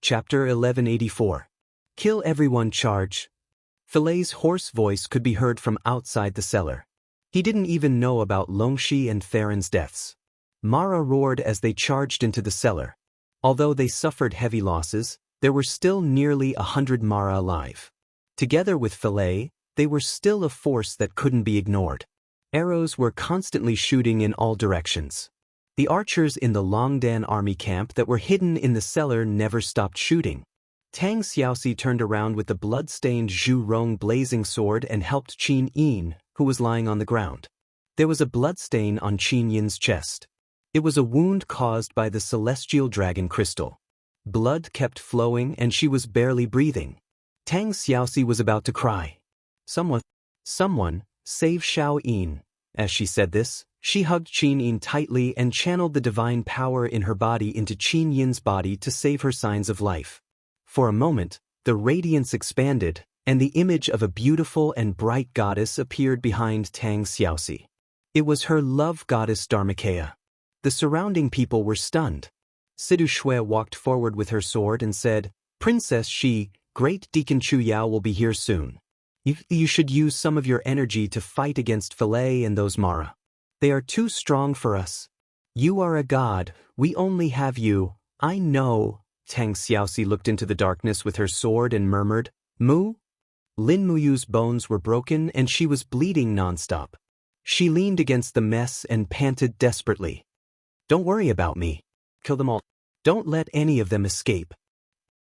Chapter 1184. Kill everyone, charge. Philet's hoarse voice could be heard from outside the cellar. He didn't even know about Longxi and Theron's deaths. Mara roared as they charged into the cellar. Although they suffered heavy losses, there were still nearly 100 Mara alive. Together with Philet, they were still a force that couldn't be ignored. Arrows were constantly shooting in all directions. The archers in the Longdan army camp that were hidden in the cellar never stopped shooting. Tang Xiaoxi turned around with the blood-stained Zhu Rong blazing sword and helped Qin Yin, who was lying on the ground. There was a bloodstain on Qin Yin's chest. It was a wound caused by the celestial dragon crystal. Blood kept flowing and she was barely breathing. Tang Xiaoxi was about to cry. Someone, save Xiao Yin. As she said this, she hugged Qin Yin tightly and channeled the divine power in her body into Qin Yin's body to save her signs of life. For a moment, the radiance expanded, and the image of a beautiful and bright goddess appeared behind Tang Xiaoxi. It was her love goddess Dharmakea. The surrounding people were stunned. Sidu Shui walked forward with her sword and said, "Princess Shi, Great Deacon Chu Yao will be here soon. You should use some of your energy to fight against Philet and those Mara. They are too strong for us. You are a god, we only have you, I know." Tang Xiaoxi looked into the darkness with her sword and murmured, "Mu?" Lin Muyu's bones were broken and she was bleeding nonstop. She leaned against the mess and panted desperately. "Don't worry about me. Kill them all. Don't let any of them escape."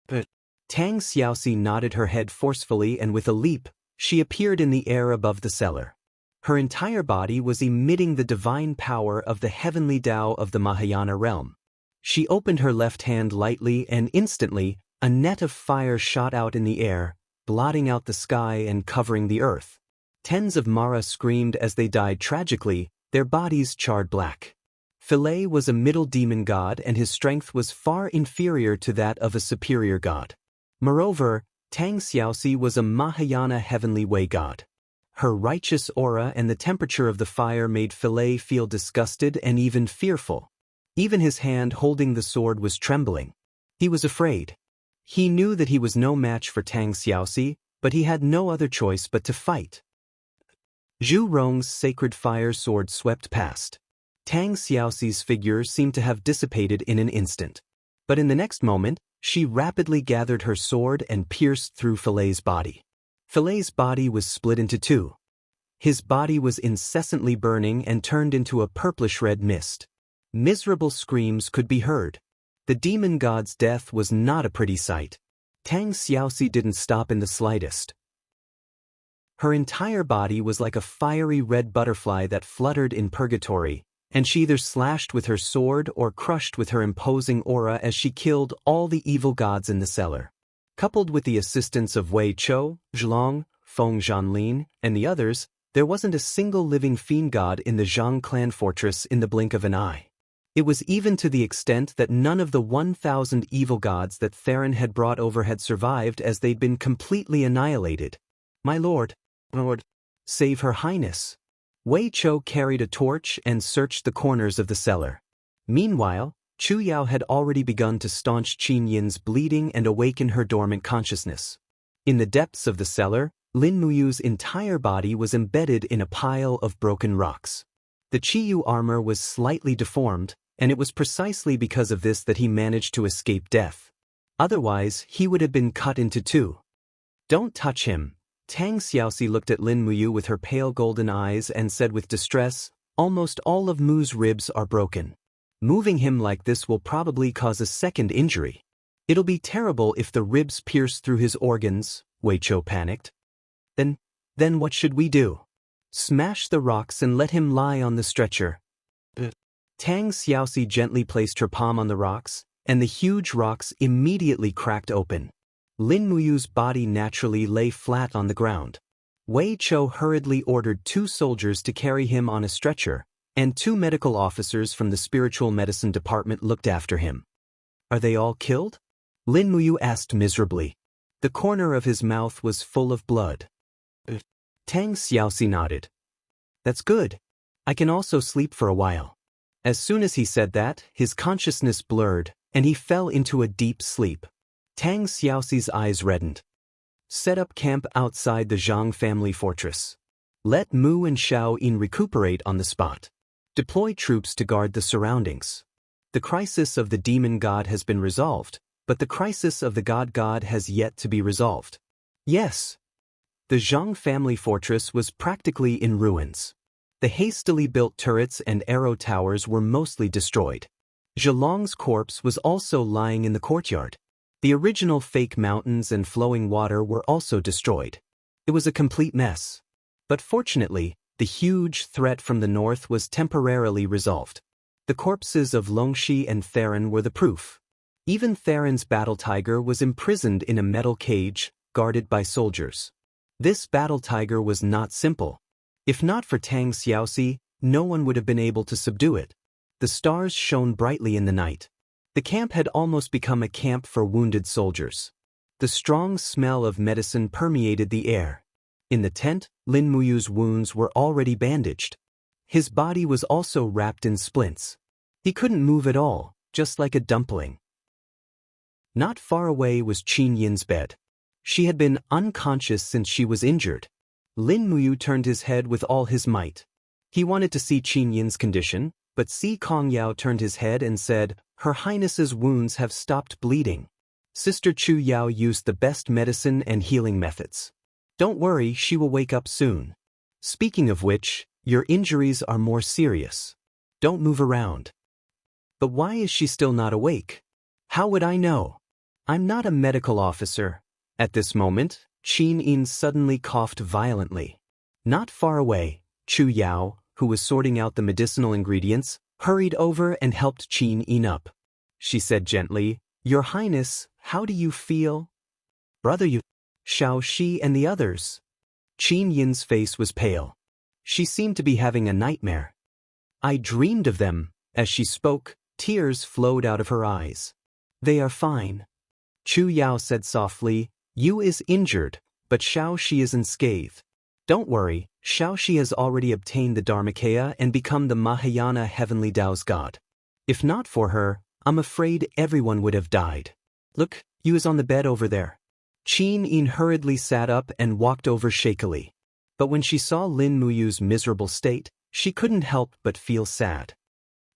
But Tang Xiaoxi nodded her head forcefully and with a leap, she appeared in the air above the cellar. Her entire body was emitting the divine power of the heavenly Tao of the Mahayana realm. She opened her left hand lightly and instantly, a net of fire shot out in the air, blotting out the sky and covering the earth. Tens of Mara screamed as they died tragically, their bodies charred black. Philet was a middle demon god and his strength was far inferior to that of a superior god. Moreover, Tang Xiaoxi was a Mahayana heavenly way god. Her righteous aura and the temperature of the fire made Philet feel disgusted and even fearful. Even his hand holding the sword was trembling. He was afraid. He knew that he was no match for Tang Xiaoxi, but he had no other choice but to fight. Zhu Rong's sacred fire sword swept past. Tang Xiaoxi's figure seemed to have dissipated in an instant. But in the next moment, she rapidly gathered her sword and pierced through Philet's body. Philet's body was split into two. His body was incessantly burning and turned into a purplish-red mist. Miserable screams could be heard. The demon god's death was not a pretty sight. Tang Xiaoxi didn't stop in the slightest. Her entire body was like a fiery red butterfly that fluttered in purgatory, and she either slashed with her sword or crushed with her imposing aura as she killed all the evil gods in the cellar. Coupled with the assistance of Wei Chou, Zhlong, Feng Zhanlin, and the others, there wasn't a single living fiend god in the Zhang clan fortress in the blink of an eye. It was even to the extent that none of the 1,000 evil gods that Theron had brought over had survived as they'd been completely annihilated. "My lord, save Her Highness." Wei Chou carried a torch and searched the corners of the cellar. Meanwhile, Chu Yao had already begun to staunch Qin Yin's bleeding and awaken her dormant consciousness. In the depths of the cellar, Lin Muyu's entire body was embedded in a pile of broken rocks. The Qiyu armor was slightly deformed, and it was precisely because of this that he managed to escape death. Otherwise, he would have been cut into two. "Don't touch him." Tang Xiaoxi looked at Lin Muyu with her pale golden eyes and said with distress, "Almost all of Mu's ribs are broken. Moving him like this will probably cause a second injury. It'll be terrible if the ribs pierce through his organs," Wei Chou panicked. Then what should we do?" "Smash the rocks and let him lie on the stretcher." Tang Xiaoxi gently placed her palm on the rocks, and the huge rocks immediately cracked open. Lin Muyu's body naturally lay flat on the ground. Wei Chou hurriedly ordered 2 soldiers to carry him on a stretcher, and 2 medical officers from the spiritual medicine department looked after him. "Are they all killed?" Lin Muyu asked miserably. The corner of his mouth was full of blood. Tang Xiaoxi nodded. "That's good. I can also sleep for a while." As soon as he said that, his consciousness blurred, and he fell into a deep sleep. Tang Xiaoxi's eyes reddened. Set up camp outside the Zhang family fortress. Let Mu and Xiao Yin recuperate on the spot. Deploy troops to guard the surroundings. The crisis of the demon god has been resolved, but the crisis of the god has yet to be resolved. Yes. The Zhang family fortress was practically in ruins. The hastily built turrets and arrow towers were mostly destroyed. Zhelong's corpse was also lying in the courtyard. The original fake mountains and flowing water were also destroyed. It was a complete mess. But fortunately, the huge threat from the north was temporarily resolved. The corpses of Longxi and Theron were the proof. Even Theron's battle tiger was imprisoned in a metal cage, guarded by soldiers. This battle tiger was not simple. If not for Tang Xiaoxi, no one would have been able to subdue it. The stars shone brightly in the night. The camp had almost become a camp for wounded soldiers. The strong smell of medicine permeated the air. In the tent, Lin Muyu's wounds were already bandaged. His body was also wrapped in splints. He couldn't move at all, just like a dumpling. Not far away was Qin Yin's bed. She had been unconscious since she was injured. Lin Muyu turned his head with all his might. He wanted to see Qin Yin's condition, but Si Kongyao turned his head and said, "Her Highness's wounds have stopped bleeding." Sister Chu Yao used the best medicine and healing methods. Don't worry, she will wake up soon. Speaking of which, your injuries are more serious. Don't move around. But why is she still not awake? How would I know? I'm not a medical officer. At this moment, Qin Yin suddenly coughed violently. Not far away, Chu Yao, who was sorting out the medicinal ingredients, hurried over and helped Qin Yin up. She said gently, "Your Highness, how do you feel?" "Brother, you..." Xiao Shi and the others. Qin Yin's face was pale. She seemed to be having a nightmare. "I dreamed of them." As she spoke, tears flowed out of her eyes. "They are fine." Chu Yao said softly, "You is injured, but Xiao Shi is unscathed. Don't worry, Xiao Shi has already obtained the Dharmakaya and become the Mahayana Heavenly Tao's god. If not for her, I'm afraid everyone would have died. Look, you is on the bed over there." Qin Yin hurriedly sat up and walked over shakily. But when she saw Lin Muyu's miserable state, she couldn't help but feel sad.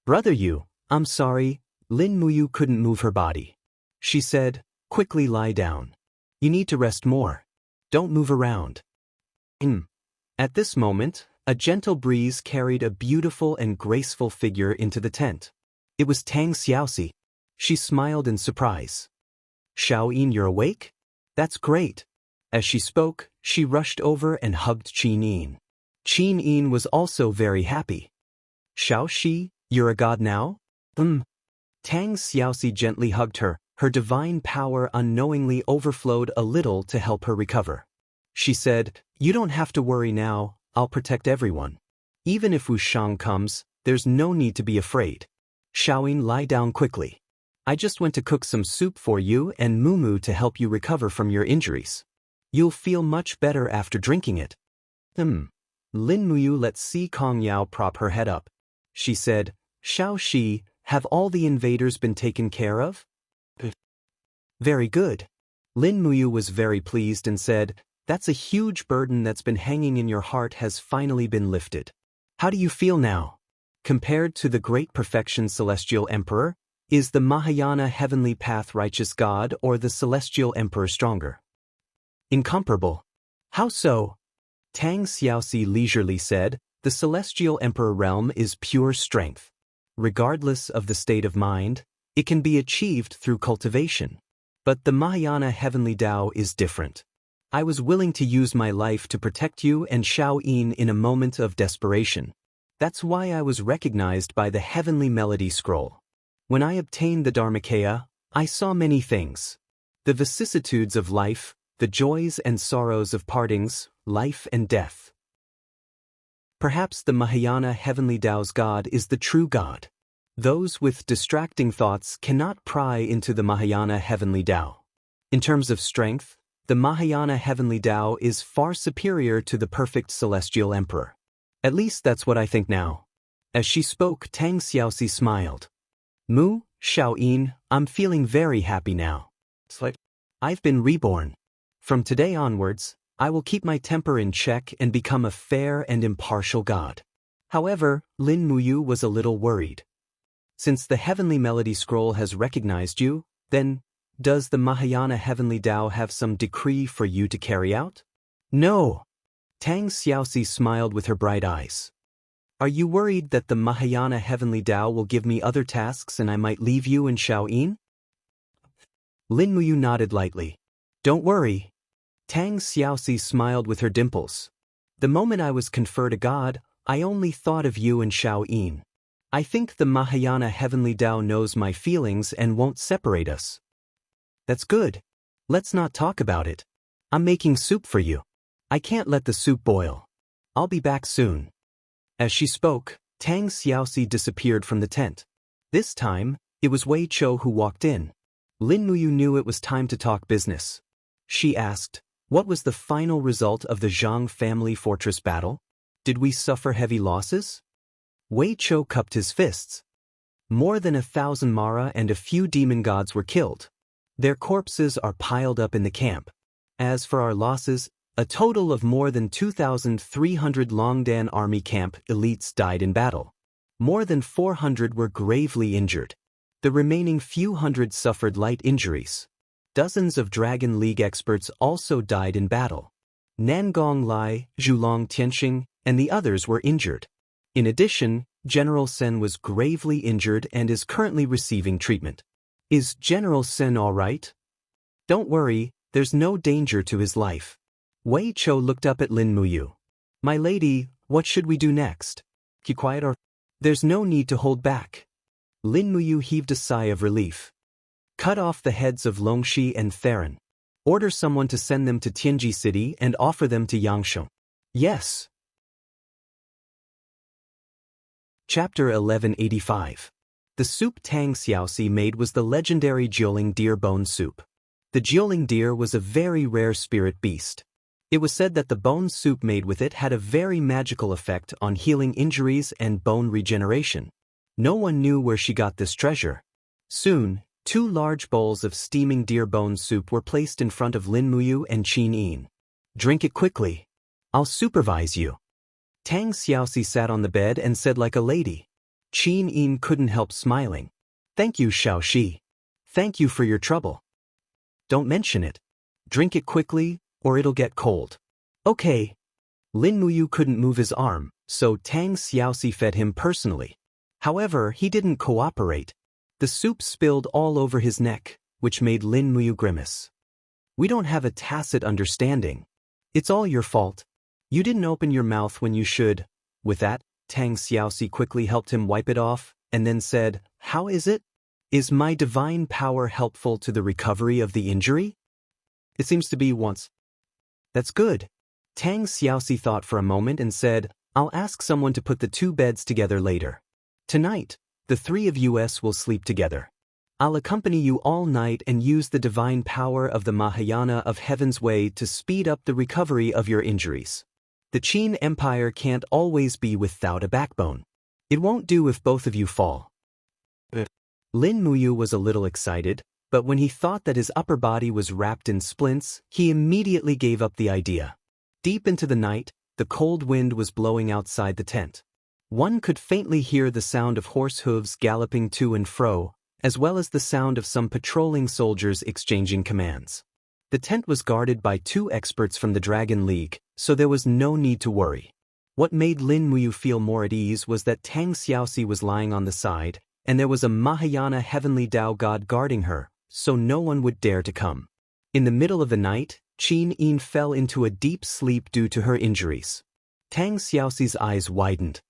"Brother Yu, I'm sorry." Lin Muyu couldn't move her body. She said, "Quickly lie down. You need to rest more. Don't move around." At this moment, a gentle breeze carried a beautiful and graceful figure into the tent. It was Tang Xiaoxi. She smiled in surprise. "Xiao Yin, you're awake? That's great." As she spoke, she rushed over and hugged Qin Yin. Qin Yin was also very happy. "Xiao Shi, you're a god now?" Tang Xiaoxi gently hugged her. Her divine power unknowingly overflowed a little to help her recover. She said, "You don't have to worry now, I'll protect everyone. Even if Wuxiang comes, there's no need to be afraid. Xiaoyin, lie down quickly. I just went to cook some soup for you and Mumu to help you recover from your injuries. You'll feel much better after drinking it." Lin Muyu let Si Kongyao prop her head up. She said, "Xiao Shi, have all the invaders been taken care of?" "Very good." Lin Muyu was very pleased and said, "That's a huge burden that's been hanging in your heart has finally been lifted. How do you feel now? Compared to the great perfection Celestial Emperor, is the Mahayana Heavenly Path righteous God or the Celestial Emperor stronger?" "Incomparable." "How so?" Tang Xiaoxi leisurely said, "The Celestial Emperor realm is pure strength. Regardless of the state of mind, it can be achieved through cultivation. But the Mahayana Heavenly Tao is different. I was willing to use my life to protect you and Xiao Yin in a moment of desperation. That's why I was recognized by the Heavenly Melody Scroll. When I obtained the Dharmakaya, I saw many things. The vicissitudes of life, the joys and sorrows of partings, life and death. Perhaps the Mahayana Heavenly Tao's God is the true God. Those with distracting thoughts cannot pry into the Mahayana Heavenly Tao. In terms of strength, the Mahayana Heavenly Tao is far superior to the perfect Celestial Emperor. At least that's what I think now." As she spoke, Tang Xiaoxi smiled. "Mu, Xiao Yin, I'm feeling very happy now." I've been reborn. From today onwards, I will keep my temper in check and become a fair and impartial god. However, Lin Muyu was a little worried. Since the Heavenly Melody Scroll has recognized you, then, does the Mahayana Heavenly Tao have some decree for you to carry out? No. Tang Xiaoxi smiled with her bright eyes. Are you worried that the Mahayana Heavenly Tao will give me other tasks and I might leave you in Shaoyin? Lin Muyu nodded lightly. Don't worry. Tang Xiaoxi smiled with her dimples. The moment I was conferred a god, I only thought of you and Shaoyin. I think the Mahayana Heavenly Tao knows my feelings and won't separate us. That's good. Let's not talk about it. I'm making soup for you. I can't let the soup boil. I'll be back soon. As she spoke, Tang Xiaoxi disappeared from the tent. This time, it was Wei Chou who walked in. Lin Muyu knew it was time to talk business. She asked, what was the final result of the Zhang family fortress battle? Did we suffer heavy losses? Wei Chou cupped his fists. More than 1,000 Mara and a few demon gods were killed. Their corpses are piled up in the camp. As for our losses, a total of more than 2,300 Longdan army camp elites died in battle. More than 400 were gravely injured. The remaining few hundred suffered light injuries. Dozens of Dragon League experts also died in battle. Nangong Lai, Zhulong Tianxing, and the others were injured. In addition, General Sen was gravely injured and is currently receiving treatment. Is General Sen all right? Don't worry, there's no danger to his life. Wei Chou looked up at Lin Muyu. My lady, what should we do next? Keep quiet or? There's no need to hold back. Lin Muyu heaved a sigh of relief. Cut off the heads of Longxi and Theron. Order someone to send them to Tianji City and offer them to Xianxia. Yes. Chapter 1185. The soup Tang Xiaoxi made was the legendary Jiuling deer bone soup. The Jiuling deer was a very rare spirit beast. It was said that the bone soup made with it had a very magical effect on healing injuries and bone regeneration. No one knew where she got this treasure. Soon, 2 large bowls of steaming deer bone soup were placed in front of Lin Muyu and Qin Yin. Drink it quickly. I'll supervise you. Tang Xiaoxi sat on the bed and said like a lady. Qin Yin couldn't help smiling. Thank you, Xiaoxi. Thank you for your trouble. Don't mention it. Drink it quickly, or it'll get cold. Okay. Lin Muyu couldn't move his arm, so Tang Xiaoxi fed him personally. However, he didn't cooperate. The soup spilled all over his neck, which made Lin Muyu grimace. We don't have a tacit understanding. It's all your fault. You didn't open your mouth when you should. With that, Tang Xiaoxi quickly helped him wipe it off, and then said, How is it? Is my divine power helpful to the recovery of the injury? It seems to be once. That's good. Tang Xiaoxi thought for a moment and said, I'll ask someone to put the 2 beds together later. Tonight, the 3 of us will sleep together. I'll accompany you all night and use the divine power of the Mahayana of Heaven's Way to speed up the recovery of your injuries. The Qin Empire can't always be without a backbone. It won't do if both of you fall. Lin Muyu was a little excited, but when he thought that his upper body was wrapped in splints, he immediately gave up the idea. Deep into the night, the cold wind was blowing outside the tent. One could faintly hear the sound of horse hooves galloping to and fro, as well as the sound of some patrolling soldiers exchanging commands. The tent was guarded by 2 experts from the Dragon League, so there was no need to worry. What made Lin Muyu feel more at ease was that Tang Xiaoxi was lying on the side, and there was a Mahayana Heavenly Tao God guarding her, so no one would dare to come. In the middle of the night, Qin Yin fell into a deep sleep due to her injuries. Tang Xiaoxi's eyes widened.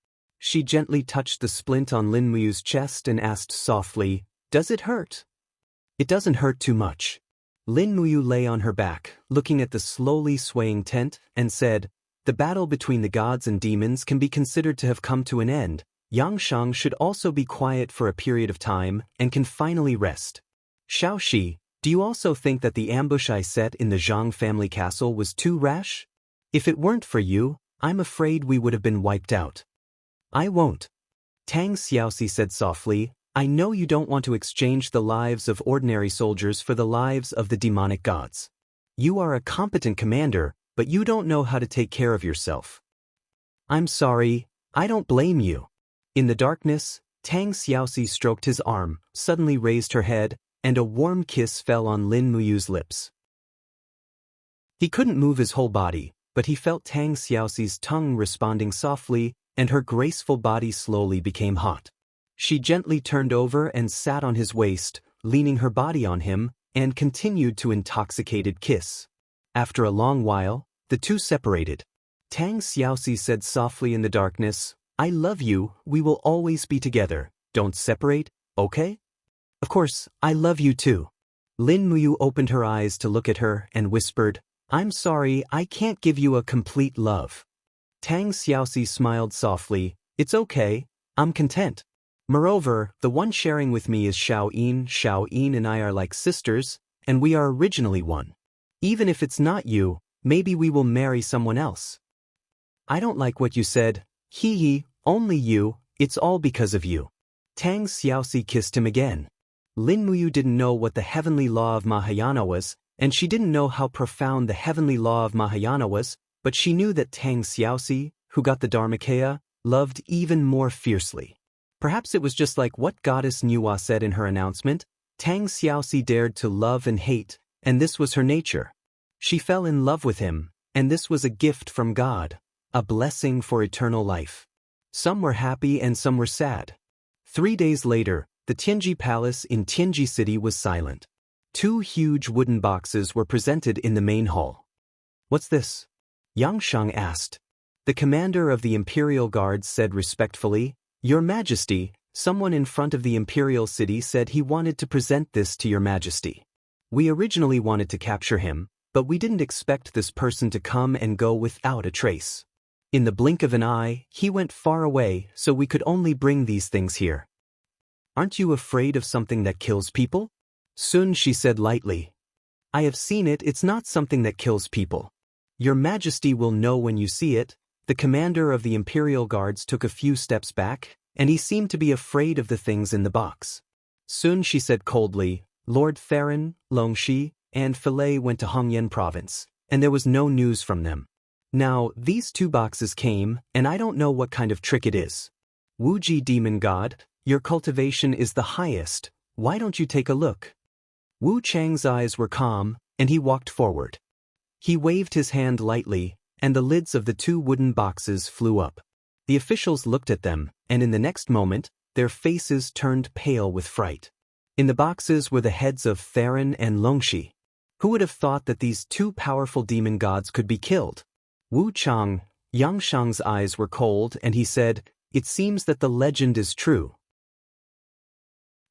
She gently touched the splint on Lin Muyu's chest and asked softly, Does it hurt? It doesn't hurt too much. Lin Muyu lay on her back, looking at the slowly swaying tent, and said, The battle between the gods and demons can be considered to have come to an end. Xianxia should also be quiet for a period of time and can finally rest. Xiaoxi, do you also think that the ambush I set in the Zhang family castle was too rash? If it weren't for you, I'm afraid we would have been wiped out. I won't. Tang Xiaoxi said softly, I know you don't want to exchange the lives of ordinary soldiers for the lives of the demonic gods. You are a competent commander, but you don't know how to take care of yourself. I'm sorry, I don't blame you. In the darkness, Tang Xiaoxi stroked his arm, suddenly raised her head, and a warm kiss fell on Lin Muyu's lips. He couldn't move his whole body, but he felt Tang Xiaoxi's tongue responding softly, and her graceful body slowly became hot. She gently turned over and sat on his waist, leaning her body on him, and continued to intoxicated kiss. After a long while, the two separated. Tang Xiaoxi said softly in the darkness, I love you, we will always be together, don't separate, okay? Of course, I love you too. Lin Muyu opened her eyes to look at her and whispered, I'm sorry, I can't give you a complete love. Tang Xiaoxi smiled softly, it's okay, I'm content. Moreover, the one sharing with me is Xiao and I are like sisters, and we are originally one. Even if it's not you, maybe we will marry someone else. I don't like what you said, hee, only you, it's all because of you. Tang Xiaoxi kissed him again. Lin Muyu didn't know what the heavenly law of Mahayana was, and she didn't know how profound the heavenly law of Mahayana was, but she knew that Tang Xiaoxi, who got the Dharmakaya, loved even more fiercely. Perhaps it was just like what Goddess Nuwa said in her announcement, Tang Xiaoxi dared to love and hate, and this was her nature. She fell in love with him, and this was a gift from God, a blessing for eternal life. Some were happy and some were sad. 3 days later, the Tianji Palace in Tianji City was silent. 2 huge wooden boxes were presented in the main hall. What's this? Xianxia asked. The commander of the Imperial Guards said respectfully, Your Majesty, someone in front of the Imperial City said he wanted to present this to Your Majesty. We originally wanted to capture him, but we didn't expect this person to come and go without a trace. In the blink of an eye, he went far away, so we could only bring these things here. Aren't you afraid of something that kills people? She said lightly. I have seen it, it's not something that kills people. Your Majesty will know when you see it. The commander of the Imperial Guards took a few steps back, and he seemed to be afraid of the things in the box. She said coldly, Lord Theron, Longxi, and Filei went to Hongyan province, and there was no news from them. Now, these 2 boxes came, and I don't know what kind of trick it is. Wuji demon god, your cultivation is the highest, why don't you take a look? Wu Chang's eyes were calm, and he walked forward. He waved his hand lightly, and the lids of the 2 wooden boxes flew up. The officials looked at them, and in the next moment, their faces turned pale with fright. In the boxes were the heads of Theron and Longxi. Who would have thought that these 2 powerful demon gods could be killed? Wu Chang, Yangshang's eyes were cold, and he said, It seems that the legend is true.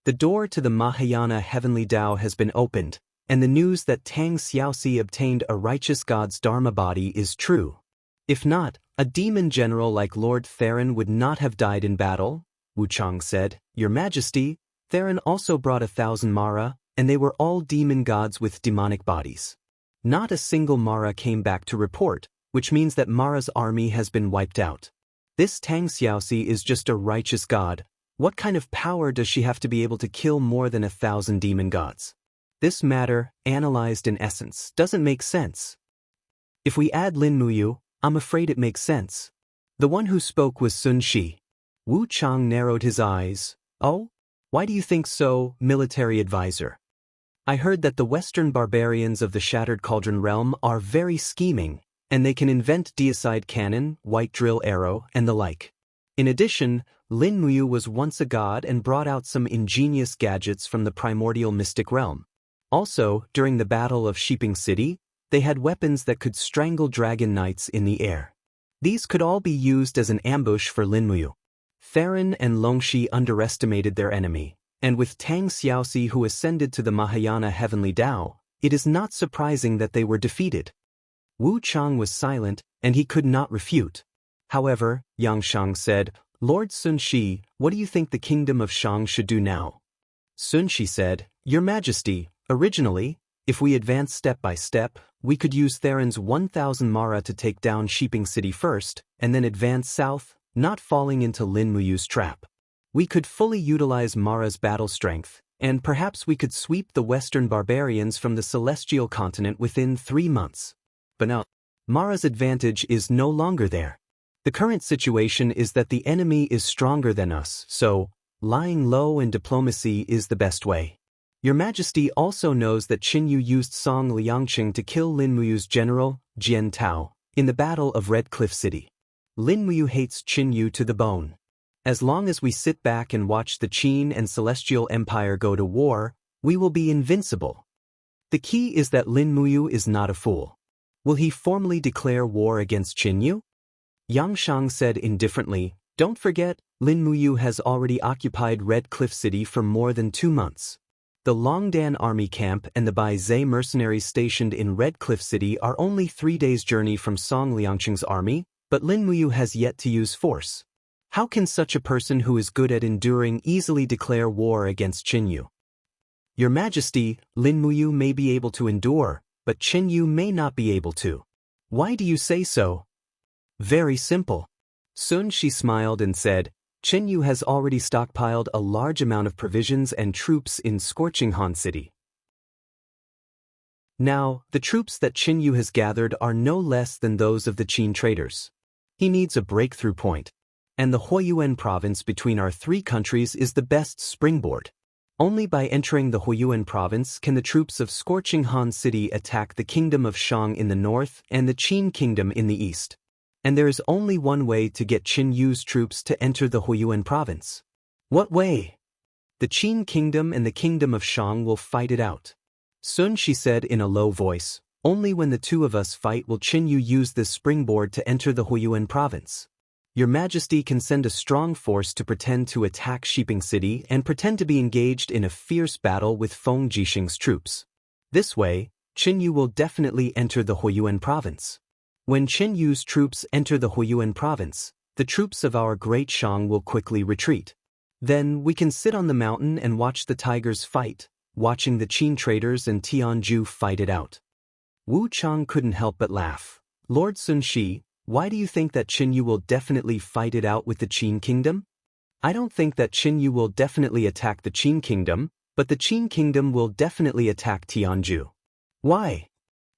The door to the Mahayana heavenly Tao has been opened, and the news that Tang Xiaoxi obtained a righteous god's dharma body is true. If not, a demon general like Lord Theron would not have died in battle, Wu Chang said. Your Majesty, Theron also brought 1,000 Mara, and they were all demon gods with demonic bodies. Not a single Mara came back to report, which means that Mara's army has been wiped out. This Tang Xiaoxi is just a righteous god. What kind of power does she have to be able to kill more than 1,000 demon gods? This matter, analyzed in essence, doesn't make sense. If we add Lin Muyu, I'm afraid it makes sense. The one who spoke was Sun Shi. Wu Chang narrowed his eyes. Oh? Why do you think so, military advisor? I heard that the Western barbarians of the Shattered Cauldron realm are very scheming, and they can invent deicide cannon, white drill arrow, and the like. In addition, Lin Muyu was once a god and brought out some ingenious gadgets from the primordial mystic realm. Also, during the Battle of Sheeping City, they had weapons that could strangle dragon knights in the air. These could all be used as an ambush for Lin Muyu. Theron and Longxi underestimated their enemy, and with Tang Xiaoxi who ascended to the Mahayana heavenly Tao, it is not surprising that they were defeated. Wu Chang was silent, and he could not refute. However, Yangshang said, Lord Sun Shi, what do you think the kingdom of Shang should do now? Sun Shi said, Your Majesty, originally, if we advance step by step, we could use Theron's 1,000 Mara to take down Sheeping City first, and then advance south, not falling into Lin Muyu's trap. We could fully utilize Mara's battle strength, and perhaps we could sweep the Western barbarians from the celestial continent within 3 months. But now, Mara's advantage is no longer there. The current situation is that the enemy is stronger than us, so lying low in diplomacy is the best way. Your Majesty also knows that Qinyu used Song Liangqing to kill Lin Muyu's general, Jian Tao, in the Battle of Red Cliff City. Lin Muyu hates Qinyu to the bone. As long as we sit back and watch the Qin and Celestial Empire go to war, we will be invincible. The key is that Lin Muyu is not a fool. Will he formally declare war against Qinyu? Xianxia said indifferently, "Don't forget, Lin Muyu has already occupied Red Cliff City for more than 2 months. The Longdan army camp and the Bai Zhe mercenaries stationed in Red Cliff City are only 3 days' journey from Song Liangqing's army, but Lin Muyu has yet to use force. How can such a person who is good at enduring easily declare war against Qinyu? Your Majesty, Lin Muyu may be able to endure, but Qinyu may not be able to. Why do you say so?" "Very simple." Xianxia smiled and said, "Qinyu has already stockpiled a large amount of provisions and troops in Scorching Han City. Now, the troops that Qinyu has gathered are no less than those of the Qin traders. He needs a breakthrough point. And the Huiyuan province between our 3 countries is the best springboard. Only by entering the Huiyuan province can the troops of Scorching Han City attack the kingdom of Shang in the north and the Qin kingdom in the east. And there is only one way to get Qinyu's troops to enter the Huiyuan province." "What way?" "The Qin kingdom and the kingdom of Shang will fight it out." Xianxia said in a low voice, "Only when the 2 of us fight will Qinyu use this springboard to enter the Huiyuan province. Your Majesty can send a strong force to pretend to attack Shiping City and pretend to be engaged in a fierce battle with Feng Jixing's troops. This way, Qinyu will definitely enter the Huiyuan province. When Qinyu's troops enter the Huiyuan province, the troops of our great Shang will quickly retreat. Then we can sit on the mountain and watch the tigers fight, watching the Qin traders and Tianju fight it out." Wu Chang couldn't help but laugh. "Lord Xianxia, why do you think that Qinyu will definitely fight it out with the Qin kingdom?" "I don't think that Qinyu will definitely attack the Qin kingdom, but the Qin kingdom will definitely attack Tianju." "Why?"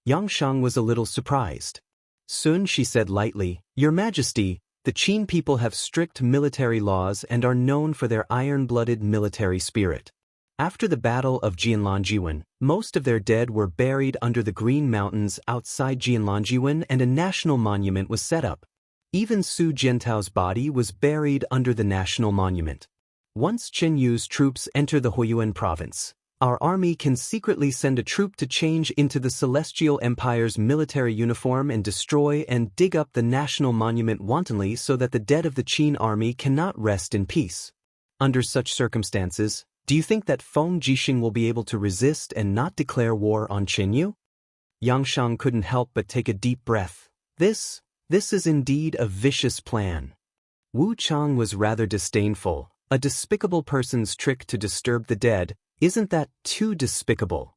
Xianxia was a little surprised. Xianxia said lightly, "Your Majesty, the Qin people have strict military laws and are known for their iron-blooded military spirit. After the Battle of Jianlanjiwen, most of their dead were buried under the Green Mountains outside Jianlanjiwen and a national monument was set up. Even Su Jiantao's body was buried under the national monument. Once Qinyu's troops enter the Huiyuan province, our army can secretly send a troop to change into the Celestial Empire's military uniform and destroy and dig up the national monument wantonly so that the dead of the Qin army cannot rest in peace. Under such circumstances, do you think that Feng Jixing will be able to resist and not declare war on Qinyu?" Xianxia couldn't help but take a deep breath. This is indeed a vicious plan. Wu Chang was rather disdainful. A despicable person's trick to disturb the dead, isn't that too despicable?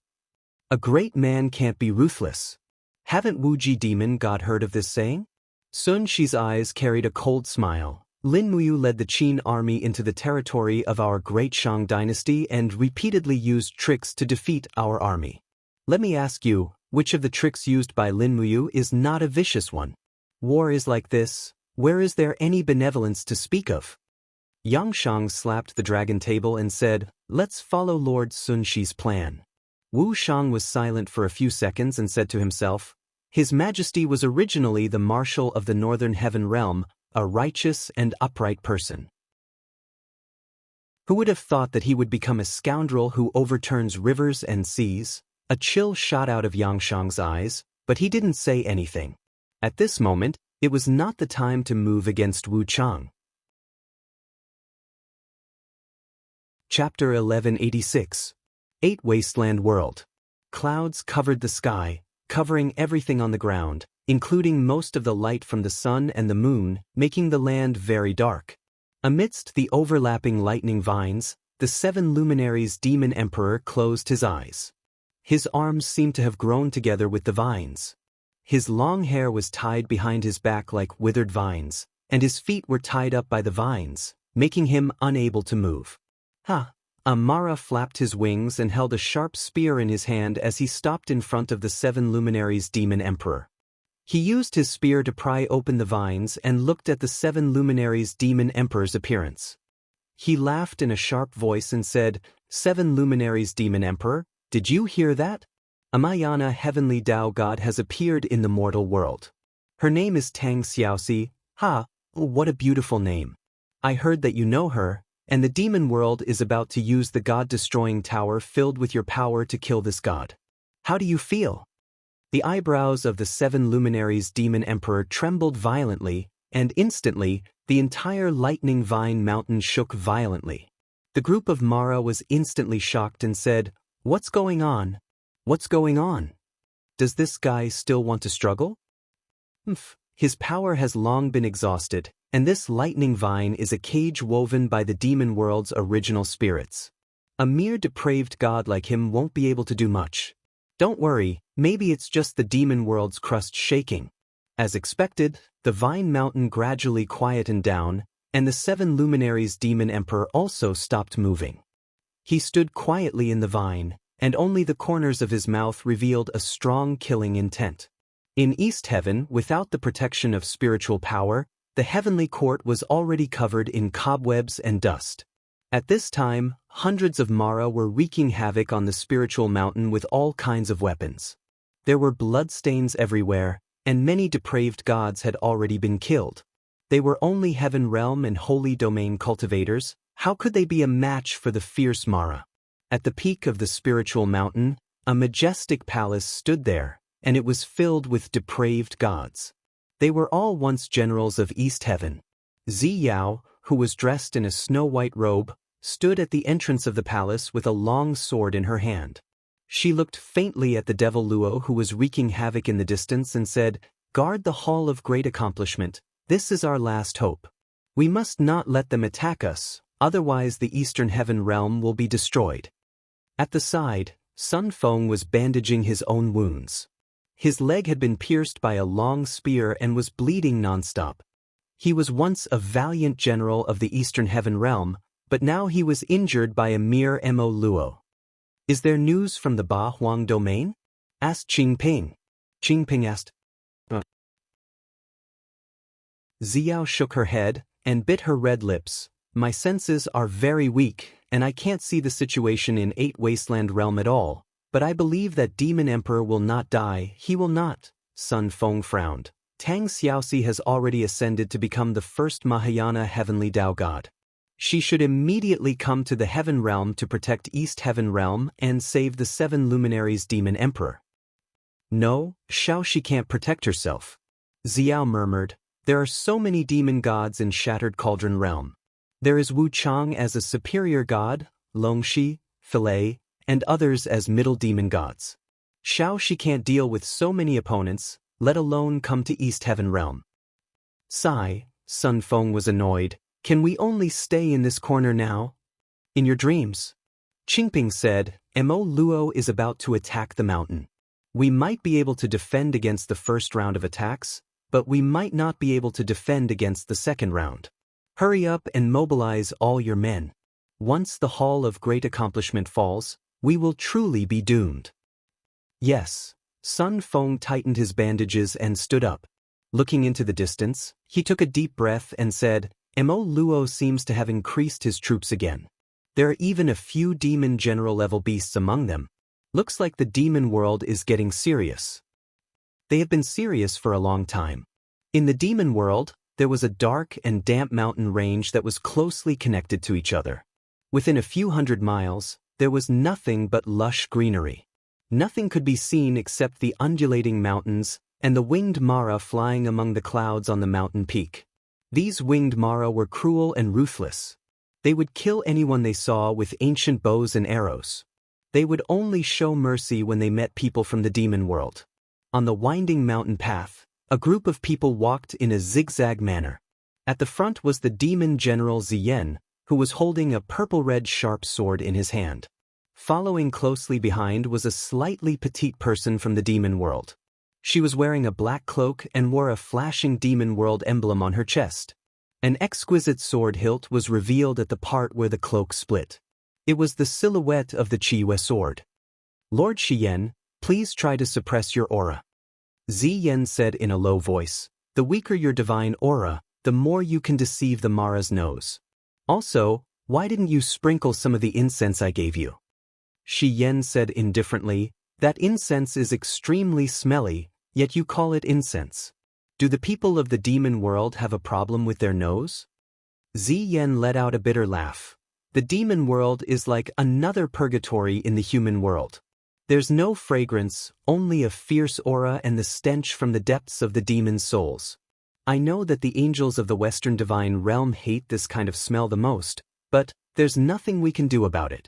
A great man can't be ruthless. Haven't Wuji Demon God heard of this saying? Xianxia's eyes carried a cold smile. Lin Muyu led the Qin army into the territory of our great Shang dynasty and repeatedly used tricks to defeat our army. Let me ask you, which of the tricks used by Lin Muyu is not a vicious one? War is like this. Where is there any benevolence to speak of? Xianxia slapped the dragon table and said, "Let's follow Lord Xianxia's plan." Wu Shang was silent for a few seconds and said to himself, "His Majesty was originally the Marshal of the Northern Heaven Realm, a righteous and upright person. Who would have thought that he would become a scoundrel who overturns rivers and seas?" A chill shot out of Xianxia's eyes, but he didn't say anything. At this moment, it was not the time to move against Wu Chang. Chapter 1186. 8 Wasteland World. Clouds covered the sky, covering everything on the ground, including most of the light from the sun and the moon, making the land very dark. Amidst the overlapping lightning vines, the 7 luminaries' demon emperor closed his eyes. His arms seemed to have grown together with the vines. His long hair was tied behind his back like withered vines, and his feet were tied up by the vines, making him unable to move. Ha! Mara flapped his wings and held a sharp spear in his hand as he stopped in front of the 7 luminaries demon emperor. He used his spear to pry open the vines and looked at the 7 luminaries demon emperor's appearance. He laughed in a sharp voice and said, "7 luminaries demon emperor, did you hear that? A Mayana heavenly Tao god has appeared in the mortal world. Her name is Tang Xiaoxi. Ha, what a beautiful name. I heard that you know her, and the demon world is about to use the god-destroying tower filled with your power to kill this god. How do you feel?" The eyebrows of the 7 luminaries demon emperor trembled violently, and instantly, the entire lightning vine mountain shook violently. The group of Mara was instantly shocked and said, "What's going on? What's going on? Does this guy still want to struggle? His power has long been exhausted, and this lightning vine is a cage woven by the demon world's original spirits. A mere depraved god like him won't be able to do much. Don't worry, maybe it's just the demon world's crust shaking." As expected, the vine mountain gradually quietened down, and the 7 luminaries demon emperor also stopped moving. He stood quietly in the vine, and only the corners of his mouth revealed a strong killing intent. In East Heaven, without the protection of spiritual power, the heavenly court was already covered in cobwebs and dust. At this time, hundreds of Mara were wreaking havoc on the spiritual mountain with all kinds of weapons. There were bloodstains everywhere, and many depraved gods had already been killed. They were only heaven realm and holy domain cultivators. How could they be a match for the fierce Mara? At the peak of the spiritual mountain, a majestic palace stood there, and it was filled with depraved gods. They were all once generals of East Heaven. Ziyao, who was dressed in a snow-white robe, stood at the entrance of the palace with a long sword in her hand. She looked faintly at the devil Luo who was wreaking havoc in the distance and said, "Guard the Hall of Great Accomplishment. This is our last hope. We must not let them attack us, otherwise the Eastern Heaven realm will be destroyed." At the side, Sun Feng was bandaging his own wounds. His leg had been pierced by a long spear and was bleeding nonstop. He was once a valiant general of the Eastern Heaven realm, but now he was injured by a mere Mo Luo. "Is there news from the Ba Huang domain?" asked Qingping. Qingping asked. Ziyao shook her head and bit her red lips. "My senses are very weak, and I can't see the situation in 8 Wasteland Realm at all, but I believe that Demon Emperor will not die. He will not." Sun Feng frowned. "Tang Xiaoxi has already ascended to become the first Mahayana heavenly Tao god. She should immediately come to the Heaven Realm to protect East Heaven Realm and save the 7 luminaries Demon Emperor." "No, she can't protect herself," Ziyao murmured. "There are so many demon gods in Shattered Cauldron Realm. There is Wu Chang as a superior god, Longxi, Filei, and others as middle demon gods. She can't deal with so many opponents, let alone come to East Heaven Realm." Sigh, Sun Feng was annoyed. "Can we only stay in this corner now?" "In your dreams," Qingping said, "Mo Luo is about to attack the mountain. We might be able to defend against the first round of attacks, but we might not be able to defend against the second round. Hurry up and mobilize all your men. Once the Hall of Great Accomplishment falls, we will truly be doomed." "Yes." Sun Feng tightened his bandages and stood up. Looking into the distance, he took a deep breath and said, "Mo Luo seems to have increased his troops again. There are even a few demon general-level beasts among them. Looks like the demon world is getting serious." They have been serious for a long time. In the demon world, there was a dark and damp mountain range that was closely connected to each other. Within a few hundred miles, there was nothing but lush greenery. Nothing could be seen except the undulating mountains and the winged Mara flying among the clouds on the mountain peak. These winged Mara were cruel and ruthless. They would kill anyone they saw with ancient bows and arrows. They would only show mercy when they met people from the demon world. On the winding mountain path, a group of people walked in a zigzag manner. At the front was the demon general Ziyen, who was holding a purple-red sharp sword in his hand. Following closely behind was a slightly petite person from the demon world. She was wearing a black cloak and wore a flashing demon world emblem on her chest. An exquisite sword hilt was revealed at the part where the cloak split. It was the silhouette of the Qiyue sword. Lord Xian, please try to suppress your aura. Ziyan said in a low voice. The weaker your divine aura, the more you can deceive the Mara's nose. Also, why didn't you sprinkle some of the incense I gave you? Xian said indifferently, that incense is extremely smelly, yet you call it incense. Do the people of the demon world have a problem with their nose? Ziyan let out a bitter laugh. The demon world is like another purgatory in the human world. There's no fragrance, only a fierce aura and the stench from the depths of the demon souls. I know that the angels of the Western divine realm hate this kind of smell the most, but there's nothing we can do about it.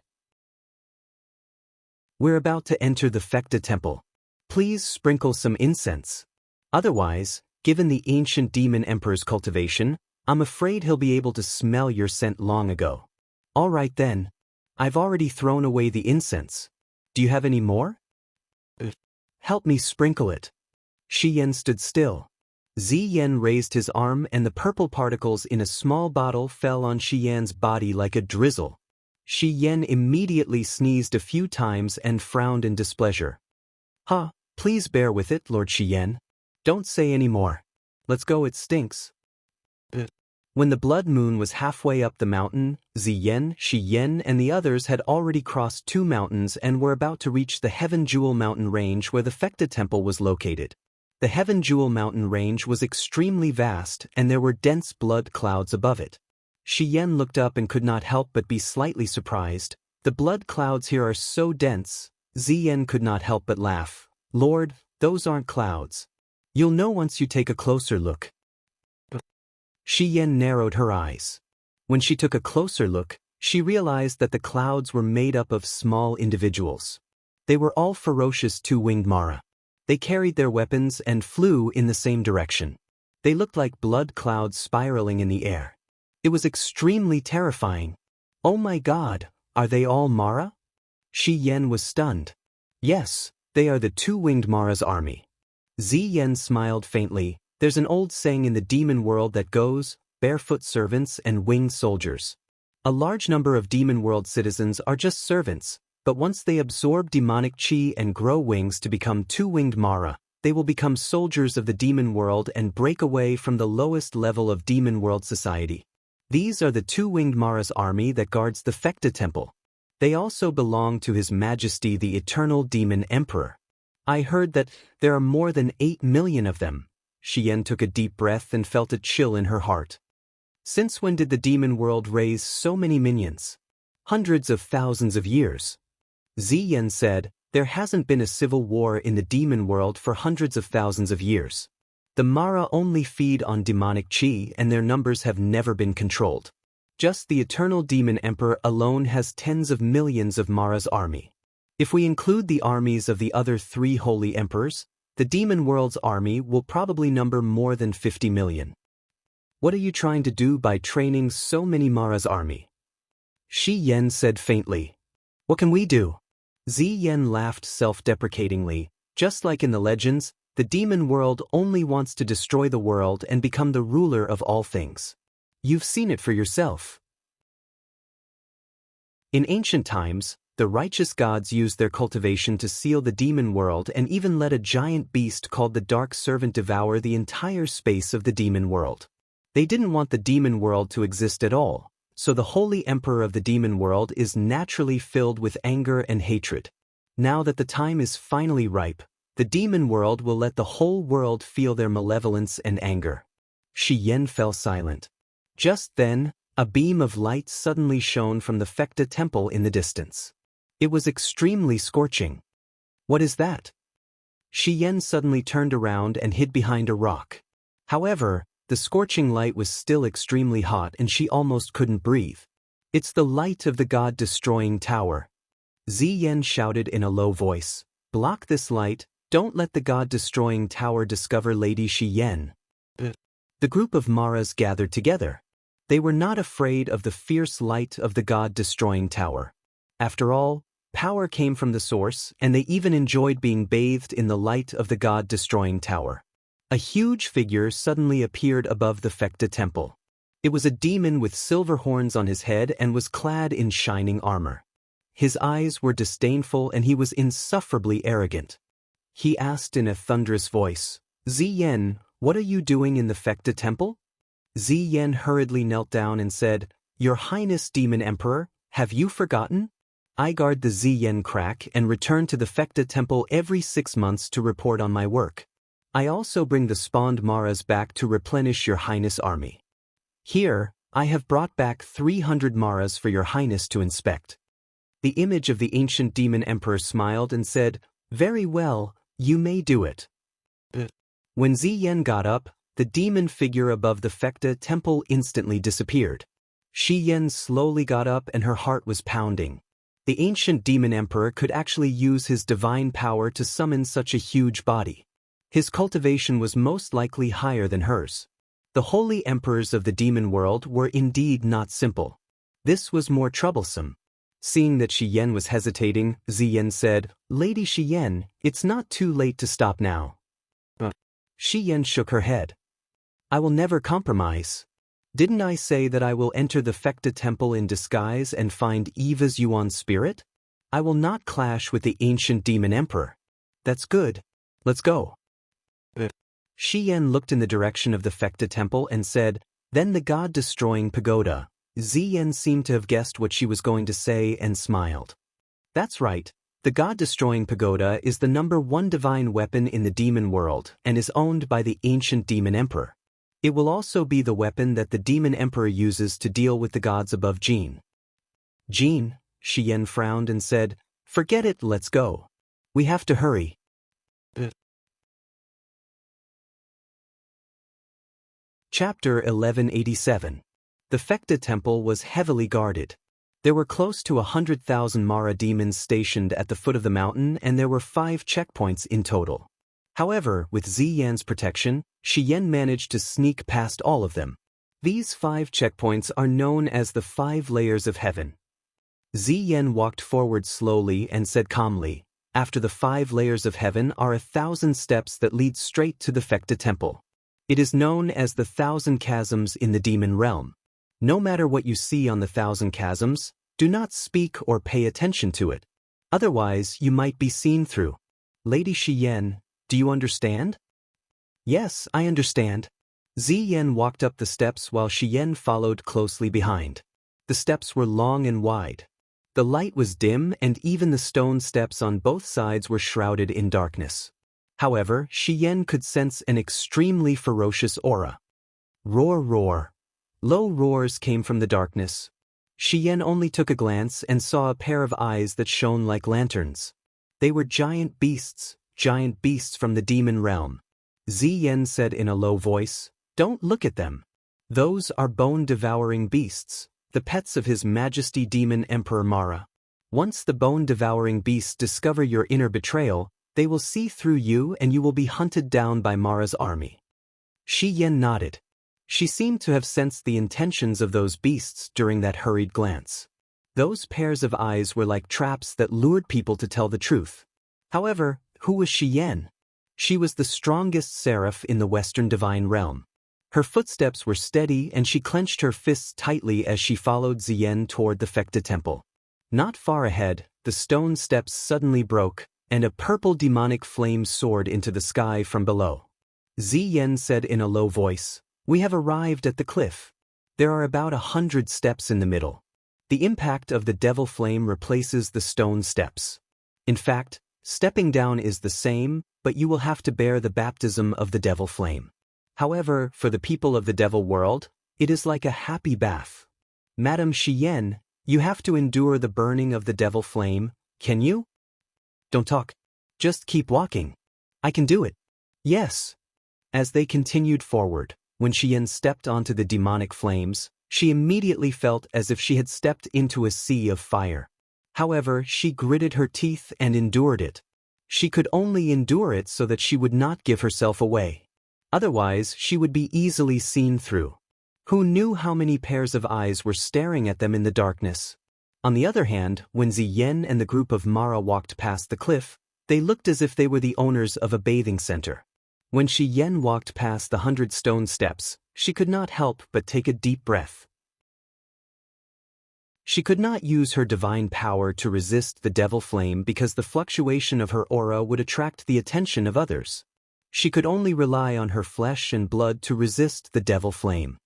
We're about to enter the Fecta temple. Please sprinkle some incense. Otherwise, given the ancient demon emperor's cultivation, I'm afraid he'll be able to smell your scent long ago. All right then. I've already thrown away the incense. Do you have any more? Help me sprinkle it. Xian stood still. Ziyan raised his arm and the purple particles in a small bottle fell on Xian's body like a drizzle. Xian immediately sneezed a few times and frowned in displeasure. Please bear with it, Lord Xian. Don't say any more. Let's go, it stinks. When the blood moon was halfway up the mountain, Ziyan, Xian and the others had already crossed 2 mountains and were about to reach the Heaven Jewel Mountain range where the Fecta temple was located. The Heaven Jewel Mountain range was extremely vast and there were dense blood clouds above it. Xian looked up and could not help but be slightly surprised. The blood clouds here are so dense. Ziyan could not help but laugh. Lord, those aren't clouds. You'll know once you take a closer look. Xian narrowed her eyes. When she took a closer look, she realized that the clouds were made up of small individuals. They were all ferocious 2-winged Mara. They carried their weapons and flew in the same direction. They looked like blood clouds spiraling in the air. It was extremely terrifying. Oh my God, are they all Mara? Xian was stunned. Yes, they are the 2-winged Mara's army. Ziyan smiled faintly. There's an old saying in the demon world that goes, barefoot servants and winged soldiers. A large number of demon world citizens are just servants, but once they absorb demonic chi and grow wings to become 2-winged Mara, they will become soldiers of the demon world and break away from the lowest level of demon world society. These are the 2-winged Mara's army that guards the Fecta temple. They also belong to His Majesty the Eternal Demon Emperor. I heard that there are more than 8 million of them. Xian took a deep breath and felt a chill in her heart. Since when did the demon world raise so many minions? Hundreds of thousands of years. Ziyan said, there hasn't been a civil war in the demon world for hundreds of thousands of years. The Mara only feed on demonic chi and their numbers have never been controlled. Just the Eternal Demon Emperor alone has tens of millions of Mara's army. If we include the armies of the other 3 holy emperors, the demon world's army will probably number more than 50 million. What are you trying to do by training so many Mara's army? Xian said faintly. What can we do? Ziyan laughed self-deprecatingly. Just like in the legends, the demon world only wants to destroy the world and become the ruler of all things. You've seen it for yourself. In ancient times, the righteous gods used their cultivation to seal the demon world and even let a giant beast called the Dark Servant devour the entire space of the demon world. They didn't want the demon world to exist at all, so the Holy Emperor of the demon world is naturally filled with anger and hatred. Now that the time is finally ripe, the demon world will let the whole world feel their malevolence and anger. Xian fell silent. Just then, a beam of light suddenly shone from the Fecta temple in the distance. It was extremely scorching. What is that? Xian suddenly turned around and hid behind a rock. However, the scorching light was still extremely hot and she almost couldn't breathe. It's the light of the God-destroying tower. Ziyan shouted in a low voice. Block this light, don't let the God-destroying tower discover Lady Xian. The group of Maras gathered together. They were not afraid of the fierce light of the God-destroying tower. After all, power came from the source, and they even enjoyed being bathed in the light of the God-destroying tower. A huge figure suddenly appeared above the Fecta temple. It was a demon with silver horns on his head and was clad in shining armor. His eyes were disdainful and he was insufferably arrogant. He asked in a thunderous voice, "Ziyen, what are you doing in the Fekta temple?" Ziyen hurriedly knelt down and said, "Your Highness Demon Emperor, have you forgotten? I guard the Ziyen crack and return to the Fekta temple every 6 months to report on my work. I also bring the spawned Maras back to replenish your Highness' army. Here, I have brought back 300 Maras for your Highness to inspect." The image of the ancient demon emperor smiled and said, "Very well, you may do it." When Ziyen got up, the demon figure above the Fekta temple instantly disappeared. Shiyen slowly got up and her heart was pounding. The ancient demon emperor could actually use his divine power to summon such a huge body. His cultivation was most likely higher than hers. The holy emperors of the demon world were indeed not simple. This was more troublesome. Seeing that Shiyen was hesitating, Ziyen said, "Lady Shiyen, it's not too late to stop now." Shiyen shook her head. "I will never compromise. Didn't I say that I will enter the Fekta temple in disguise and find Eva's Yuan spirit? I will not clash with the ancient demon emperor." "That's good. Let's go." Shiyen looked in the direction of the Fekta temple and said, "Then the god-destroying pagoda." Ziyen seemed to have guessed what she was going to say and smiled. "That's right. The god-destroying pagoda is the #1 divine weapon in the demon world and is owned by the ancient demon emperor. It will also be the weapon that the demon emperor uses to deal with the gods above Jin." "Jin," Shiyen frowned and said, "Forget it, let's go. We have to hurry." Chapter 1187. The Fekta temple was heavily guarded. There were close to 100,000 Mara demons stationed at the foot of the mountain and there were 5 checkpoints in total. However, with Ziyan's protection, Shiyen managed to sneak past all of them. These 5 checkpoints are known as the 5 layers of heaven. Ziyen walked forward slowly and said calmly, "After the 5 layers of heaven are 1,000 steps that lead straight to the Fekta temple. It is known as the 1,000 chasms in the demon realm. No matter what you see on the 1,000 chasms, do not speak or pay attention to it. Otherwise, you might be seen through." "Lady Shiyen, do you understand?" "Yes, I understand." Ziyen walked up the steps while Shiyen followed closely behind. The steps were long and wide. The light was dim and even the stone steps on both sides were shrouded in darkness. However, Shiyen could sense an extremely ferocious aura. Roar, roar. Low roars came from the darkness. Shiyen only took a glance and saw a pair of eyes that shone like lanterns. They were giant beasts from the demon realm. Ziyen said in a low voice, "Don't look at them. Those are bone-devouring beasts, the pets of His Majesty Demon Emperor Mara. Once the bone-devouring beasts discover your inner betrayal, they will see through you and you will be hunted down by Mara's army." Shiyen nodded. She seemed to have sensed the intentions of those beasts during that hurried glance. Those pairs of eyes were like traps that lured people to tell the truth. However, who was Shiyen? She was the strongest seraph in the Western divine realm. Her footsteps were steady and she clenched her fists tightly as she followed Ziyen toward the Fekta temple. Not far ahead, the stone steps suddenly broke, and a purple demonic flame soared into the sky from below. Ziyen said in a low voice, "We have arrived at the cliff. There are about 100 steps in the middle. The impact of the devil flame replaces the stone steps. In fact, stepping down is the same, but you will have to bear the baptism of the devil flame. However, for the people of the devil world, it is like a happy bath. Madam Shiyen, you have to endure the burning of the devil flame, can you?" "Don't talk. Just keep walking. I can do it." "Yes." As they continued forward, when Shiyen stepped onto the demonic flames, she immediately felt as if she had stepped into a sea of fire. However, she gritted her teeth and endured it. She could only endure it so that she would not give herself away. Otherwise, she would be easily seen through. Who knew how many pairs of eyes were staring at them in the darkness? On the other hand, when Ziyen and the group of Mara walked past the cliff, they looked as if they were the owners of a bathing center. When Shiyen walked past the 100 stone steps, She could not help but take a deep breath. She could not use her divine power to resist the devil flame because the fluctuation of her aura would attract the attention of others. She could only rely on her flesh and blood to resist the devil flame.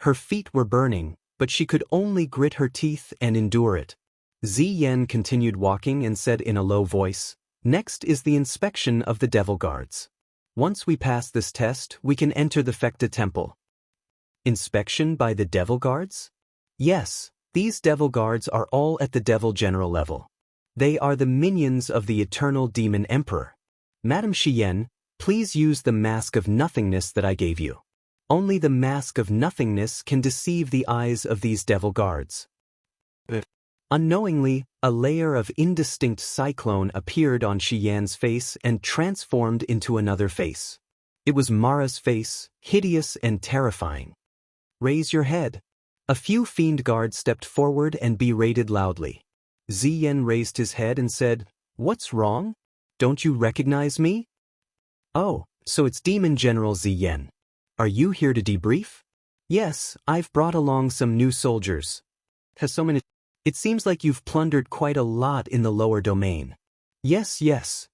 Her feet were burning, but she could only grit her teeth and endure it. Ziyan continued walking and said in a low voice, "Next is the inspection of the devil guards. Once we pass this test, we can enter the Fekta temple." Inspection by the devil guards? Yes, these devil guards are all at the devil general level. They are the minions of the eternal demon emperor. Madam Xian, please use the mask of nothingness that I gave you. Only the mask of nothingness can deceive the eyes of these devil guards. Unknowingly, a layer of indistinct cyclone appeared on Xian's face and transformed into another face. It was Mara's face, hideous and terrifying. "Raise your head." A few fiend guards stepped forward and berated loudly. Ziyan raised his head and said, "What's wrong? Don't you recognize me?" "Oh, so it's Demon General Ziyan. Are you here to debrief?" "Yes, I've brought along some new soldiers." "It seems like you've plundered quite a lot in the lower domain." Yes.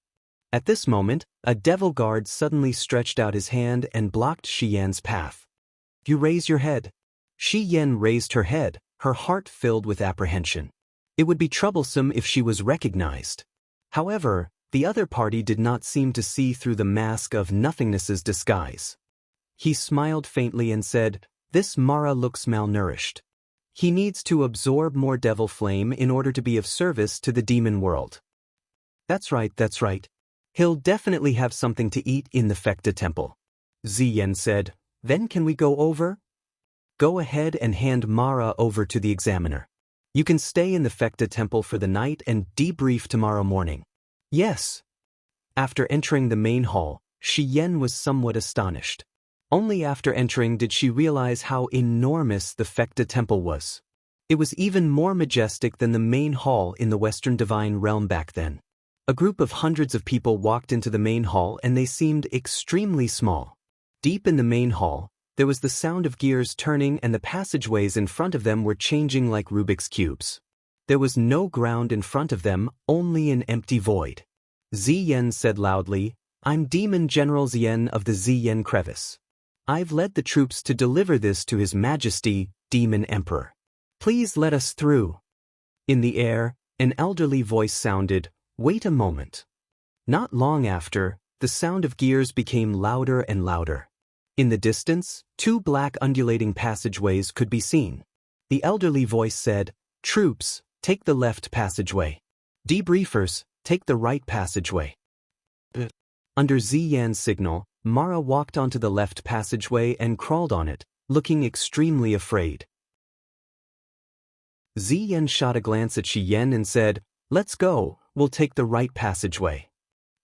At this moment, a devil guard suddenly stretched out his hand and blocked Xian's path. "You raise your head." Xian raised her head, her heart filled with apprehension. It would be troublesome if she was recognized. However, the other party did not seem to see through the mask of nothingness's disguise. He smiled faintly and said, "This Mara looks malnourished. He needs to absorb more devil flame in order to be of service to the demon world." That's right. He'll definitely have something to eat in the Fekta temple." Ziyan said, "Then can we go over?" "Go ahead and hand Mara over to the examiner. You can stay in the Fekta temple for the night and debrief tomorrow morning." "Yes." After entering the main hall, Xian was somewhat astonished. Only after entering did she realize how enormous the Fekta temple was. It was even more majestic than the main hall in the Western Divine Realm back then. A group of hundreds of people walked into the main hall and they seemed extremely small. Deep in the main hall, there was the sound of gears turning and the passageways in front of them were changing like Rubik's cubes. There was no ground in front of them, only an empty void. Ziyan said loudly, "I'm Demon General Ziyan of the Ziyan Crevice. I've led the troops to deliver this to His Majesty, Demon Emperor. Please let us through." In the air, an elderly voice sounded, "Wait a moment." Not long after, the sound of gears became louder and louder. In the distance, two black undulating passageways could be seen. The elderly voice said, "Troops, take the left passageway. Debriefers, take the right passageway." Under Ziyan's signal, Mara walked onto the left passageway and crawled on it, looking extremely afraid. Ziyan shot a glance at Xian and said, "Let's go, we'll take the right passageway."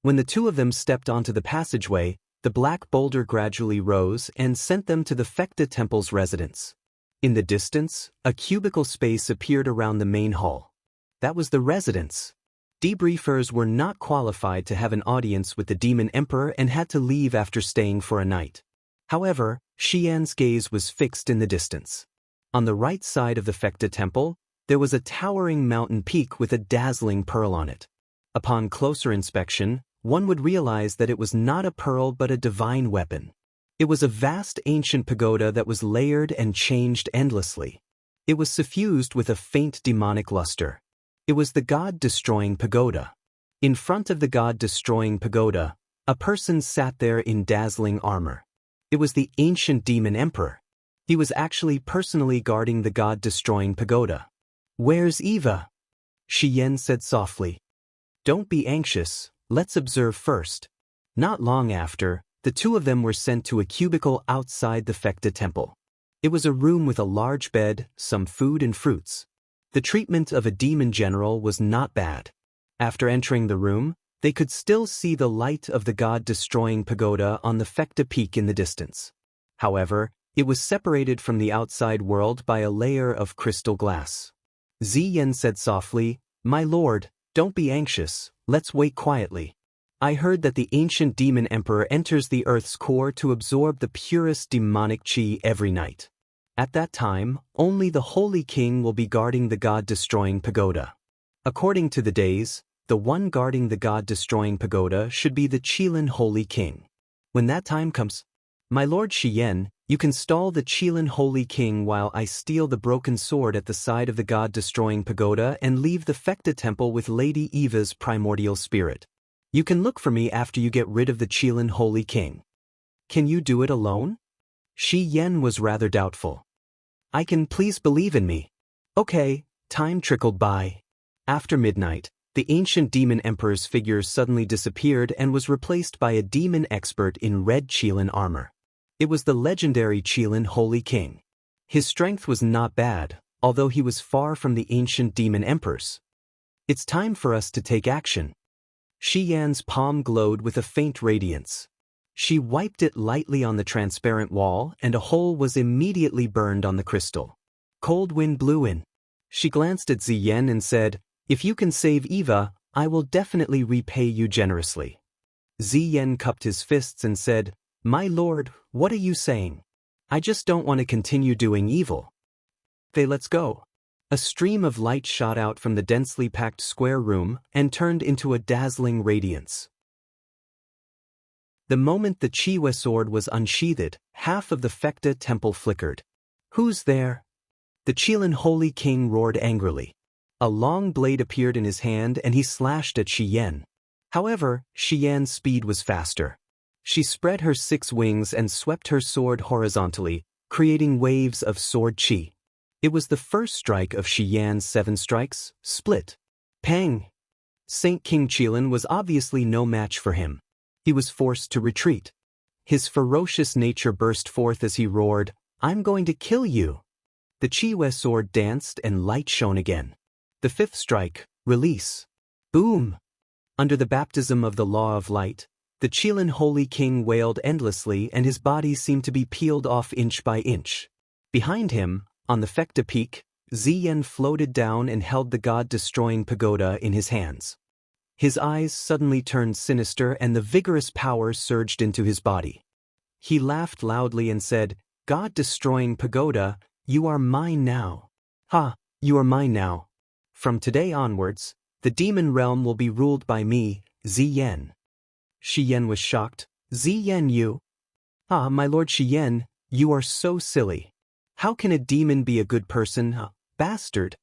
When the two of them stepped onto the passageway, the black boulder gradually rose and sent them to the Fekta temple's residence. In the distance, a cubicle space appeared around the main hall. That was the residence. Debriefers were not qualified to have an audience with the Demon Emperor and had to leave after staying for a night. However, Xian's gaze was fixed in the distance. On the right side of the Fekta temple, there was a towering mountain peak with a dazzling pearl on it. Upon closer inspection, one would realize that it was not a pearl but a divine weapon. It was a vast ancient pagoda that was layered and changed endlessly. It was suffused with a faint demonic luster. It was the god-destroying pagoda. In front of the god-destroying pagoda, a person sat there in dazzling armor. It was the ancient demon emperor. He was actually personally guarding the god-destroying pagoda. "Where's Eva?" Xian said softly. "Don't be anxious, let's observe first." Not long after, the two of them were sent to a cubicle outside the Fekta temple. It was a room with a large bed, some food and fruits. The treatment of a demon general was not bad. After entering the room, they could still see the light of the god-destroying pagoda on the Fekta peak in the distance. However, it was separated from the outside world by a layer of crystal glass. Ziyan said softly, "My lord, don't be anxious, let's wait quietly." I heard that the ancient demon emperor enters the earth's core to absorb the purest demonic chi every night. At that time, only the Holy King will be guarding the God-destroying pagoda. According to the days, the one guarding the God-destroying pagoda should be the Qilin Holy King. When that time comes, my lord Xian, you can stall the Qilin Holy King while I steal the broken sword at the side of the God-destroying pagoda and leave the Fecta temple with Lady Eva's primordial spirit. You can look for me after you get rid of the Qilin Holy King. Can you do it alone? Shi Yan was rather doubtful. I can, please believe in me. Okay, time trickled by. After midnight, the ancient demon emperor's figure suddenly disappeared and was replaced by a demon expert in red Qilin armor. It was the legendary Qilin Holy King. His strength was not bad, although he was far from the ancient demon emperors. It's time for us to take action. Shi Yan's palm glowed with a faint radiance. She wiped it lightly on the transparent wall and a hole was immediately burned on the crystal. Cold wind blew in. She glanced at Ziyen and said, "If you can save Eva, I will definitely repay you generously." Ziyen cupped his fists and said, "My lord, what are you saying? I just don't want to continue doing evil." "Okay, let's go." A stream of light shot out from the densely packed square room and turned into a dazzling radiance. The moment the Chiwe sword was unsheathed, half of the Fecta temple flickered. "Who's there?" The Qilin Holy King roared angrily. A long blade appeared in his hand and he slashed at Xiyan. However, Xiyan's speed was faster. She spread her 6 wings and swept her sword horizontally, creating waves of sword chi. It was the first strike of Xiyan's 7 strikes, split. Pang! Saint King Qilin was obviously no match for him. He was forced to retreat. His ferocious nature burst forth as he roared, "I'm going to kill you!" The Chiwe sword danced and light shone again. The 5th strike, release. Boom! Under the baptism of the law of light, the Qilin Holy King wailed endlessly and his body seemed to be peeled off inch by inch. Behind him, on the Fecta peak, Ziyen floated down and held the god-destroying pagoda in his hands. His eyes suddenly turned sinister and the vigorous power surged into his body. He laughed loudly and said, "God-destroying pagoda, you are mine now. Ha, you are mine now. From today onwards, the demon realm will be ruled by me, Ziyen." Xiyan was shocked. "Ziyen, you? Ah, my lord Xiyan, you are so silly. How can a demon be a good person, bastard?"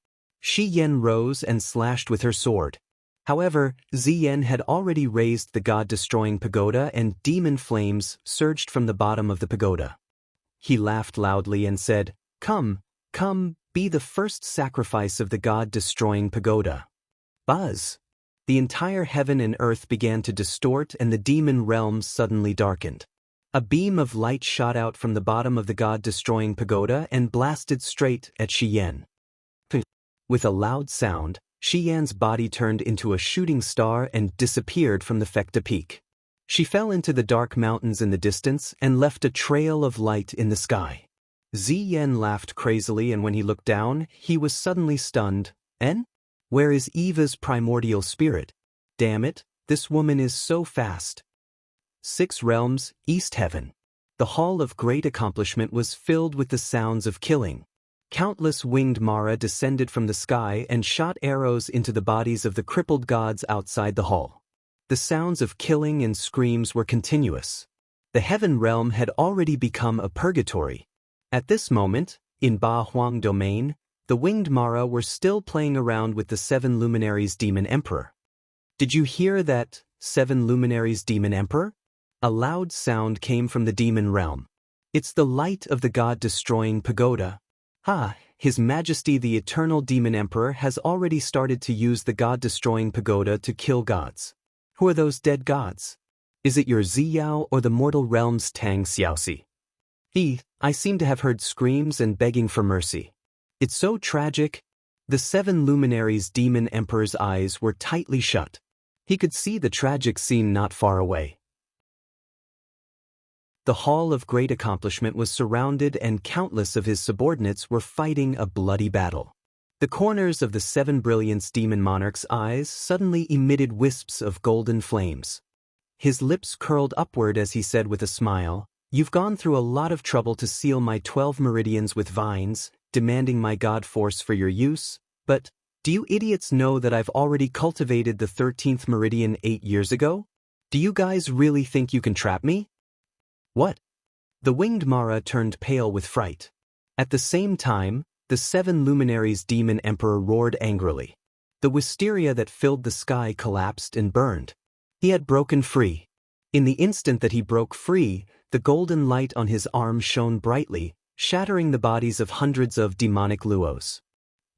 Xiyan rose and slashed with her sword. However, Ziyen had already raised the god-destroying pagoda and demon flames surged from the bottom of the pagoda. He laughed loudly and said, Come, be the first sacrifice of the god-destroying pagoda." Buzz! The entire heaven and earth began to distort and the demon realms suddenly darkened. A beam of light shot out from the bottom of the god-destroying pagoda and blasted straight at Xiyan. With a loud sound, Xiyan's body turned into a shooting star and disappeared from the Fecta peak. She fell into the dark mountains in the distance and left a trail of light in the sky. Ziyen laughed crazily and when he looked down, he was suddenly stunned. Where is Eva's primordial spirit? Damn it, this woman is so fast. 6 realms, East Heaven. The Hall of Great Accomplishment was filled with the sounds of killing. Countless winged Mara descended from the sky and shot arrows into the bodies of the crippled gods outside the hall. The sounds of killing and screams were continuous. The heaven realm had already become a purgatory. At this moment, in Ba Huang Domain, the winged Mara were still playing around with the 7 luminaries demon emperor. "Did you hear that, 7 luminaries demon emperor?" A loud sound came from the demon realm. "It's the light of the god-destroying pagoda." His Majesty the Eternal Demon Emperor has already started to use the god-destroying pagoda to kill gods. Who are those dead gods? Is it your Ziyao or the mortal realm's Tang Xiaoxi? I seem to have heard screams and begging for mercy. It's so tragic. The 7 luminaries demon emperor's eyes were tightly shut. He could see the tragic scene not far away. The Hall of Great Accomplishment was surrounded and countless of his subordinates were fighting a bloody battle. The corners of the 7 brilliance demon monarch's eyes suddenly emitted wisps of golden flames. his lips curled upward as he said with a smile, "You've gone through a lot of trouble to seal my 12 meridians with vines, demanding my god force for your use, but do you idiots know that I've already cultivated the 13th meridian 8 years ago? Do you guys really think you can trap me?" "What?" The winged Mara turned pale with fright. At the same time, the 7 luminaries demon emperor roared angrily. The wisteria that filled the sky collapsed and burned. He had broken free. In the instant that he broke free, the golden light on his arm shone brightly, shattering the bodies of hundreds of demonic luos.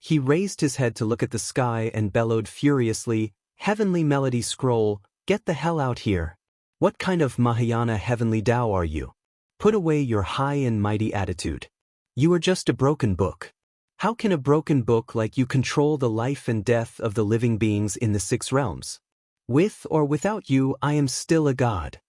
He raised his head to look at the sky and bellowed furiously, "Heavenly Melody Scroll, get the hell out here. What kind of Mahayana heavenly Tao are you? Put away your high and mighty attitude. You are just a broken book. How can a broken book like you control the life and death of the living beings in the 6 realms? With or without you, I am still a god."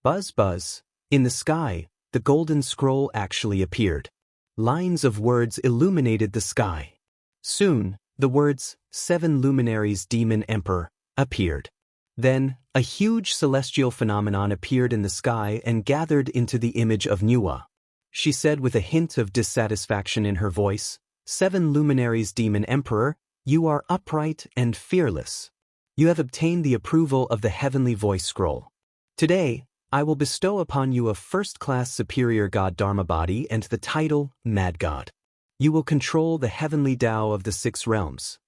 Buzz buzz. In the sky, the golden scroll actually appeared. Lines of words illuminated the sky. Soon, the words, 7 luminaries demon emperor, appeared. Then, a huge celestial phenomenon appeared in the sky and gathered into the image of Nuwa. She said with a hint of dissatisfaction in her voice, "7 luminaries demon emperor, you are upright and fearless. You have obtained the approval of the heavenly voice scroll. Today, I will bestow upon you a first-class superior god Dharma body and the title Mad God. You will control the heavenly Tao of the 6 realms.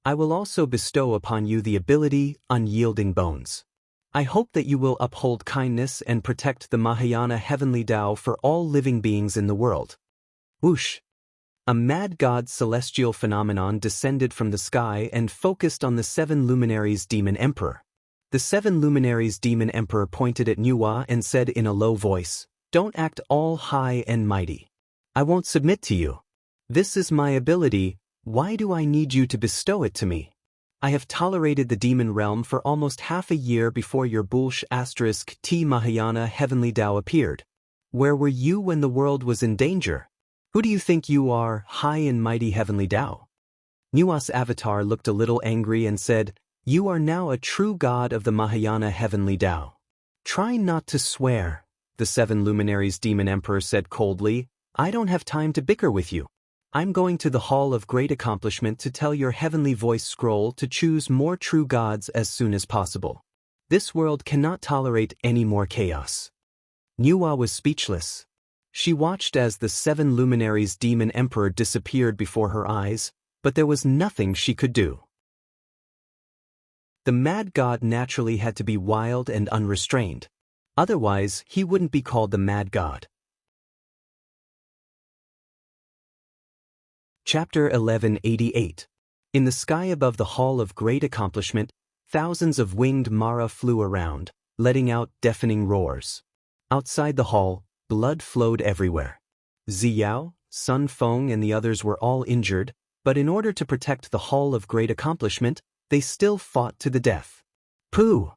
I will also bestow upon you the ability Unyielding Bones. I hope that you will uphold kindness and protect the Mahayana heavenly Tao for all living beings in the world." Whoosh! A mad god celestial phenomenon descended from the sky and focused on the 7 luminaries demon emperor. The 7 luminaries demon emperor pointed at Nuwa and said in a low voice, "Don't act all high and mighty. I won't submit to you. This is my ability, why do I need you to bestow it to me? I have tolerated the demon realm for almost half a year before your Bulsh * T Mahayana heavenly Tao appeared. Where were you when the world was in danger? Who do you think you are, high and mighty heavenly Tao?" Nuwa's avatar looked a little angry and said, "You are now a true god of the Mahayana heavenly Tao." "Try not to swear," the 7 luminaries demon emperor said coldly. "I don't have time to bicker with you. I'm going to the Hall of Great Accomplishment to tell your heavenly voice scroll to choose more true gods as soon as possible. This world cannot tolerate any more chaos." Nuwa was speechless. She watched as the 7 luminaries demon emperor disappeared before her eyes, but there was nothing she could do. The mad god naturally had to be wild and unrestrained. Otherwise, he wouldn't be called the mad god. Chapter 1188. In the sky above the Hall of Great Accomplishment, thousands of winged Mara flew around, letting out deafening roars. Outside the hall, blood flowed everywhere. Ziyao, Sun Feng and the others were all injured, but in order to protect the Hall of Great Accomplishment, they still fought to the death. Pooh!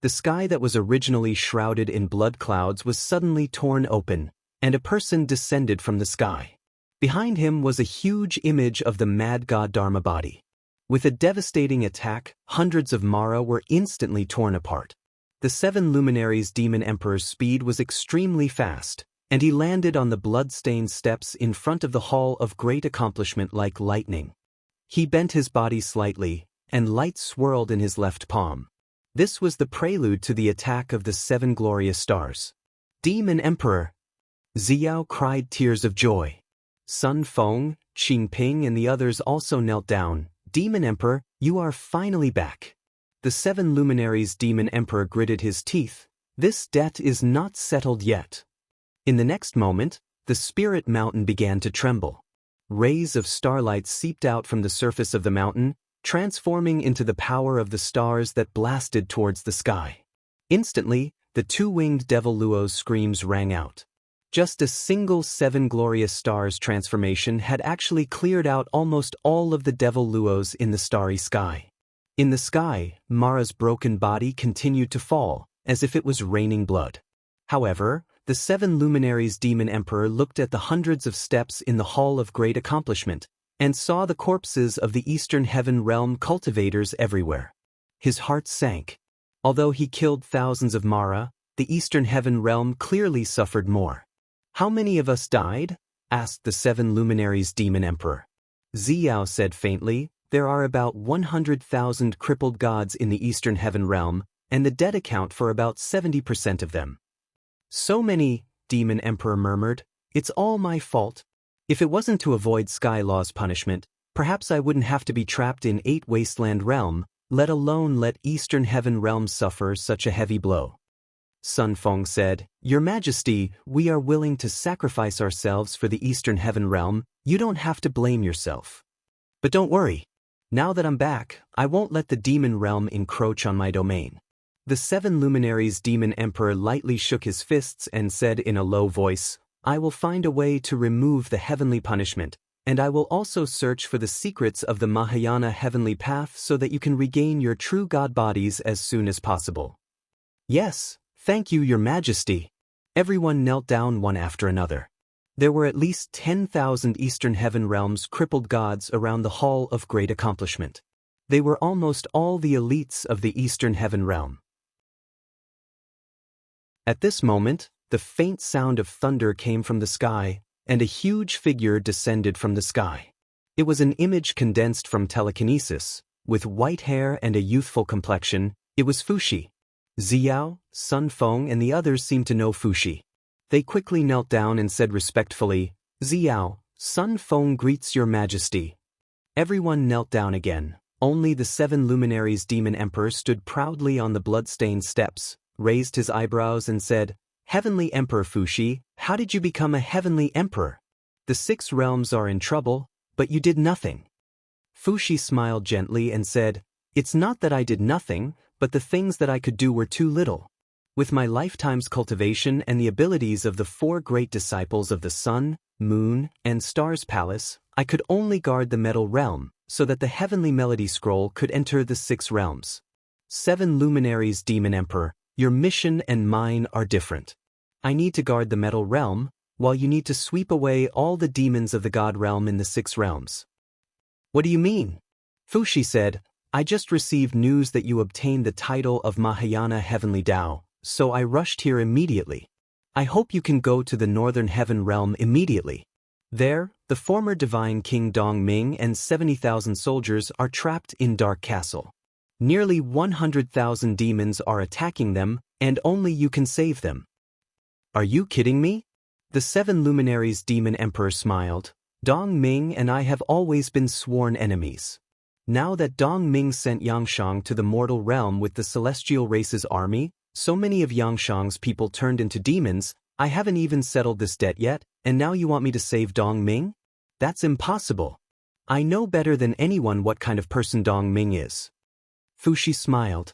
The sky that was originally shrouded in blood clouds was suddenly torn open, and a person descended from the sky. Behind him was a huge image of the mad god Dharma body. With a devastating attack, hundreds of Mara were instantly torn apart. The 7 luminaries demon emperor's speed was extremely fast, and he landed on the blood-stained steps in front of the Hall of Great Accomplishment like lightning. He bent his body slightly, and light swirled in his left palm. This was the prelude to the attack of the 7 glorious stars. "Demon Emperor!" Ziyao cried tears of joy. Sun Feng, Qingping and the others also knelt down. "Demon Emperor, you are finally back." The 7 luminaries demon emperor gritted his teeth. "This debt is not settled yet." In the next moment, the spirit mountain began to tremble. Rays of starlight seeped out from the surface of the mountain, transforming into the power of the stars that blasted towards the sky. Instantly, the 2-winged devil Luo's screams rang out. Just a single 7 glorious stars transformation had actually cleared out almost all of the devil Luos in the starry sky. In the sky, Mara's broken body continued to fall, as if it was raining blood. However, the 7 luminaries demon emperor looked at the hundreds of steps in the Hall of Great Accomplishment, and saw the corpses of the Eastern Heaven Realm cultivators everywhere. His heart sank. Although he killed thousands of Mara, the Eastern Heaven Realm clearly suffered more. How many of us died? Asked the 7 luminaries Demon Emperor. Xiao said faintly, there are about 100,000 crippled gods in the Eastern Heaven Realm, and the dead account for about 70% of them. So many, Demon Emperor murmured, it's all my fault. If it wasn't to avoid Sky Law's punishment, perhaps I wouldn't have to be trapped in 8 Wasteland Realm, let alone let Eastern Heaven Realm suffer such a heavy blow. Sun Feng said, Your Majesty, we are willing to sacrifice ourselves for the Eastern Heaven Realm, you don't have to blame yourself. But don't worry. Now that I'm back, I won't let the Demon Realm encroach on my domain. The 7 luminaries Demon Emperor lightly shook his fists and said in a low voice, I will find a way to remove the heavenly punishment, and I will also search for the secrets of the Mahayana heavenly path so that you can regain your true god bodies as soon as possible. Yes, thank you, Your Majesty. Everyone knelt down one after another. There were at least 10,000 Eastern Heaven Realms crippled gods around the Hall of Great Accomplishment. They were almost all the elites of the Eastern Heaven Realm. At this moment, the faint sound of thunder came from the sky, and a huge figure descended from the sky. It was an image condensed from telekinesis, with white hair and a youthful complexion. It was Fuxi. Xiao, Sun Feng and the others seemed to know Fuxi. They quickly knelt down and said respectfully, Xiao, Sun Feng greets Your Majesty. Everyone knelt down again. Only the 7 luminaries Demon Emperor stood proudly on the blood-stained steps, raised his eyebrows and said, Heavenly Emperor Fuxi, how did you become a Heavenly Emperor? The 6 realms are in trouble, but you did nothing. Fuxi smiled gently and said, It's not that I did nothing, but the things that I could do were too little. With my lifetime's cultivation and the abilities of the 4 great disciples of the Sun, Moon, and Stars Palace, I could only guard the Metal Realm, so that the Heavenly Melody Scroll could enter the 6 realms. 7 luminaries Demon Emperor, your mission and mine are different. I need to guard the Metal Realm, while you need to sweep away all the demons of the God Realm in the 6 realms. What do you mean? Fuxi said, I just received news that you obtained the title of Mahayana Heavenly Tao, so I rushed here immediately. I hope you can go to the Northern Heaven Realm immediately. There, the former Divine King Dongming and 70,000 soldiers are trapped in Dark Castle. Nearly 100,000 demons are attacking them, and only you can save them. Are you kidding me? The 7 luminaries Demon Emperor smiled. Dongming and I have always been sworn enemies. Now that Dongming sent Xianxia to the mortal realm with the celestial race's army, so many of Xianxia's people turned into demons, I haven't even settled this debt yet, and now you want me to save Dongming? That's impossible. I know better than anyone what kind of person Dongming is. Fuxi smiled.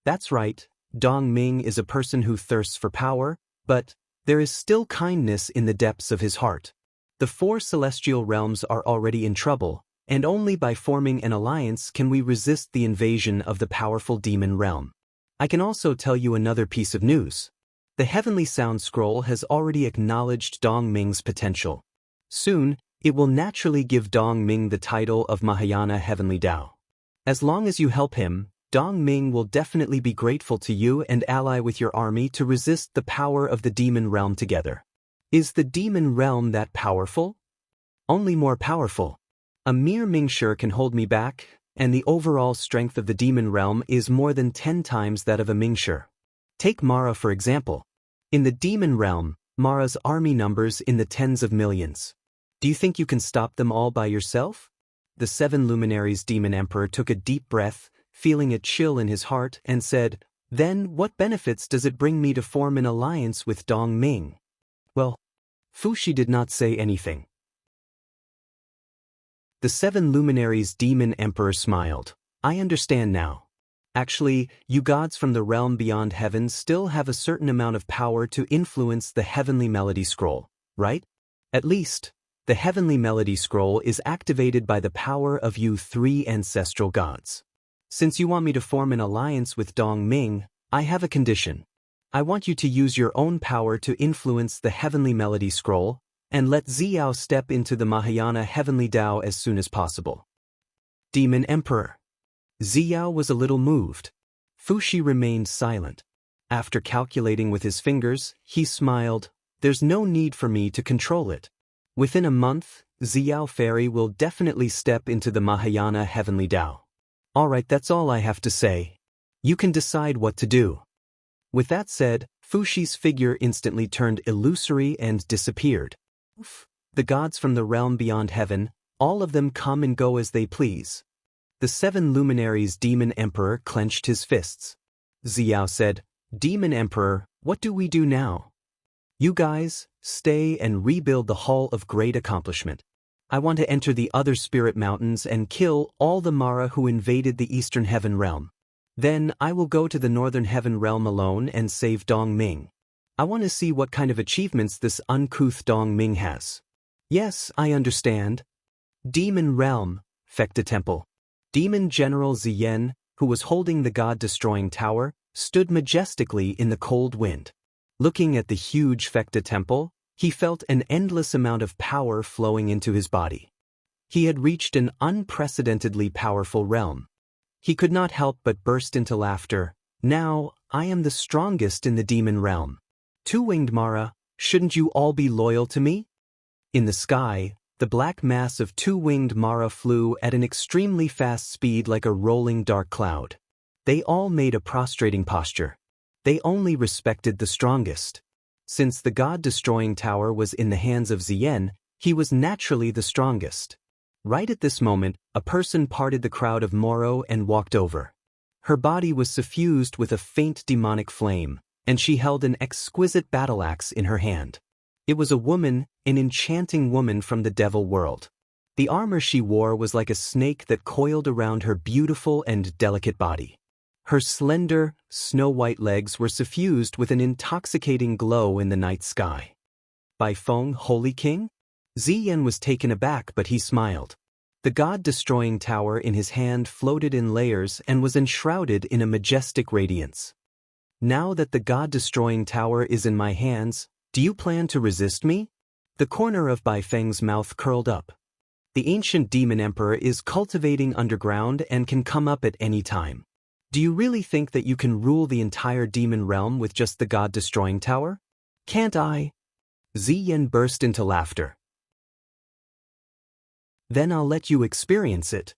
That's right, Dongming is a person who thirsts for power, but there is still kindness in the depths of his heart. The 4 celestial realms are already in trouble, and only by forming an alliance can we resist the invasion of the powerful demon realm. I can also tell you another piece of news. The Heavenly Sound Scroll has already acknowledged Dongming's potential. Soon, it will naturally give Dongming the title of Mahayana Heavenly Tao. As long as you help him, Dongming will definitely be grateful to you and ally with your army to resist the power of the demon realm together. Is the demon realm that powerful? Only more powerful. A mere Mingshi can hold me back, and the overall strength of the demon realm is more than 10 times that of a Mingshi. Take Mara for example. In the demon realm, Mara's army numbers in the tens of millions. Do you think you can stop them all by yourself? The 7 luminaries Demon Emperor took a deep breath, feeling a chill in his heart, and said, Then what benefits does it bring me to form an alliance with Dongming? Well, Fuxi did not say anything. The 7 luminaries Demon Emperor smiled. I understand now. Actually, you gods from the realm beyond heaven still have a certain amount of power to influence the Heavenly Melody Scroll, right? At least, the Heavenly Melody Scroll is activated by the power of you 3 ancestral gods. Since you want me to form an alliance with Dongming, I have a condition. I want you to use your own power to influence the Heavenly Melody Scroll, and let Xiao step into the Mahayana Heavenly Tao as soon as possible. Demon Emperor. Xiao was a little moved. Fuxi remained silent. After calculating with his fingers, he smiled. There's no need for me to control it. Within a month, Xiao Fairy will definitely step into the Mahayana Heavenly Tao. Alright, that's all I have to say. You can decide what to do. With that said, Fuxi's figure instantly turned illusory and disappeared. The gods from the realm beyond heaven, all of them come and go as they please. The 7 luminaries' Demon Emperor clenched his fists. Xiao said, Demon Emperor, what do we do now? You guys, stay and rebuild the Hall of Great Accomplishment. I want to enter the other spirit mountains and kill all the Mara who invaded the Eastern Heaven Realm. Then I will go to the Northern Heaven Realm alone and save Dong Ming. I want to see what kind of achievements this uncouth Dong Ming has. Yes, I understand. Demon Realm, Fecta Temple. Demon General Ziyen, who was holding the God-destroying tower, stood majestically in the cold wind. Looking at the huge Fecta Temple, he felt an endless amount of power flowing into his body. He had reached an unprecedentedly powerful realm. He could not help but burst into laughter. Now, I am the strongest in the demon realm. Two-winged Mara, shouldn't you all be loyal to me? In the sky, the black mass of two-winged Mara flew at an extremely fast speed like a rolling dark cloud. They all made a prostrating posture. They only respected the strongest. Since the God-destroying tower was in the hands of Ziyen, he was naturally the strongest. Right at this moment, a person parted the crowd of Moro and walked over. Her body was suffused with a faint demonic flame, and she held an exquisite battle axe in her hand. It was a woman, an enchanting woman from the devil world. The armor she wore was like a snake that coiled around her beautiful and delicate body. Her slender, snow-white legs were suffused with an intoxicating glow in the night sky. Bai Feng, Holy King? Ziyen was taken aback, but he smiled. The God-destroying tower in his hand floated in layers and was enshrouded in a majestic radiance. Now that the God-destroying tower is in my hands, do you plan to resist me? The corner of Bai Feng's mouth curled up. The ancient demon emperor is cultivating underground and can come up at any time. Do you really think that you can rule the entire demon realm with just the God-destroying tower? Can't I? Ziyen burst into laughter. Then I'll let you experience it.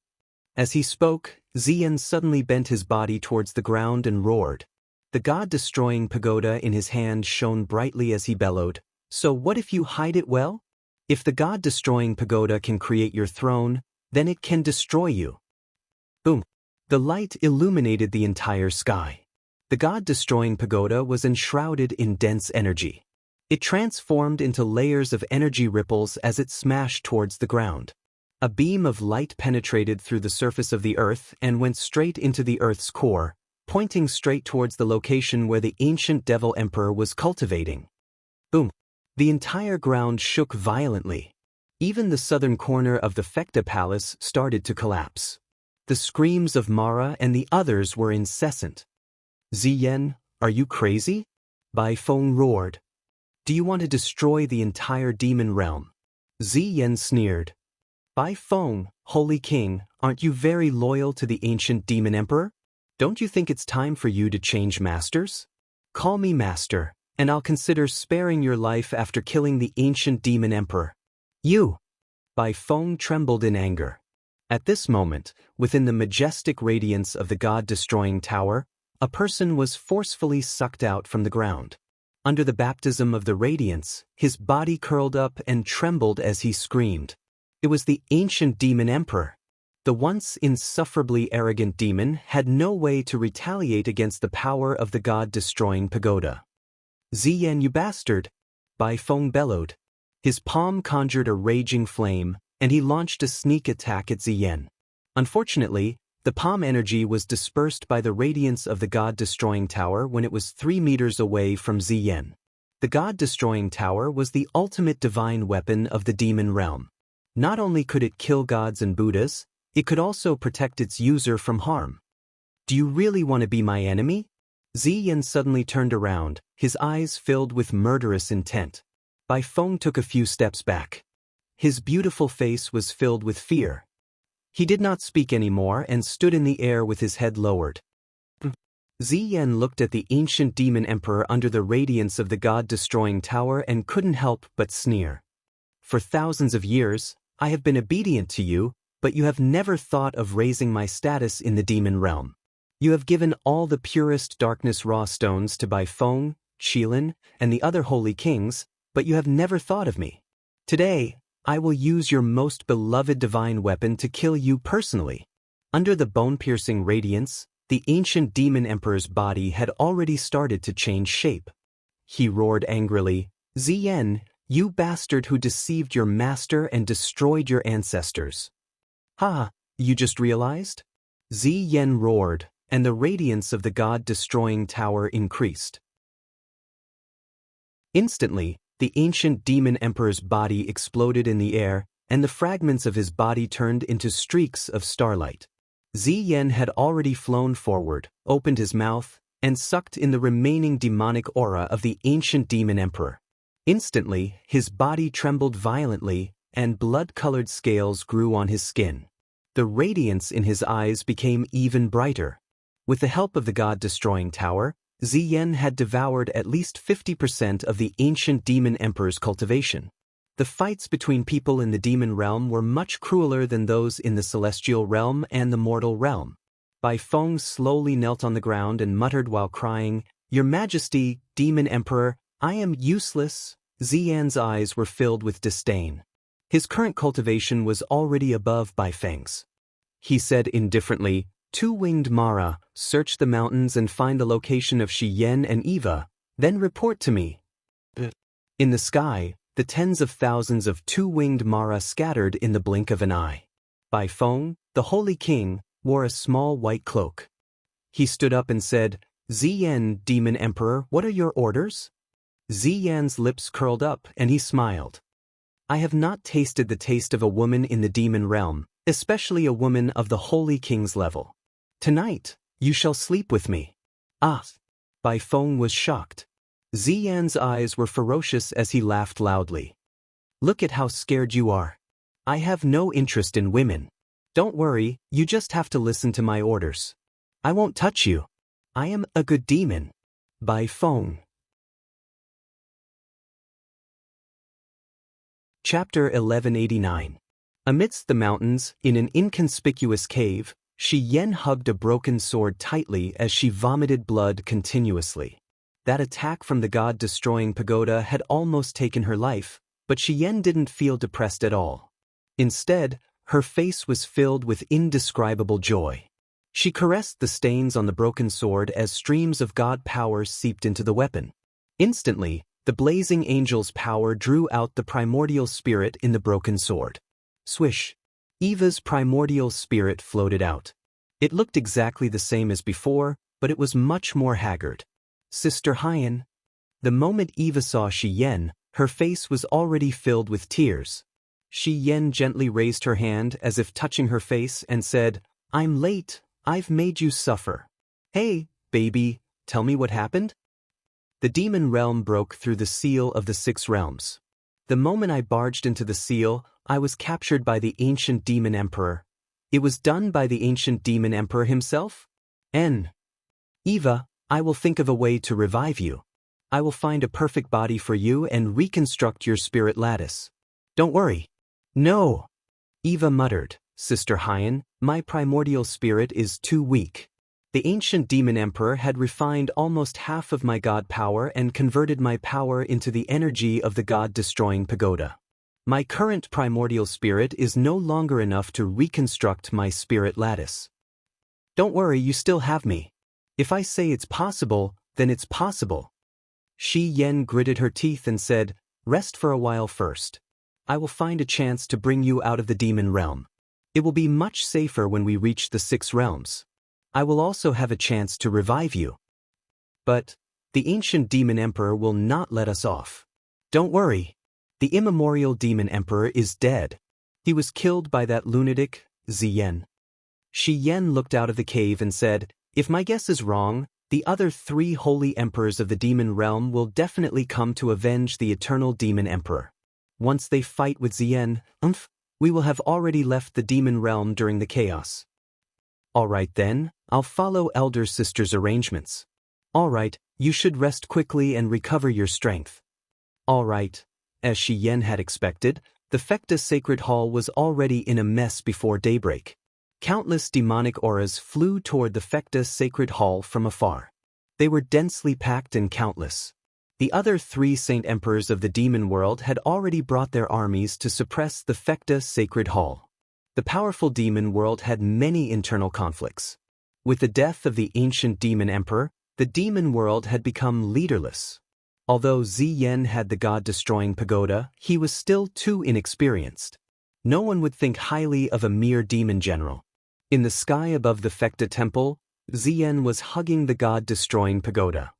As he spoke, Ziyen suddenly bent his body towards the ground and roared. The God-destroying pagoda in his hand shone brightly as he bellowed, so what if you hide it well? If the God-destroying pagoda can create your throne, then it can destroy you. Boom. The light illuminated the entire sky. The God-destroying pagoda was enshrouded in dense energy. It transformed into layers of energy ripples as it smashed towards the ground. A beam of light penetrated through the surface of the earth and went straight into the earth's core, pointing straight towards the location where the ancient devil emperor was cultivating. Boom! The entire ground shook violently. Even the southern corner of the Fecta Palace started to collapse. The screams of Mara and the others were incessant. Ziyen, are you crazy? Bai Feng roared. Do you want to destroy the entire demon realm? Ziyen sneered. Bai Feng, Holy King, aren't you very loyal to the ancient demon emperor? Don't you think it's time for you to change masters? Call me master, and I'll consider sparing your life after killing the ancient demon emperor. You! Bai Feng trembled in anger. At this moment, within the majestic radiance of the God-destroying tower, a person was forcefully sucked out from the ground. Under the baptism of the radiance, his body curled up and trembled as he screamed. It was the ancient demon emperor. The once insufferably arrogant demon had no way to retaliate against the power of the God-destroying pagoda. Ziyen, you bastard! Bai Feng bellowed. His palm conjured a raging flame, and he launched a sneak attack at Ziyen. Unfortunately, the palm energy was dispersed by the radiance of the God-destroying tower when it was 3 meters away from Ziyen. The God-destroying tower was the ultimate divine weapon of the demon realm. Not only could it kill gods and Buddhas, it could also protect its user from harm. Do you really want to be my enemy? Ziyen suddenly turned around, his eyes filled with murderous intent. Bai Feng took a few steps back. His beautiful face was filled with fear. He did not speak anymore and stood in the air with his head lowered. Ziyan looked at the ancient demon emperor under the radiance of the god-destroying tower and couldn't help but sneer. For thousands of years, I have been obedient to you, but you have never thought of raising my status in the demon realm. You have given all the purest darkness raw stones to Bai Feng, Qilin, and the other holy kings, but you have never thought of me. Today, I will use your most beloved divine weapon to kill you personally. Under the bone-piercing radiance, the ancient demon emperor's body had already started to change shape. He roared angrily, "Ziyan, you bastard who deceived your master and destroyed your ancestors. Ha, you just realized?" Ziyan roared, and the radiance of the god-destroying tower increased. Instantly, the ancient demon emperor's body exploded in the air, and the fragments of his body turned into streaks of starlight. Ziyan had already flown forward, opened his mouth, and sucked in the remaining demonic aura of the ancient demon emperor. Instantly, his body trembled violently, and blood-colored scales grew on his skin. The radiance in his eyes became even brighter. With the help of the god-destroying tower, Ziyan had devoured at least 50% of the ancient demon emperor's cultivation. The fights between people in the demon realm were much crueler than those in the celestial realm and the mortal realm. Bai Feng slowly knelt on the ground and muttered while crying, "Your Majesty, Demon Emperor, I am useless." Ziyan's eyes were filled with disdain. His current cultivation was already above Bai Feng's. He said indifferently, "Two-winged Mara, search the mountains and find the location of Xiyan and Eva, then report to me." In the sky, the tens of thousands of two-winged Mara scattered in the blink of an eye. Bai Feng, the Holy King, wore a small white cloak. He stood up and said, "Ziyan, Demon Emperor, what are your orders?" Ziyan's lips curled up and he smiled. "I have not tasted the taste of a woman in the demon realm, especially a woman of the Holy King's level. Tonight, you shall sleep with me." Ah! Bai Feng was shocked. Ziyan's eyes were ferocious as he laughed loudly. "Look at how scared you are. I have no interest in women. Don't worry, you just have to listen to my orders. I won't touch you. I am a good demon." Bai Feng. Chapter 1189. Amidst the mountains, in an inconspicuous cave, Xiyan hugged a broken sword tightly as she vomited blood continuously. That attack from the god-destroying pagoda had almost taken her life, but Xiyan didn't feel depressed at all. Instead, her face was filled with indescribable joy. She caressed the stains on the broken sword as streams of god power seeped into the weapon. Instantly, the blazing angel's power drew out the primordial spirit in the broken sword. Swish! Eva's primordial spirit floated out. It looked exactly the same as before, but it was much more haggard. "Sister Hyan." The moment Eva saw Xiyan, her face was already filled with tears. Xiyan gently raised her hand as if touching her face and said, "I'm late, I've made you suffer. Hey, baby, tell me what happened?" The demon realm broke through the seal of the 6 realms. The moment I barged into the seal, I was captured by the ancient demon emperor. It was done by the ancient demon emperor himself? Eva, I will think of a way to revive you. I will find a perfect body for you and reconstruct your spirit lattice. Don't worry. No. Eva muttered, "Sister Hyan, my primordial spirit is too weak." The ancient demon emperor had refined almost half of my god power and converted my power into the energy of the god-destroying pagoda. My current primordial spirit is no longer enough to reconstruct my spirit lattice. Don't worry, you still have me. If I say it's possible, then it's possible. Xiyan gritted her teeth and said, "Rest for a while first. I will find a chance to bring you out of the demon realm. It will be much safer when we reach the 6 realms. I will also have a chance to revive you. But the ancient demon emperor will not let us off. Don't worry. The immemorial demon emperor is dead. He was killed by that lunatic, Ziyan." Xiyan looked out of the cave and said, "If my guess is wrong, the other 3 holy emperors of the demon realm will definitely come to avenge the eternal demon emperor. Once they fight with Ziyan, we will have already left the demon realm during the chaos." "All right then, I'll follow elder sister's arrangements. All right, you should rest quickly and recover your strength. All right. As Xian had expected, the Fecta Sacred Hall was already in a mess before daybreak. Countless demonic auras flew toward the Fecta Sacred Hall from afar. They were densely packed and countless. The other 3 Saint Emperors of the demon world had already brought their armies to suppress the Fecta Sacred Hall. The powerful demon world had many internal conflicts. With the death of the ancient demon emperor, the demon world had become leaderless. Although Ziyan had the god-destroying pagoda, he was still too inexperienced. No one would think highly of a mere demon general. In the sky above the Fecta temple, Ziyan was hugging the god-destroying pagoda.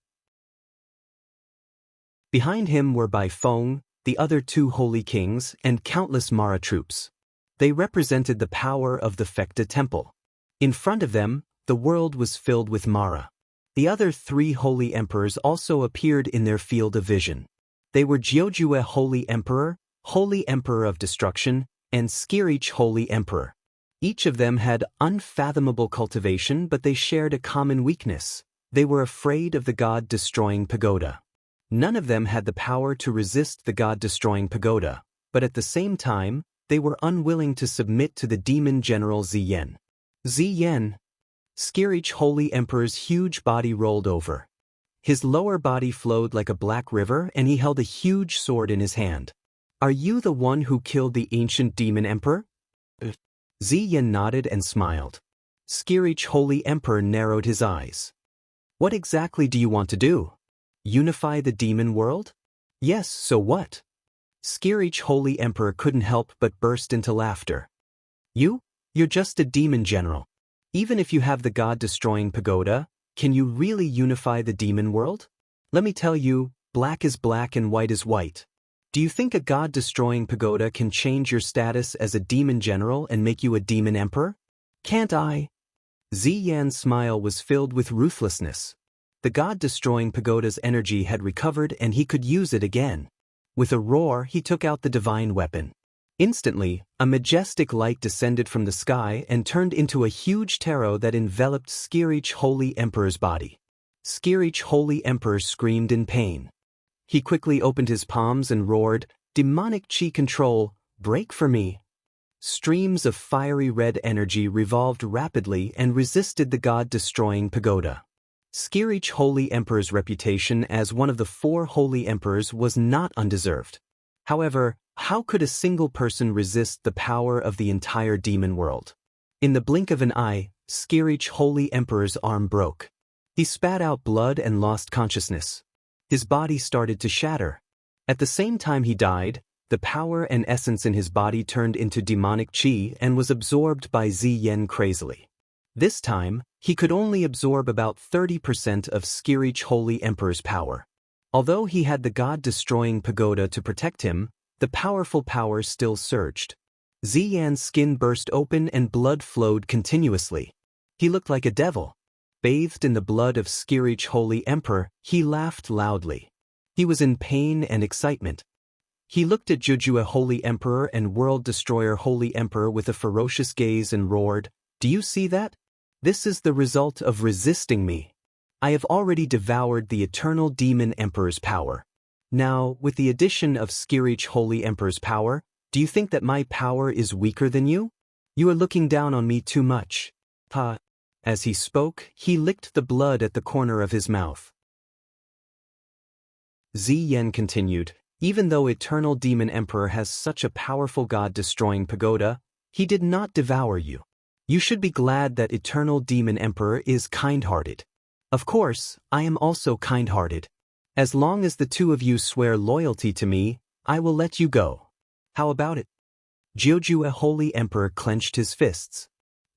Behind him were Bai Feng, the other 2 holy kings, and countless Mara troops. They represented the power of the Fecta temple. In front of them, the world was filled with Mara. The other 3 holy emperors also appeared in their field of vision. They were Jiujue Holy Emperor of Destruction, and Skirich Holy Emperor. Each of them had unfathomable cultivation, but they shared a common weakness. They were afraid of the god-destroying pagoda. None of them had the power to resist the god-destroying pagoda, but at the same time, they were unwilling to submit to the demon general Ziyan. Ziyan. Skirich Holy Emperor's huge body rolled over. His lower body flowed like a black river, and he held a huge sword in his hand. Are you the one who killed the ancient demon emperor? Ziyan nodded and smiled. Skirich Holy Emperor narrowed his eyes. What exactly do you want to do? Unify the demon world? Yes, so what? Skirich Holy Emperor couldn't help but burst into laughter. You're just a demon general. Even if you have the god-destroying pagoda, can you really unify the demon world? Let me tell you, black is black and white is white. Do you think a god-destroying pagoda can change your status as a demon general and make you a demon emperor? Can't I? Ziyan's smile was filled with ruthlessness. The god-destroying pagoda's energy had recovered and he could use it again. With a roar, he took out the divine weapon. Instantly, a majestic light descended from the sky and turned into a huge tarot that enveloped Skirich Holy Emperor's body. Skirich Holy Emperor screamed in pain. He quickly opened his palms and roared, "Demonic chi control, break for me." Streams of fiery red energy revolved rapidly and resisted the god-destroying pagoda. Skirich Holy Emperor's reputation as one of the 4 holy emperors was not undeserved. However, how could a single person resist the power of the entire demon world? In the blink of an eye, Skirich Holy Emperor's arm broke. He spat out blood and lost consciousness. His body started to shatter. At the same time he died, the power and essence in his body turned into demonic chi and was absorbed by Ziyan crazily. This time, he could only absorb about 30% of Skirich Holy Emperor's power. Although he had the god-destroying pagoda to protect him, the powerful power still surged. Ziyan's skin burst open and blood flowed continuously. He looked like a devil. Bathed in the blood of Skirich Holy Emperor, he laughed loudly. He was in pain and excitement. He looked at Jiujue Holy Emperor and World Destroyer Holy Emperor with a ferocious gaze and roared, "Do you see that? This is the result of resisting me. I have already devoured the eternal demon emperor's power. Now, with the addition of Skirich Holy Emperor's power, do you think that my power is weaker than you? You are looking down on me too much." Ha! As he spoke, he licked the blood at the corner of his mouth. Ziyan continued, "Even though Eternal Demon Emperor has such a powerful god-destroying pagoda, he did not devour you. You should be glad that Eternal Demon Emperor is kind-hearted. Of course, I am also kind-hearted. As long as the 2 of you swear loyalty to me, I will let you go. How about it?" Jiujue Holy Emperor clenched his fists.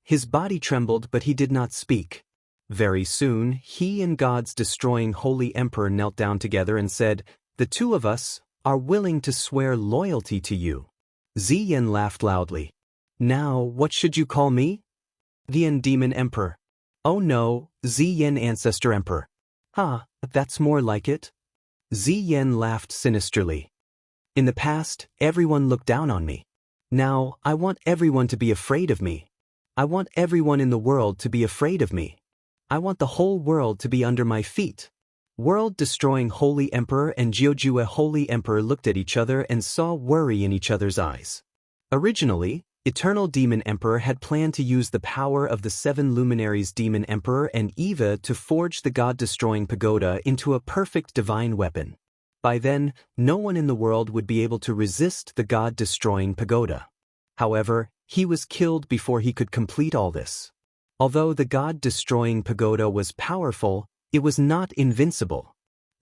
His body trembled, but he did not speak. Very soon, he and God's destroying Holy Emperor knelt down together and said, "The 2 of us are willing to swear loyalty to you." Ziyan laughed loudly. "Now, what should you call me?" "Ziyan Demon Emperor." "Oh no, Ziyan Ancestor Emperor." "Ha, that's more like it." Ziyan laughed sinisterly. "In the past, everyone looked down on me. Now, I want everyone to be afraid of me. I want everyone in the world to be afraid of me. I want the whole world to be under my feet. World-destroying Holy Emperor and Jiujue Holy Emperor looked at each other and saw worry in each other's eyes. Originally, Eternal Demon Emperor had planned to use the power of the 7 luminaries Demon Emperor and Eva to forge the god-destroying pagoda into a perfect divine weapon. By then, no one in the world would be able to resist the god-destroying pagoda. However, he was killed before he could complete all this. Although the god-destroying pagoda was powerful, it was not invincible.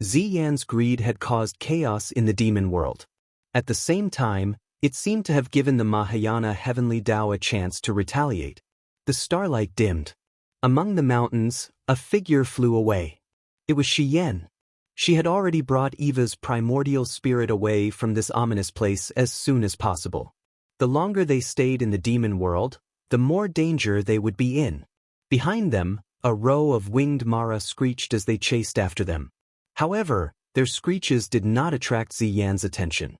Ziyan's greed had caused chaos in the demon world. At the same time, it seemed to have given the Mahayana Heavenly Tao a chance to retaliate. The starlight dimmed. Among the mountains, a figure flew away. It was Xian. She had already brought Eva's primordial spirit away from this ominous place as soon as possible. The longer they stayed in the demon world, the more danger they would be in. Behind them, a row of winged Mara screeched as they chased after them. However, their screeches did not attract Ziyan's attention.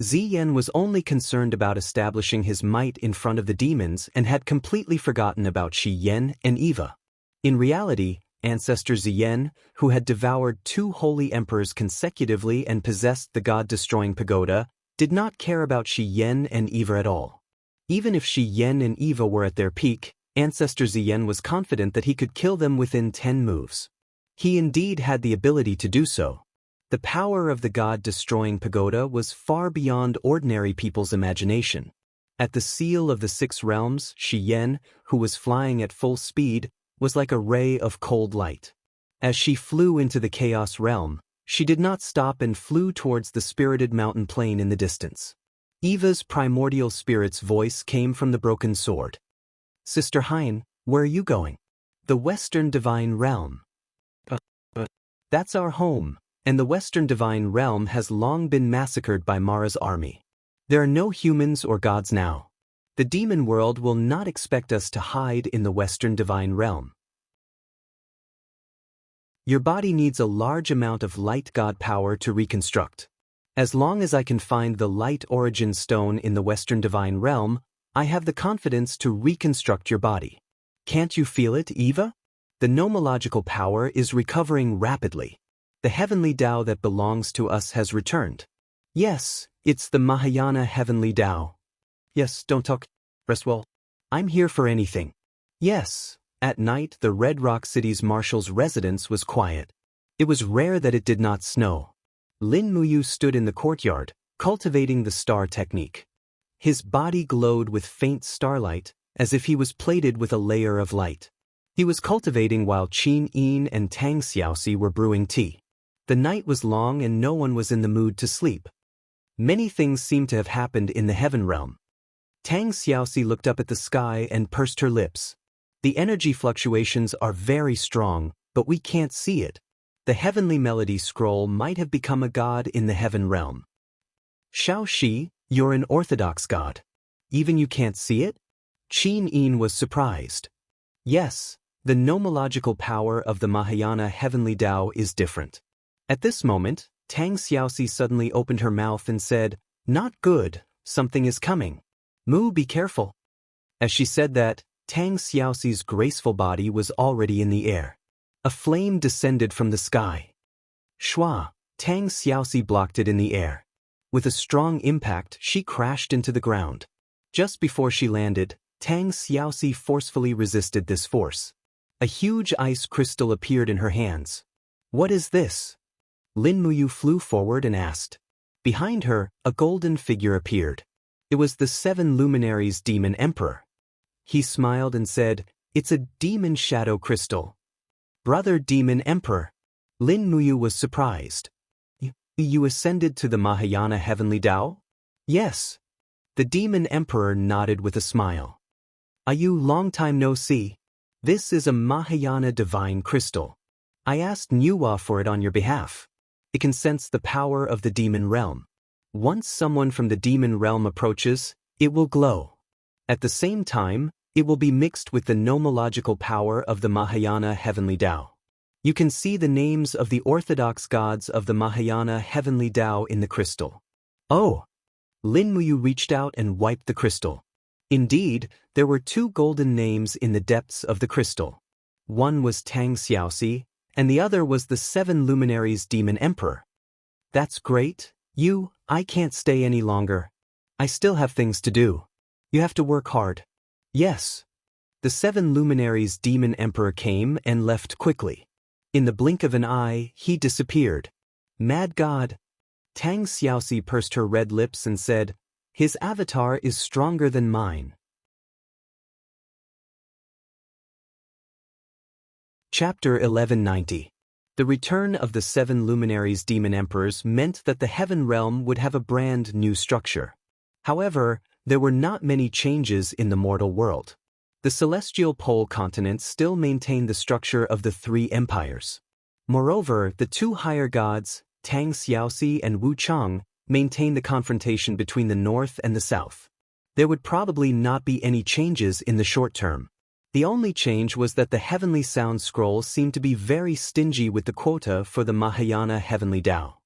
Ziyan was only concerned about establishing his might in front of the demons and had completely forgotten about Xian and Eva. In reality, Ancestor Ziyan, who had devoured 2 holy emperors consecutively and possessed the god-destroying pagoda, did not care about Xian and Eva at all. Even if Xian and Eva were at their peak, Ancestor Ziyan was confident that he could kill them within 10 moves. He indeed had the ability to do so. The power of the god-destroying pagoda was far beyond ordinary people's imagination. At the seal of the 6 realms, Xian, who was flying at full speed, was like a ray of cold light. As she flew into the chaos realm, she did not stop and flew towards the spirited mountain plain in the distance. Eva's primordial spirit's voice came from the broken sword. Sister Hein, where are you going? The Western Divine Realm. That's our home. And the Western Divine Realm has long been massacred by Mara's army. There are no humans or gods now. The demon world will not expect us to hide in the Western Divine Realm. Your body needs a large amount of light god power to reconstruct. As long as I can find the light origin stone in the Western Divine Realm, I have the confidence to reconstruct your body. Can't you feel it, Eva? The nomological power is recovering rapidly. The heavenly Tao that belongs to us has returned. Yes, it's the Mahayana Heavenly Tao. Yes, don't talk. Rest well. I'm here for anything. Yes, at night the Red Rock City's marshal's residence was quiet. It was rare that it did not snow. Lin Muyu stood in the courtyard, cultivating the star technique. His body glowed with faint starlight, as if he was plated with a layer of light. He was cultivating while Qin Yin and Tang Xiaoxi were brewing tea. The night was long and no one was in the mood to sleep. Many things seemed to have happened in the heaven realm. Tang Xiaoxi looked up at the sky and pursed her lips. The energy fluctuations are very strong, but we can't see it. The heavenly melody scroll might have become a god in the heaven realm. Xiao Shi, you're an orthodox god. Even you can't see it? Qin Yin was surprised. Yes, the nomological power of the Mahayana Heavenly Tao is different. At this moment, Tang Xiaoxi suddenly opened her mouth and said, "Not good, something is coming. Mu, be careful." As she said that, Tang Xiaoxi's graceful body was already in the air. A flame descended from the sky. Shua, Tang Xiaoxi blocked it in the air. With a strong impact, she crashed into the ground. Just before she landed, Tang Xiaoxi forcefully resisted this force. A huge ice crystal appeared in her hands. What is this? Lin Muyu flew forward and asked. Behind her, a golden figure appeared. It was the 7 luminaries Demon Emperor. He smiled and said, "It's a demon shadow crystal." Brother Demon Emperor. Lin Muyu was surprised. You ascended to the Mahayana Heavenly Tao? Yes. The Demon Emperor nodded with a smile. Are you long time no see? This is a Mahayana divine crystal. I asked Nuwa for it on your behalf. It can sense the power of the demon realm. Once someone from the demon realm approaches, it will glow. At the same time, it will be mixed with the nomological power of the Mahayana Heavenly Tao. You can see the names of the orthodox gods of the Mahayana Heavenly Tao in the crystal. Oh! Lin Muyu reached out and wiped the crystal. Indeed, there were 2 golden names in the depths of the crystal. One was Tang Xiaoxi, and the other was the 7 luminaries demon emperor. That's great. I can't stay any longer. I still have things to do. You have to work hard. Yes. The 7 luminaries demon emperor came and left quickly. In the blink of an eye, he disappeared. Mad God. Tang Xiaoxi pursed her red lips and said, "His avatar is stronger than mine." Chapter 1190. The return of the 7 luminaries demon emperors meant that the heaven realm would have a brand new structure. However, there were not many changes in the mortal world. The celestial pole continent still maintained the structure of the 3 empires. Moreover, the 2 higher gods, Tang Xiaoxi and Wu Chang, maintained the confrontation between the north and the south. There would probably not be any changes in the short term. The only change was that the Heavenly Sound Scroll seemed to be very stingy with the quota for the Mahayana Heavenly Tao.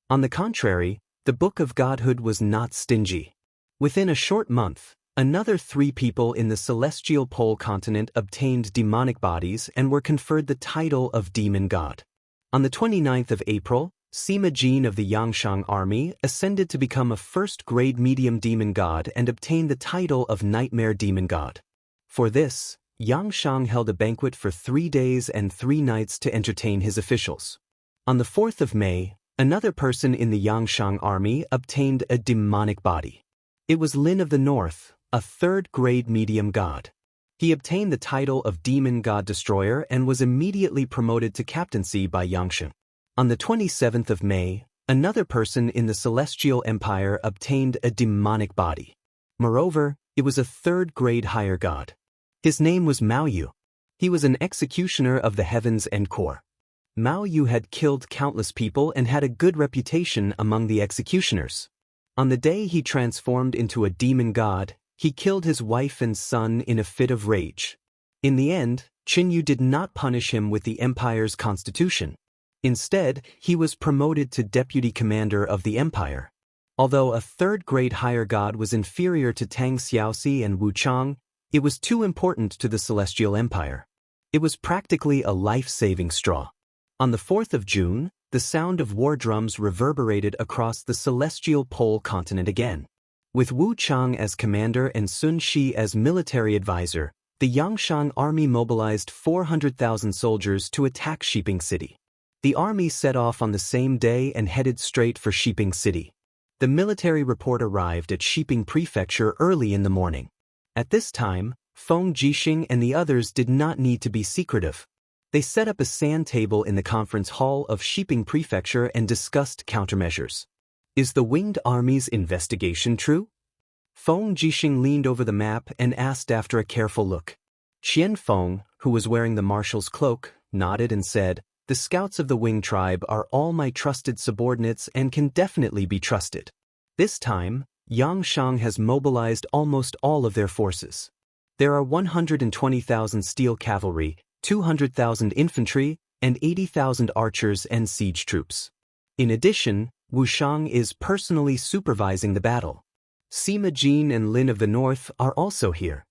On the contrary, the Book of Godhood was not stingy. Within a short month, another 3 people in the celestial pole continent obtained demonic bodies and were conferred the title of Demon God. On the 29th of April, Sima Jin of the Xianxia army ascended to become a first-grade medium demon god and obtained the title of Nightmare Demon God. For this, Xianxia held a banquet for 3 days and 3 nights to entertain his officials. On the 4th of May, another person in the Xianxia army obtained a demonic body. It was Lin of the North, a 3rd-grade medium god. He obtained the title of Demon God Destroyer and was immediately promoted to captaincy by Xianxia. On the 27th of May, another person in the Celestial Empire obtained a demonic body. Moreover, it was a 3rd-grade higher god. His name was Mao Yu. He was an executioner of the heavens and core. Mao Yu had killed countless people and had a good reputation among the executioners. On the day he transformed into a demon god, he killed his wife and son in a fit of rage. In the end, Qin Yu did not punish him with the empire's constitution. Instead, he was promoted to deputy commander of the empire. Although a 3rd-grade higher god was inferior to Tang Xiaoxi and Wu Chang, it was too important to the Celestial Empire. It was practically a life-saving straw. On the 4th of June, the sound of war drums reverberated across the celestial pole continent again. With Wu Chang as commander and Sun Shi as military advisor, the Xianxia army mobilized 400,000 soldiers to attack Shiping City. The army set off on the same day and headed straight for Shiping City. The military report arrived at Shiping Prefecture early in the morning. At this time, Feng Jixing and the others did not need to be secretive. They set up a sand table in the conference hall of Shiping Prefecture and discussed countermeasures. Is the Winged Army's investigation true? Feng Jixing leaned over the map and asked after a careful look. Qian Feng, who was wearing the marshal's cloak, nodded and said, "The scouts of the Wing tribe are all my trusted subordinates and can definitely be trusted. This time, Xianxia has mobilized almost all of their forces. There are 120,000 steel cavalry, 200,000 infantry, and 80,000 archers and siege troops. In addition, Wu Shang is personally supervising the battle. Sima Jin and Lin of the North are also here."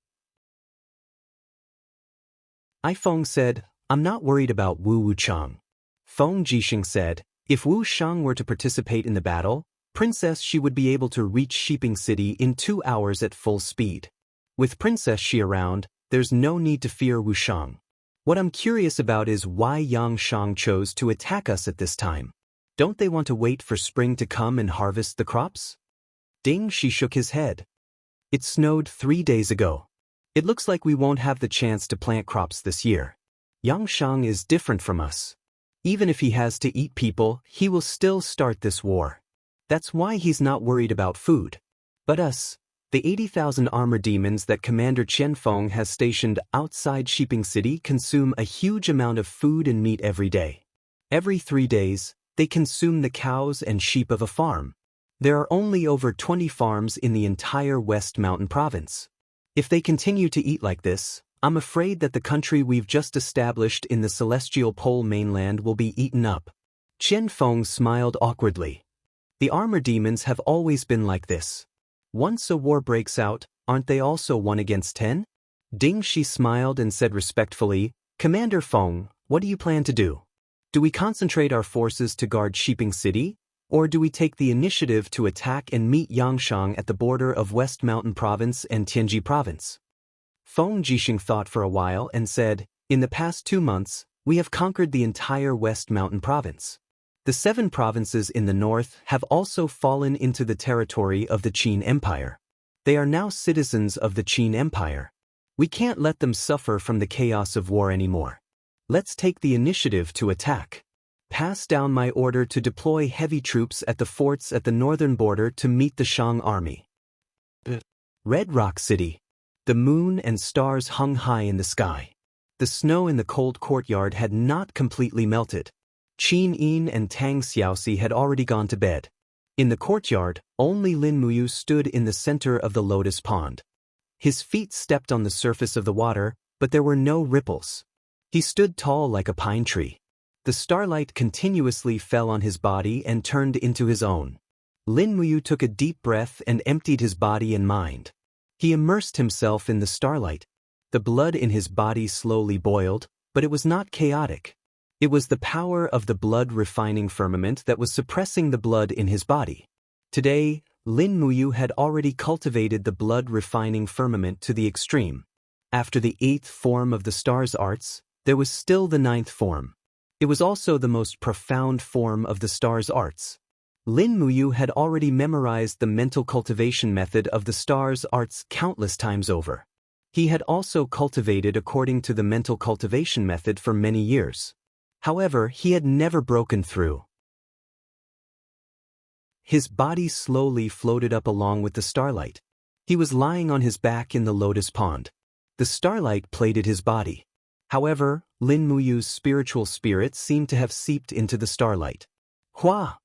Feng said, "I'm not worried about Wu Chang." Feng Jixing said, "If Wu Shang were to participate in the battle, Princess Shi would be able to reach Shiping City in 2 hours at full speed. With Princess Shi around, there's no need to fear Wu Shang. What I'm curious about is why Xianxia chose to attack us at this time. Don't they want to wait for spring to come and harvest the crops?" Ding Shi shook his head. "It snowed 3 days ago. It looks like we won't have the chance to plant crops this year. Xianxia is different from us. Even if he has to eat people, he will still start this war. That's why he's not worried about food. But us, the 80,000 armor demons that Commander Qian Feng has stationed outside Shiping City consume a huge amount of food and meat every day. Every 3 days, they consume the cows and sheep of a farm. There are only over 20 farms in the entire West Mountain Province. If they continue to eat like this, I'm afraid that the country we've just established in the Celestial Pole mainland will be eaten up." Qian Feng smiled awkwardly. "The armor demons have always been like this. Once a war breaks out, aren't they also 1 against 10? Ding Shi smiled and said respectfully, Commander Feng, what do you plan to do? Do we concentrate our forces to guard Shiping City? Or do we take the initiative to attack and meet Xianxia at the border of West Mountain Province and Tianji Province? Feng Jixing thought for a while and said, in the past 2 months, we have conquered the entire West Mountain Province. The 7 provinces in the north have also fallen into the territory of the Qin Empire. They are now citizens of the Qin Empire. We can't let them suffer from the chaos of war anymore. Let's take the initiative to attack. Pass down my order to deploy heavy troops at the forts at the northern border to meet the Shang army. Red Rock City. The moon and stars hung high in the sky. The snow in the cold courtyard had not completely melted. Qin Yin and Tang Xiaoxi had already gone to bed. In the courtyard, only Lin Muyu stood in the center of the lotus pond. His feet stepped on the surface of the water, but there were no ripples. He stood tall like a pine tree. The starlight continuously fell on his body and turned into his own. Lin Muyu took a deep breath and emptied his body and mind. He immersed himself in the starlight. The blood in his body slowly boiled, but it was not chaotic. It was the power of the blood-refining firmament that was suppressing the blood in his body. Today, Lin Muyu had already cultivated the blood-refining firmament to the extreme. After the 8th form of the star's arts, there was still the 9th form. It was also the most profound form of the star's arts. Lin Muyu had already memorized the mental cultivation method of the star's arts countless times over. He had also cultivated according to the mental cultivation method for many years. However, he had never broken through. His body slowly floated up along with the starlight. He was lying on his back in the lotus pond. The starlight plated his body. However, Lin Muyu's spiritual spirit seemed to have seeped into the starlight. Hua!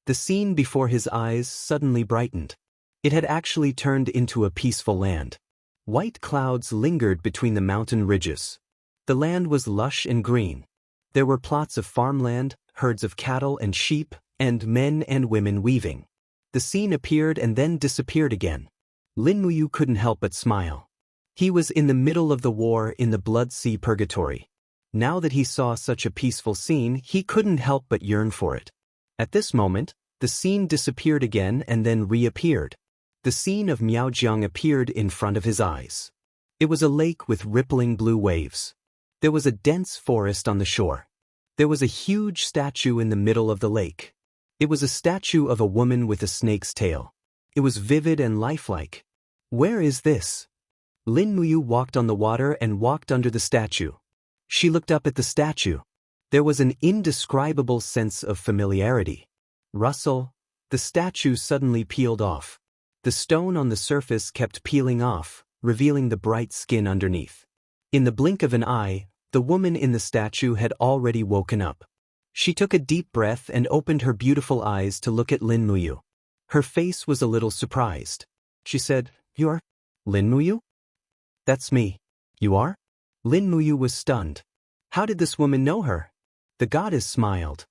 The scene before his eyes suddenly brightened. It had actually turned into a peaceful land. White clouds lingered between the mountain ridges. The land was lush and green. There were plots of farmland, herds of cattle and sheep, and men and women weaving. The scene appeared and then disappeared again. Lin Muyu couldn't help but smile. He was in the middle of the war in the Blood Sea Purgatory. Now that he saw such a peaceful scene, he couldn't help but yearn for it. At this moment, the scene disappeared again and then reappeared. The scene of Miaojiang appeared in front of his eyes. It was a lake with rippling blue waves. There was a dense forest on the shore. There was a huge statue in the middle of the lake. It was a statue of a woman with a snake's tail. It was vivid and lifelike. Where is this? Lin Muyu walked on the water and walked under the statue. She looked up at the statue. There was an indescribable sense of familiarity. Rustle, the statue suddenly peeled off. The stone on the surface kept peeling off, revealing the bright skin underneath. In the blink of an eye, the woman in the statue had already woken up. She took a deep breath and opened her beautiful eyes to look at Lin Muyu. Her face was a little surprised. She said, "You're Lin Muyu?" "That's me." "You are?" Lin Muyu was stunned. How did this woman know her? The goddess smiled.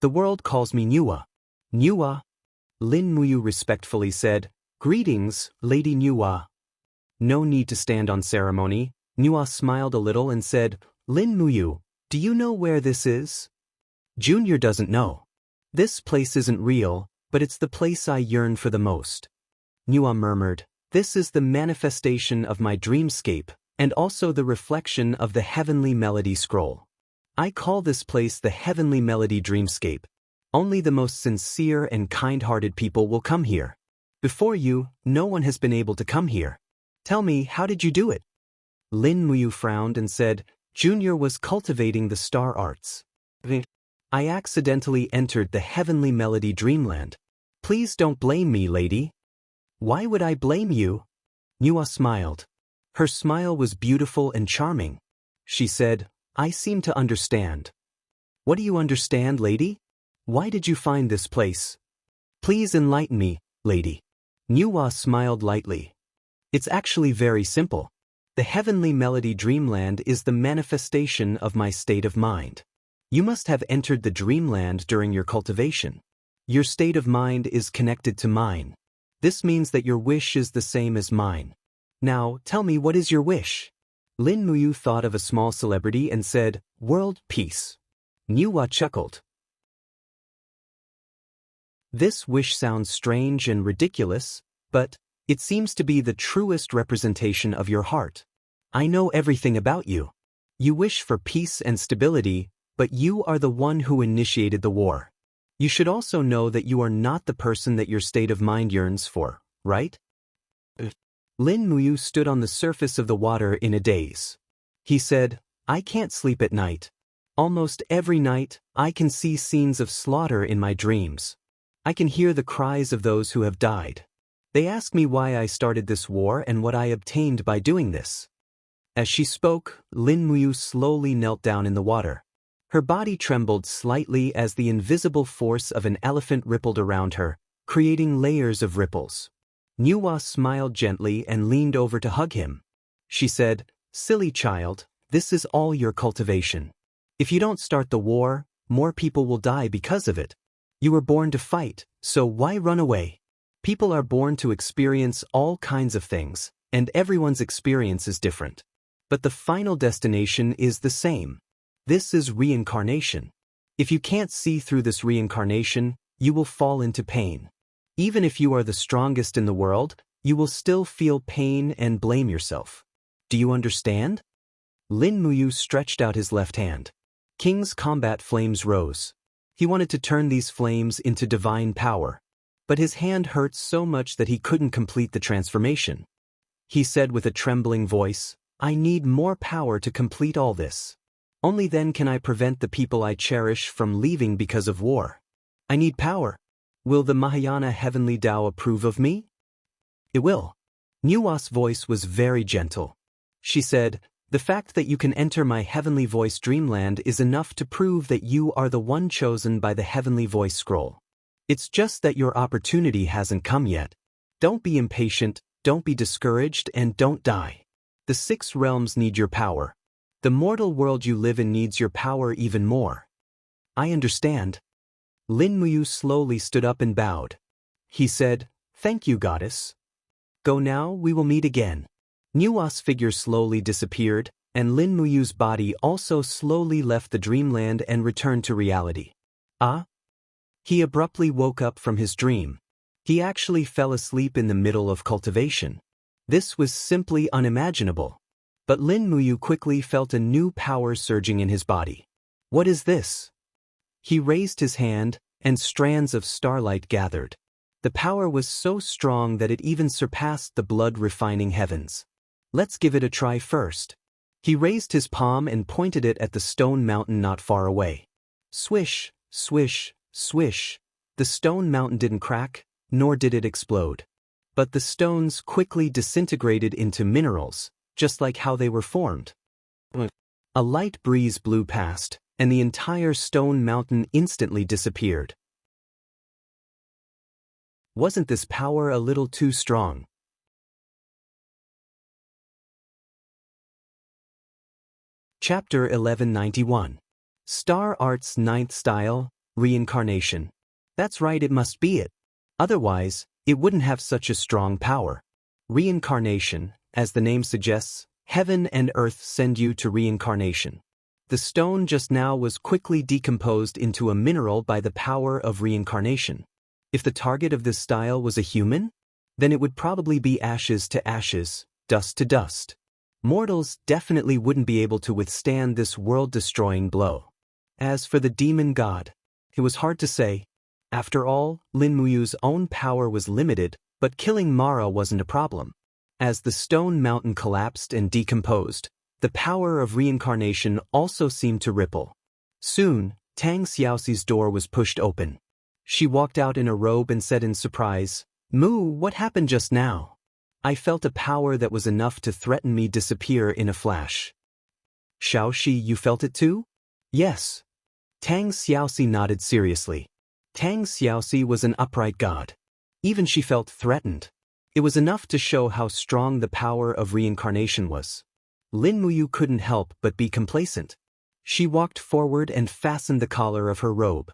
"The world calls me Nuwa." "Nuwa?" Lin Muyu respectfully said, "Greetings, Lady Nuwa." "No need to stand on ceremony." Nuwa smiled a little and said, "Lin Muyu, do you know where this is?" "Junior doesn't know. This place isn't real, but it's the place I yearn for the most." Nuwa murmured, "This is the manifestation of my dreamscape, and also the reflection of the Heavenly Melody Scroll. I call this place the Heavenly Melody Dreamscape. Only the most sincere and kind-hearted people will come here. Before you, no one has been able to come here. Tell me, how did you do it?" Lin Muyu frowned and said, "Junior was cultivating the star arts. I accidentally entered the Heavenly Melody Dreamland. Please don't blame me, lady." "Why would I blame you?" Nuwa smiled. Her smile was beautiful and charming. She said, "I seem to understand." "What do you understand, lady? Why did you find this place?" "Please enlighten me, lady." Nuwa smiled lightly. "It's actually very simple. The Heavenly Melody Dreamland is the manifestation of my state of mind. You must have entered the dreamland during your cultivation. Your state of mind is connected to mine. This means that your wish is the same as mine. Now, tell me, what is your wish?" Lin Muyu thought of a small celebrity and said, "World peace." Niuhua chuckled. This wish sounds strange and ridiculous, but it seems to be the truest representation of your heart. I know everything about you. You wish for peace and stability, but you are the one who initiated the war. You should also know that you are not the person that your state of mind yearns for, right? Lin Muyu stood on the surface of the water in a daze. He said, "I can't sleep at night. Almost every night, I can see scenes of slaughter in my dreams. I can hear the cries of those who have died. They ask me why I started this war and what I obtained by doing this." As she spoke, Lin Muyu slowly knelt down in the water. Her body trembled slightly as the invisible force of an elephant rippled around her, creating layers of ripples. Niuhua smiled gently and leaned over to hug him. She said, "Silly child, this is all your cultivation. If you don't start the war, more people will die because of it. You were born to fight, so why run away? People are born to experience all kinds of things, and everyone's experience is different. But the final destination is the same. This is reincarnation. If you can't see through this reincarnation, you will fall into pain. Even if you are the strongest in the world, you will still feel pain and blame yourself. Do you understand?" Lin Muyu stretched out his left hand. King's combat flames rose. He wanted to turn these flames into divine power. But his hand hurt so much that he couldn't complete the transformation. He said with a trembling voice, "I need more power to complete all this. Only then can I prevent the people I cherish from leaving because of war. I need power. Will the Mahayana Heavenly Tao approve of me?" "It will." Niuhua's voice was very gentle. She said, "The fact that you can enter my Heavenly Voice Dreamland is enough to prove that you are the one chosen by the Heavenly Voice Scroll. It's just that your opportunity hasn't come yet. Don't be impatient, don't be discouraged, and don't die. The 6 realms need your power. The mortal world you live in needs your power even more." "I understand." Lin Muyu slowly stood up and bowed. He said, "Thank you, goddess. Go now, we will meet again." Niuhua's figure slowly disappeared, and Lin Muyu's body also slowly left the dreamland and returned to reality. Ah? He abruptly woke up from his dream. He actually fell asleep in the middle of cultivation. This was simply unimaginable. But Lin Muyu quickly felt a new power surging in his body. "What is this?" He raised his hand, and strands of starlight gathered. The power was so strong that it even surpassed the blood-refining heavens. "Let's give it a try first." He raised his palm and pointed it at the stone mountain not far away. Swish, swish, swish. The stone mountain didn't crack, nor did it explode. But the stones quickly disintegrated into minerals, just like how they were formed. A light breeze blew past, and the entire stone mountain instantly disappeared. Wasn't this power a little too strong? Chapter 1191. Star Art's 9th Style, Reincarnation. That's right, it must be it. Otherwise, it wouldn't have such a strong power. Reincarnation, as the name suggests, heaven and earth send you to reincarnation. The stone just now was quickly decomposed into a mineral by the power of reincarnation. If the target of this style was a human, then it would probably be ashes to ashes, dust to dust. Mortals definitely wouldn't be able to withstand this world-destroying blow. As for the demon god, it was hard to say. After all, Lin Muyu's own power was limited, but killing Mara wasn't a problem. As the stone mountain collapsed and decomposed, the power of reincarnation also seemed to ripple. Soon, Tang Xiaoxi's door was pushed open. She walked out in a robe and said in surprise, "Mu, what happened just now? I felt a power that was enough to threaten me disappear in a flash." "Xiaoxi, you felt it too?" "Yes." Tang Xiaoxi nodded seriously. Tang Xiaoxi was an upright god. Even she felt threatened. It was enough to show how strong the power of reincarnation was. Lin Muyu couldn't help but be complacent. She walked forward and fastened the collar of her robe.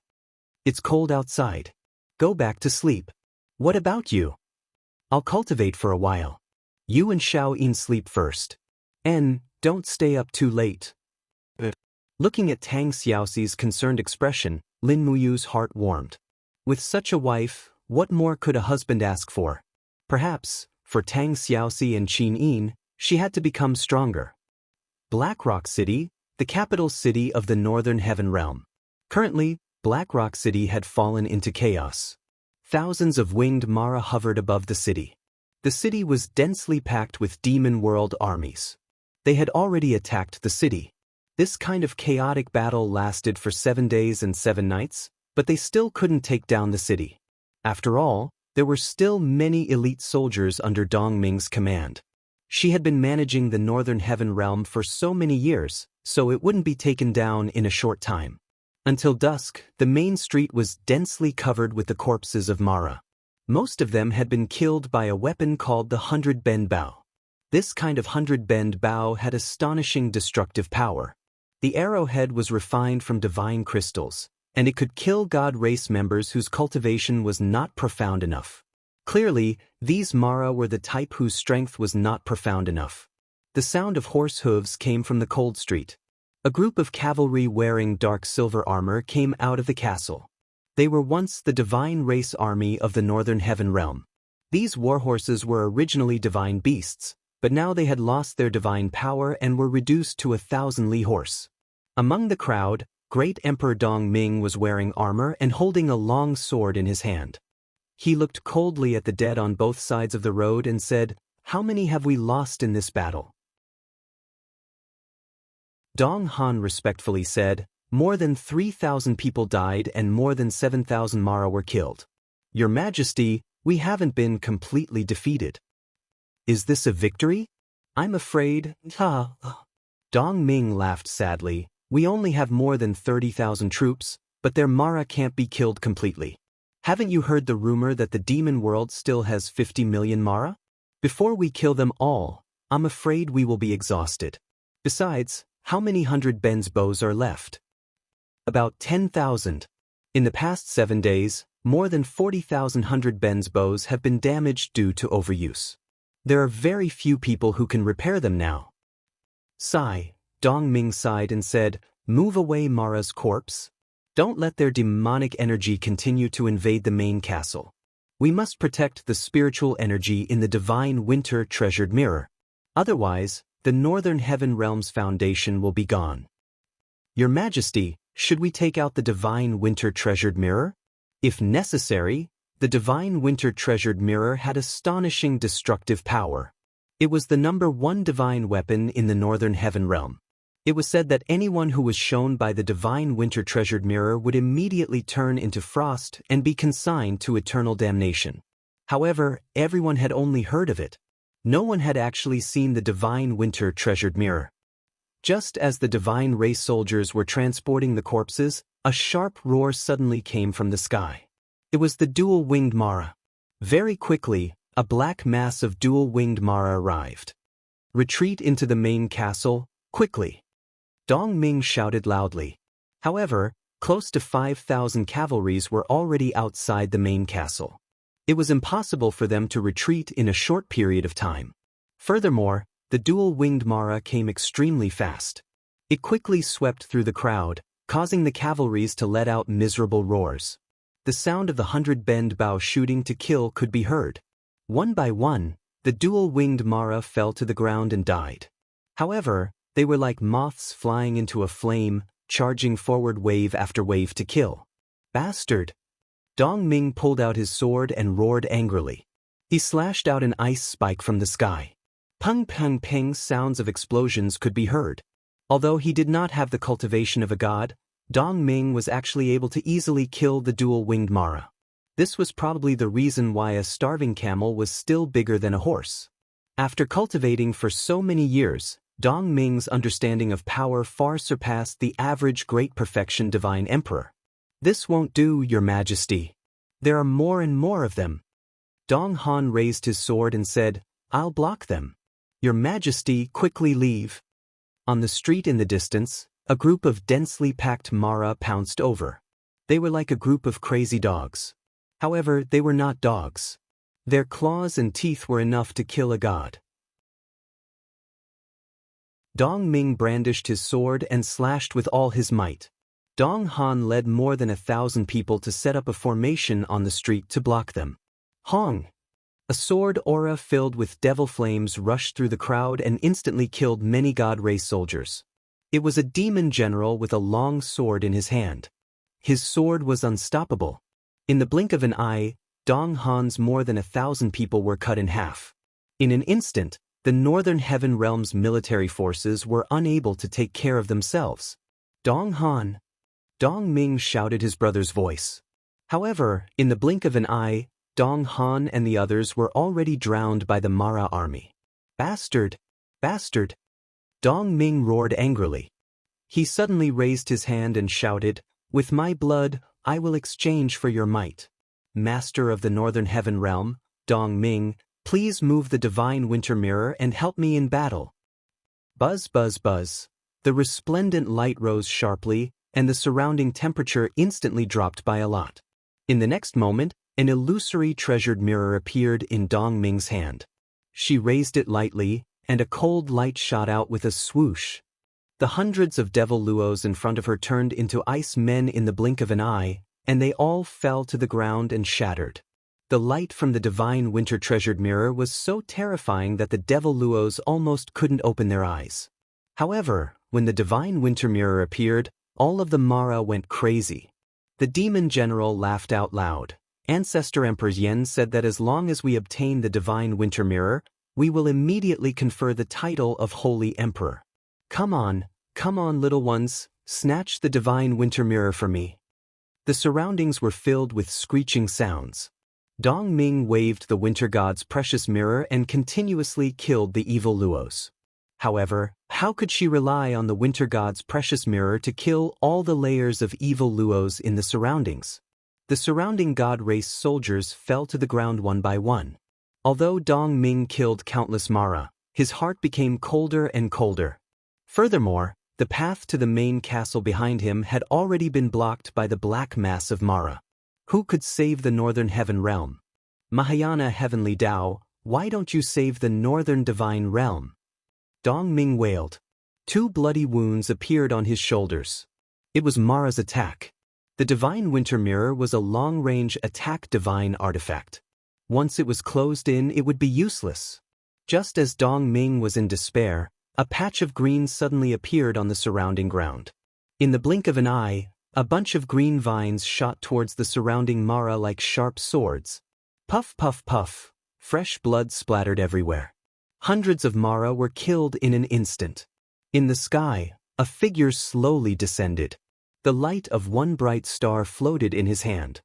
"It's cold outside. Go back to sleep. What about you?" "I'll cultivate for a while. You and Xiao Yin sleep first. And don't stay up too late. Looking at Tang Xiaoxi's concerned expression, Lin Muyu's heart warmed. With such a wife, what more could a husband ask for? Perhaps, for Tang Xiaoxi and Qin Yin, she had to become stronger. Black Rock City, the capital city of the Northern Heaven Realm. Currently, Black Rock City had fallen into chaos. Thousands of winged Mara hovered above the city. The city was densely packed with demon world armies. They had already attacked the city. This kind of chaotic battle lasted for 7 days and 7 nights, but they still couldn't take down the city. After all, there were still many elite soldiers under Dong Ming's command. She had been managing the Northern Heaven Realm for so many years, so it wouldn't be taken down in a short time. Until dusk, the main street was densely covered with the corpses of Mara. Most of them had been killed by a weapon called the 100-bend bow. This kind of 100-bend bow had astonishing destructive power. The arrowhead was refined from divine crystals, and it could kill god race members whose cultivation was not profound enough. Clearly, these Mara were the type whose strength was not profound enough. The sound of horse hooves came from the cold street. A group of cavalry wearing dark silver armor came out of the castle. They were once the divine race army of the Northern Heaven Realm. These warhorses were originally divine beasts, but now they had lost their divine power and were reduced to a 1,000-li horse. Among the crowd, Great Emperor Dong Ming was wearing armor and holding a long sword in his hand. He looked coldly at the dead on both sides of the road and said, "How many have we lost in this battle?" Dong Han respectfully said, "More than 3,000 people died and more than 7,000 Mara were killed. Your Majesty, we haven't been completely defeated." "Is this a victory?" "I'm afraid, Dong Ming laughed sadly. "We only have more than 30,000 troops, but their Mara can't be killed completely. Haven't you heard the rumor that the demon world still has 50 million Mara? Before we kill them all, I'm afraid we will be exhausted. Besides, how many 100-bends bows are left?" "About 10,000. In the past 7 days, more than 40,000 100-bends bows have been damaged due to overuse. There are very few people who can repair them now." Sigh, Dong Ming sighed and said, "Move away Mara's corpse. Don't let their demonic energy continue to invade the main castle. We must protect the spiritual energy in the divine winter treasured mirror. Otherwise, the Northern Heaven Realm's foundation will be gone." "Your Majesty, should we take out the divine winter treasured mirror?" "If necessary." The divine winter treasured mirror had astonishing destructive power. It was the #1 divine weapon in the Northern Heaven Realm. It was said that anyone who was shown by the divine winter treasured mirror would immediately turn into frost and be consigned to eternal damnation. However, everyone had only heard of it. No one had actually seen the divine winter treasured mirror. Just as the divine race soldiers were transporting the corpses, a sharp roar suddenly came from the sky. It was the dual-winged Mara. Very quickly, a black mass of dual-winged Mara arrived. "Retreat into the main castle, quickly!" Dong Ming shouted loudly. However, close to 5,000 cavalries were already outside the main castle. It was impossible for them to retreat in a short period of time. Furthermore, the dual-winged Mara came extremely fast. It quickly swept through the crowd, causing the cavalries to let out miserable roars. The sound of the 100-bend bow shooting to kill could be heard. One by one, the dual-winged Mara fell to the ground and died. However, they were like moths flying into a flame, charging forward wave after wave to kill. "Bastard!" Dong Ming pulled out his sword and roared angrily. He slashed out an ice spike from the sky. Pung pung ping sounds of explosions could be heard. Although he did not have the cultivation of a god, Dong Ming was actually able to easily kill the dual-winged Mara. This was probably the reason why a starving camel was still bigger than a horse. After cultivating for so many years, Dong Ming's understanding of power far surpassed the average great perfection divine emperor. "This won't do, Your Majesty. There are more and more of them." Dong Han raised his sword and said, "I'll block them." "Your Majesty, quickly leave." On the street in the distance, a group of densely packed Mara pounced over. They were like a group of crazy dogs. However, they were not dogs. Their claws and teeth were enough to kill a god. Dong Ming brandished his sword and slashed with all his might. Dong Han led more than 1,000 people to set up a formation on the street to block them. Hong! A sword aura filled with devil flames rushed through the crowd and instantly killed many God Race soldiers. It was a demon general with a long sword in his hand. His sword was unstoppable. In the blink of an eye, Dong Han's more than 1,000 people were cut in half. In an instant, the Northern Heaven Realm's military forces were unable to take care of themselves. Dong Han! Dong Ming shouted his brother's voice. However, in the blink of an eye, Dong Han and the others were already drowned by the Mara army. Bastard! Bastard! Dong Ming roared angrily. He suddenly raised his hand and shouted, "With my blood, I will exchange for your might. Master of the Northern Heaven Realm, Dong Ming, please move the divine winter mirror and help me in battle." Buzz, buzz, buzz. The resplendent light rose sharply, and the surrounding temperature instantly dropped by a lot. In the next moment, an illusory treasured mirror appeared in Dong Ming's hand. She raised it lightly, and a cold light shot out with a swoosh. The hundreds of devil luos in front of her turned into ice men in the blink of an eye, and they all fell to the ground and shattered. The light from the divine winter treasured mirror was so terrifying that the devil luos almost couldn't open their eyes. However, when the divine winter mirror appeared, all of the Mara went crazy. The demon general laughed out loud. Ancestor Emperor Yen said that as long as we obtain the divine winter mirror, we will immediately confer the title of Holy Emperor. Come on, little ones, snatch the divine winter mirror for me. The surroundings were filled with screeching sounds. Dong Ming waved the winter god's precious mirror and continuously killed the evil luos. However, how could she rely on the winter god's precious mirror to kill all the layers of evil luos in the surroundings? The surrounding god race soldiers fell to the ground one by one. Although Dong Ming killed countless Mara, his heart became colder and colder. Furthermore, the path to the main castle behind him had already been blocked by the black mass of Mara. Who could save the Northern Heaven Realm? Mahayana Heavenly Tao, why don't you save the Northern Divine Realm? Dong Ming wailed. 2 bloody wounds appeared on his shoulders. It was Mara's attack. The Divine Winter Mirror was a long-range attack divine artifact. Once it was closed in, it would be useless. Just as Dong Ming was in despair, a patch of green suddenly appeared on the surrounding ground. In the blink of an eye, a bunch of green vines shot towards the surrounding Mara like sharp swords. Puff, puff, puff. Fresh blood splattered everywhere. Hundreds of Mara were killed in an instant. In the sky, a figure slowly descended. The light of one bright star floated in his hand.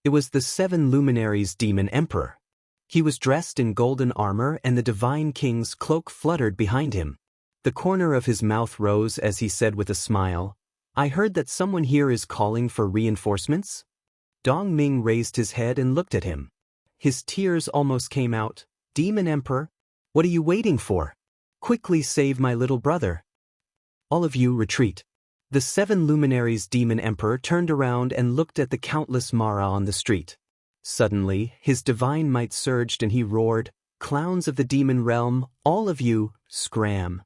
It was the 7 luminaries demon emperor. He was dressed in golden armor and the divine king's cloak fluttered behind him. The corner of his mouth rose as he said with a smile, "I heard that someone here is calling for reinforcements?" Dong Ming raised his head and looked at him. His tears almost came out. "Demon Emperor, what are you waiting for? Quickly save my little brother. All of you retreat." The 7 luminaries demon emperor turned around and looked at the countless Mara on the street. Suddenly, his divine might surged and he roared, "Clowns of the demon realm, all of you, scram."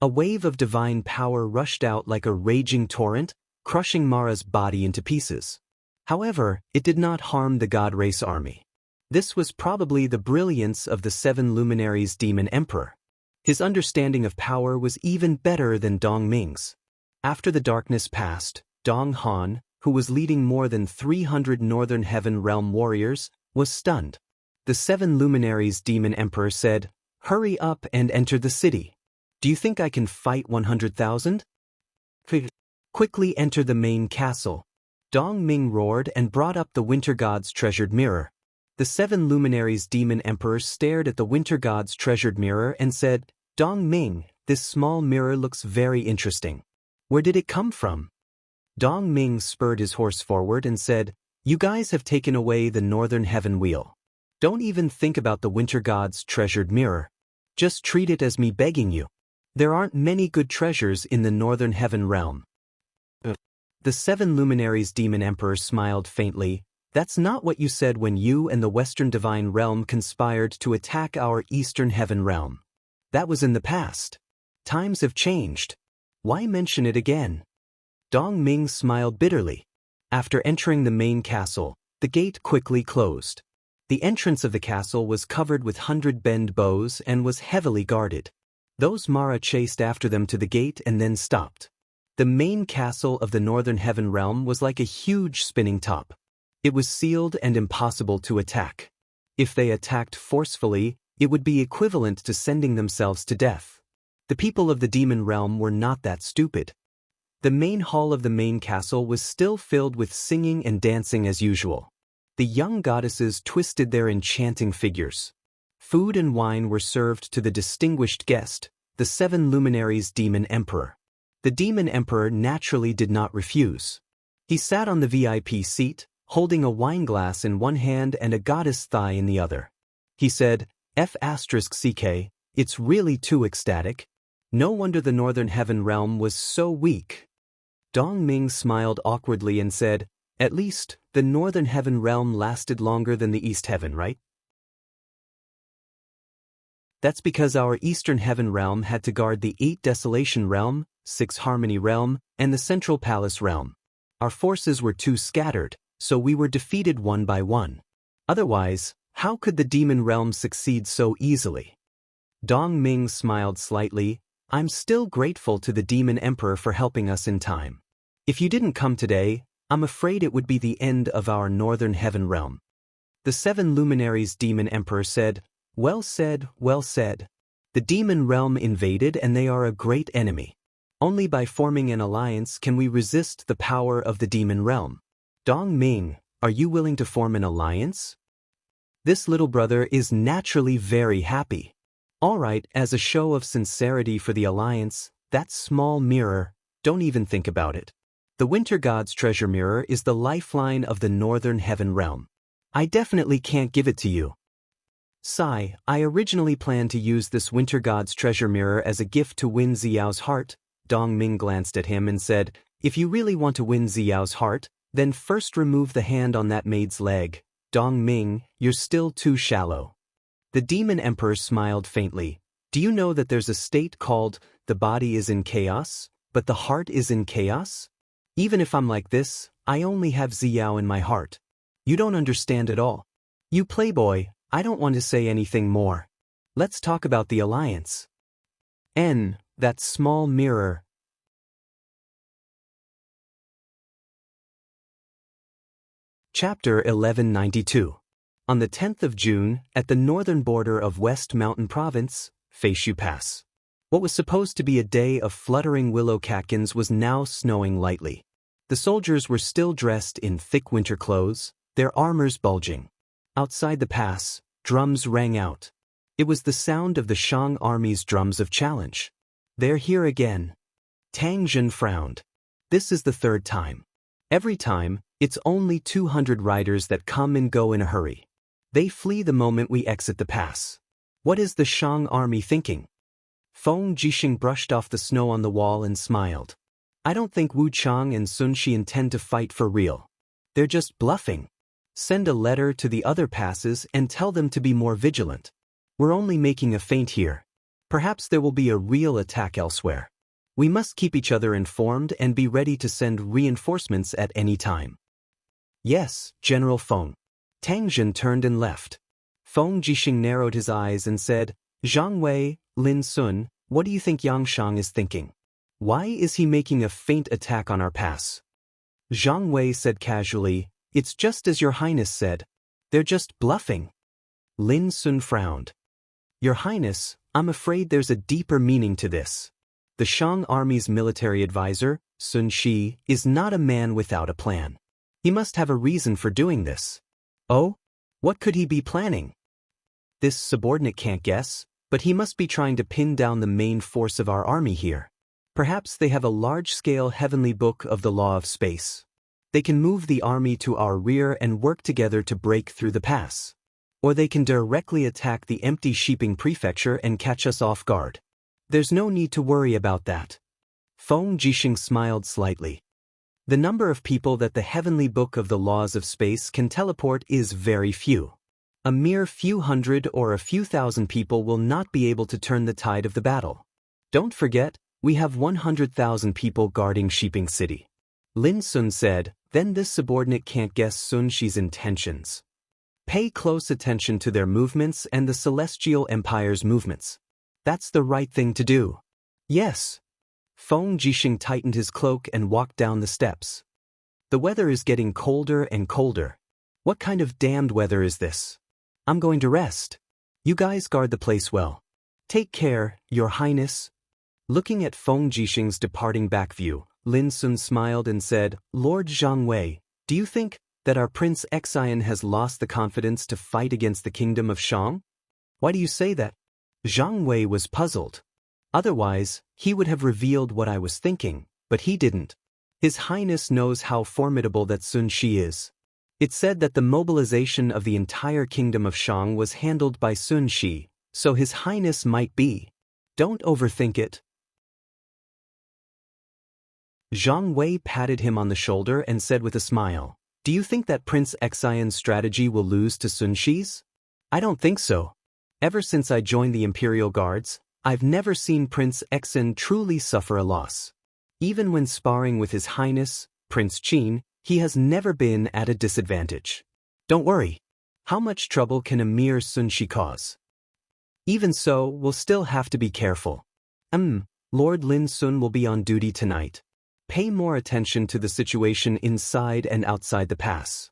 A wave of divine power rushed out like a raging torrent, crushing Mara's body into pieces. However, it did not harm the God Race army. This was probably the brilliance of the 7 luminaries demon emperor. His understanding of power was even better than Dong Ming's. After the darkness passed, Dong Han, who was leading more than 300 Northern Heaven Realm warriors, was stunned. The 7 luminaries demon emperor said, "Hurry up and enter the city. Do you think I can fight 100,000? Quickly enter the main castle." Dong Ming roared and brought up the winter god's treasured mirror. The 7 luminaries demon emperor stared at the winter god's treasured mirror and said, "Dong Ming, this small mirror looks very interesting. Where did it come from?" Dong Ming spurred his horse forward and said, "You guys have taken away the Northern Heaven Wheel. Don't even think about the winter god's treasured mirror. Just treat it as me begging you. There aren't many good treasures in the Northern Heaven Realm." The 7 luminaries demon emperor smiled faintly. That's not what you said when you and the Western Divine Realm conspired to attack our Eastern Heaven Realm. That was in the past. Times have changed. Why mention it again? Dong Ming smiled bitterly. After entering the main castle, the gate quickly closed. The entrance of the castle was covered with 100-bend bows and was heavily guarded. Those Mara chased after them to the gate and then stopped. The main castle of the Northern Heaven Realm was like a huge spinning top. It was sealed and impossible to attack. If they attacked forcefully, it would be equivalent to sending themselves to death. The people of the Demon Realm were not that stupid. The main hall of the main castle was still filled with singing and dancing as usual. The young goddesses twisted their enchanting figures. Food and wine were served to the distinguished guest, the 7 luminaries Demon Emperor. The Demon Emperor naturally did not refuse. He sat on the VIP seat, holding a wineglass in one hand and a goddess thigh in the other. He said, F***ck, it's really too ecstatic. No wonder the Northern Heaven Realm was so weak. Dong Ming smiled awkwardly and said, at least, the Northern Heaven Realm lasted longer than the East Heaven, right? That's because our Eastern Heaven Realm had to guard the 8 Desolation Realm, 6 Harmony Realm, and the Central Palace Realm. Our forces were too scattered, so we were defeated one by one. Otherwise, how could the Demon Realm succeed so easily? Dong Ming smiled slightly. I'm still grateful to the Demon Emperor for helping us in time. If you didn't come today, I'm afraid it would be the end of our Northern Heaven Realm. The 7 luminaries Demon Emperor said, well said, well said. The Demon Realm invaded and they are a great enemy. Only by forming an alliance can we resist the power of the Demon Realm. Dong Ming, are you willing to form an alliance? This little brother is naturally very happy. All right, as a show of sincerity for the alliance, that small mirror, don't even think about it. The Winter God's treasure mirror is the lifeline of the Northern Heaven Realm. I definitely can't give it to you. Sigh, I originally planned to use this Winter God's treasure mirror as a gift to win Xiao's heart. Dong Ming glanced at him and said, if you really want to win Xiao's heart, then first remove the hand on that maid's leg. Dong Ming, you're still too shallow. The Demon Emperor smiled faintly. Do you know that there's a state called, the body is in chaos, but the heart is in chaos? Even if I'm like this, I only have Xiao in my heart. You don't understand at all. You playboy, I don't want to say anything more. Let's talk about the alliance. That small mirror. Chapter 1192. On the 10th of June, at the northern border of West Mountain Province, Feishu Pass. What was supposed to be a day of fluttering willow catkins was now snowing lightly. The soldiers were still dressed in thick winter clothes, their armors bulging. Outside the pass, drums rang out. It was the sound of the Shang army's drums of challenge. They're here again. Tang Jin frowned. This is the 3rd time. Every time, it's only 200 riders that come and go in a hurry. They flee the moment we exit the pass. What is the Shang army thinking? Feng Jixing brushed off the snow on the wall and smiled. I don't think Wu Chang and Sun Shi intend to fight for real. They're just bluffing. Send a letter to the other passes and tell them to be more vigilant. We're only making a feint here. Perhaps there will be a real attack elsewhere. We must keep each other informed and be ready to send reinforcements at any time. Yes, General Feng. Tang Jin turned and left. Feng Jixing narrowed his eyes and said, Zhang Wei, Lin Sun, what do you think Yang Shang is thinking? Why is he making a feint attack on our pass? Zhang Wei said casually, it's just as your highness said. They're just bluffing. Lin Sun frowned. Your highness, I'm afraid there's a deeper meaning to this. The Shang army's military advisor, Sun Shi, is not a man without a plan. He must have a reason for doing this. Oh? What could he be planning? This subordinate can't guess, but he must be trying to pin down the main force of our army here. Perhaps they have a large-scale heavenly book of the law of space. They can move the army to our rear and work together to break through the pass. Or they can directly attack the empty Shiping prefecture and catch us off guard. There's no need to worry about that. Feng Jixing smiled slightly. The number of people that the heavenly book of the laws of space can teleport is very few. A mere few hundred or a few thousand people will not be able to turn the tide of the battle. Don't forget, we have 100,000 people guarding Shiping City. Lin Sun said, then this subordinate can't guess Sun Shi's intentions. Pay close attention to their movements and the Celestial Empire's movements. That's the right thing to do. Yes. Feng Jixing tightened his cloak and walked down the steps. The weather is getting colder and colder. What kind of damned weather is this? I'm going to rest. You guys guard the place well. Take care, Your Highness. Looking at Feng Jixing's departing back view, Lin Sun smiled and said, Lord Zhang Wei, do you think that our Prince Xian has lost the confidence to fight against the kingdom of Shang? Why do you say that? Zhang Wei was puzzled. Otherwise, he would have revealed what I was thinking, but he didn't. His Highness knows how formidable that Sun Shi is. It said that the mobilization of the entire kingdom of Shang was handled by Sun Shi, so His Highness might be. Don't overthink it. Zhang Wei patted him on the shoulder and said with a smile, do you think that Prince Xian's strategy will lose to Sun Shi's? I don't think so. Ever since I joined the Imperial Guards, I've never seen Prince Xian truly suffer a loss. Even when sparring with His Highness, Prince Qin, he has never been at a disadvantage. Don't worry. How much trouble can a mere Sun Shi cause? Even so, we'll still have to be careful. Lord Lin Sun will be on duty tonight. Pay more attention to the situation inside and outside the pass.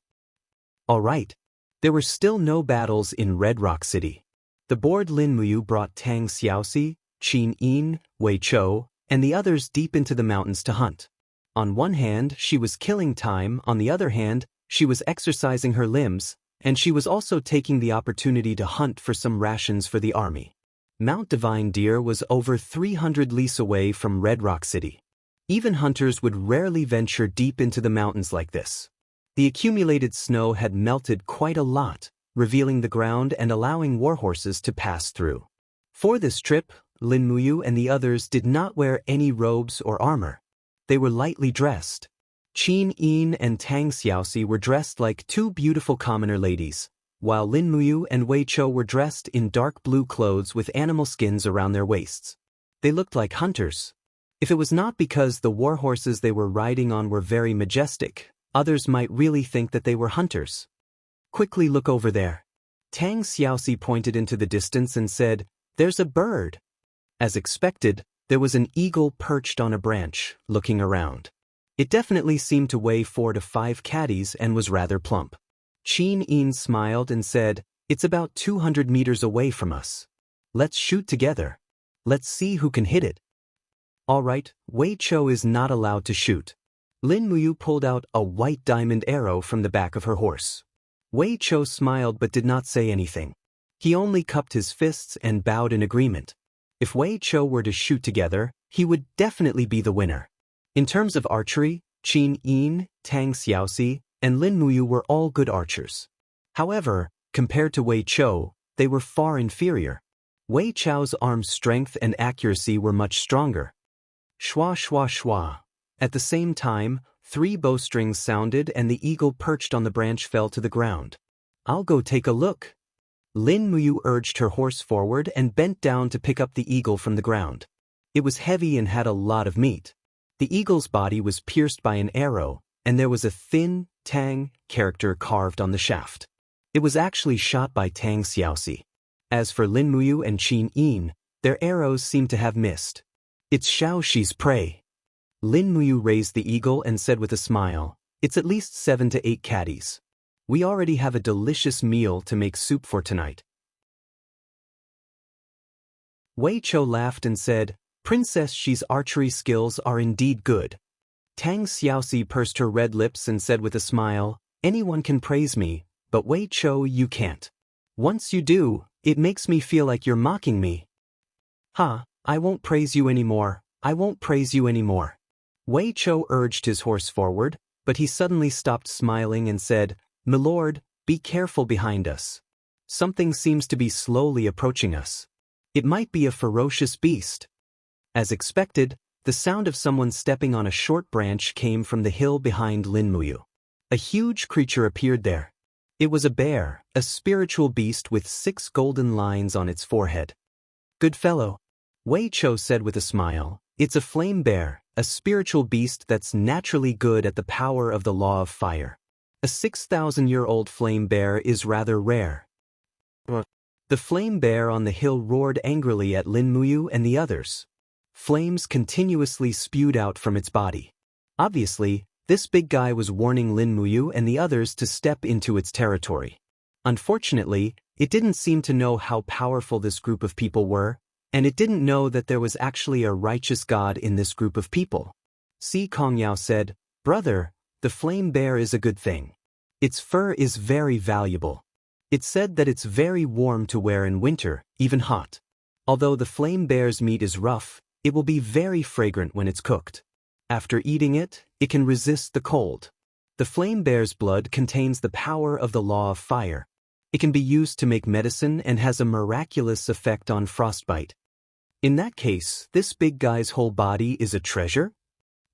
All right. There were still no battles in Red Rock City. The bored Lin Muyu brought Tang Xiaoxi, Qin Yin, Wei Chou, and the others deep into the mountains to hunt. On one hand, she was killing time, on the other hand, she was exercising her limbs, and she was also taking the opportunity to hunt for some rations for the army. Mount Divine Deer was over 300 lis away from Red Rock City. Even hunters would rarely venture deep into the mountains like this. The accumulated snow had melted quite a lot, revealing the ground and allowing warhorses to pass through. For this trip, Lin Muyu and the others did not wear any robes or armor. They were lightly dressed. Qin Yin and Tang Xiaoxi were dressed like two beautiful commoner ladies, while Lin Muyu and Wei Chou were dressed in dark blue clothes with animal skins around their waists. They looked like hunters. If it was not because the warhorses they were riding on were very majestic, others might really think that they were hunters. Quickly look over there. Tang Xiaoxi pointed into the distance and said, There's a bird. As expected, there was an eagle perched on a branch, looking around. It definitely seemed to weigh 4 to 5 caddies and was rather plump. Qin Yin smiled and said, It's about 200 meters away from us. Let's shoot together. Let's see who can hit it. All right, Wei Chou is not allowed to shoot. Lin Muyu pulled out a white diamond arrow from the back of her horse. Wei Chou smiled but did not say anything. He only cupped his fists and bowed in agreement. If Wei Chou were to shoot together, he would definitely be the winner. In terms of archery, Qin Yin, Tang Xiaoxi, and Lin Muyu were all good archers. However, compared to Wei Chou, they were far inferior. Wei Chou's arm strength and accuracy were much stronger. Shwa shwa shwa. At the same time, 3 bowstrings sounded and the eagle perched on the branch fell to the ground. I'll go take a look. Lin Muyu urged her horse forward and bent down to pick up the eagle from the ground. It was heavy and had a lot of meat. The eagle's body was pierced by an arrow, and there was a thin, Tang character carved on the shaft. It was actually shot by Tang Xiaoxi. As for Lin Muyu and Qin Yin, their arrows seemed to have missed. It's Xiaoxi's prey. Lin Muyu raised the eagle and said with a smile, It's at least 7 to 8 caddies. We already have a delicious meal to make soup for tonight. Wei Chou laughed and said, Princess Xi's archery skills are indeed good. Tang Xiaoxi pursed her red lips and said with a smile, Anyone can praise me, but Wei Chou you can't. Once you do, it makes me feel like you're mocking me. Ha, I won't praise you anymore, I won't praise you anymore. Wei Chou urged his horse forward, but he suddenly stopped smiling and said, Milord, be careful behind us. Something seems to be slowly approaching us. It might be a ferocious beast. As expected, The sound of someone stepping on a short branch came from the hill behind Lin Muyu. A huge creature appeared there. It was a bear, a spiritual beast with 6 golden lines on its forehead. "Good fellow," Wei Cho said with a smile. "It's a flame bear, a spiritual beast that's naturally good at the power of the law of fire. A 6,000-year-old flame bear is rather rare." The flame bear on the hill roared angrily at Lin Muyu and the others. Flames continuously spewed out from its body. Obviously, this big guy was warning Lin Muyu and the others to step into its territory. Unfortunately, it didn't seem to know how powerful this group of people were, and it didn't know that there was actually a righteous god in this group of people. Xianxia said, "Brother, the flame bear is a good thing. Its fur is very valuable. It's said that it's very warm to wear in winter, even hot. Although the flame bear's meat is rough, it will be very fragrant when it's cooked. After eating it, it can resist the cold. The flame bear's blood contains the power of the law of fire. It can be used to make medicine and has a miraculous effect on frostbite. In that case, this big guy's whole body is a treasure?"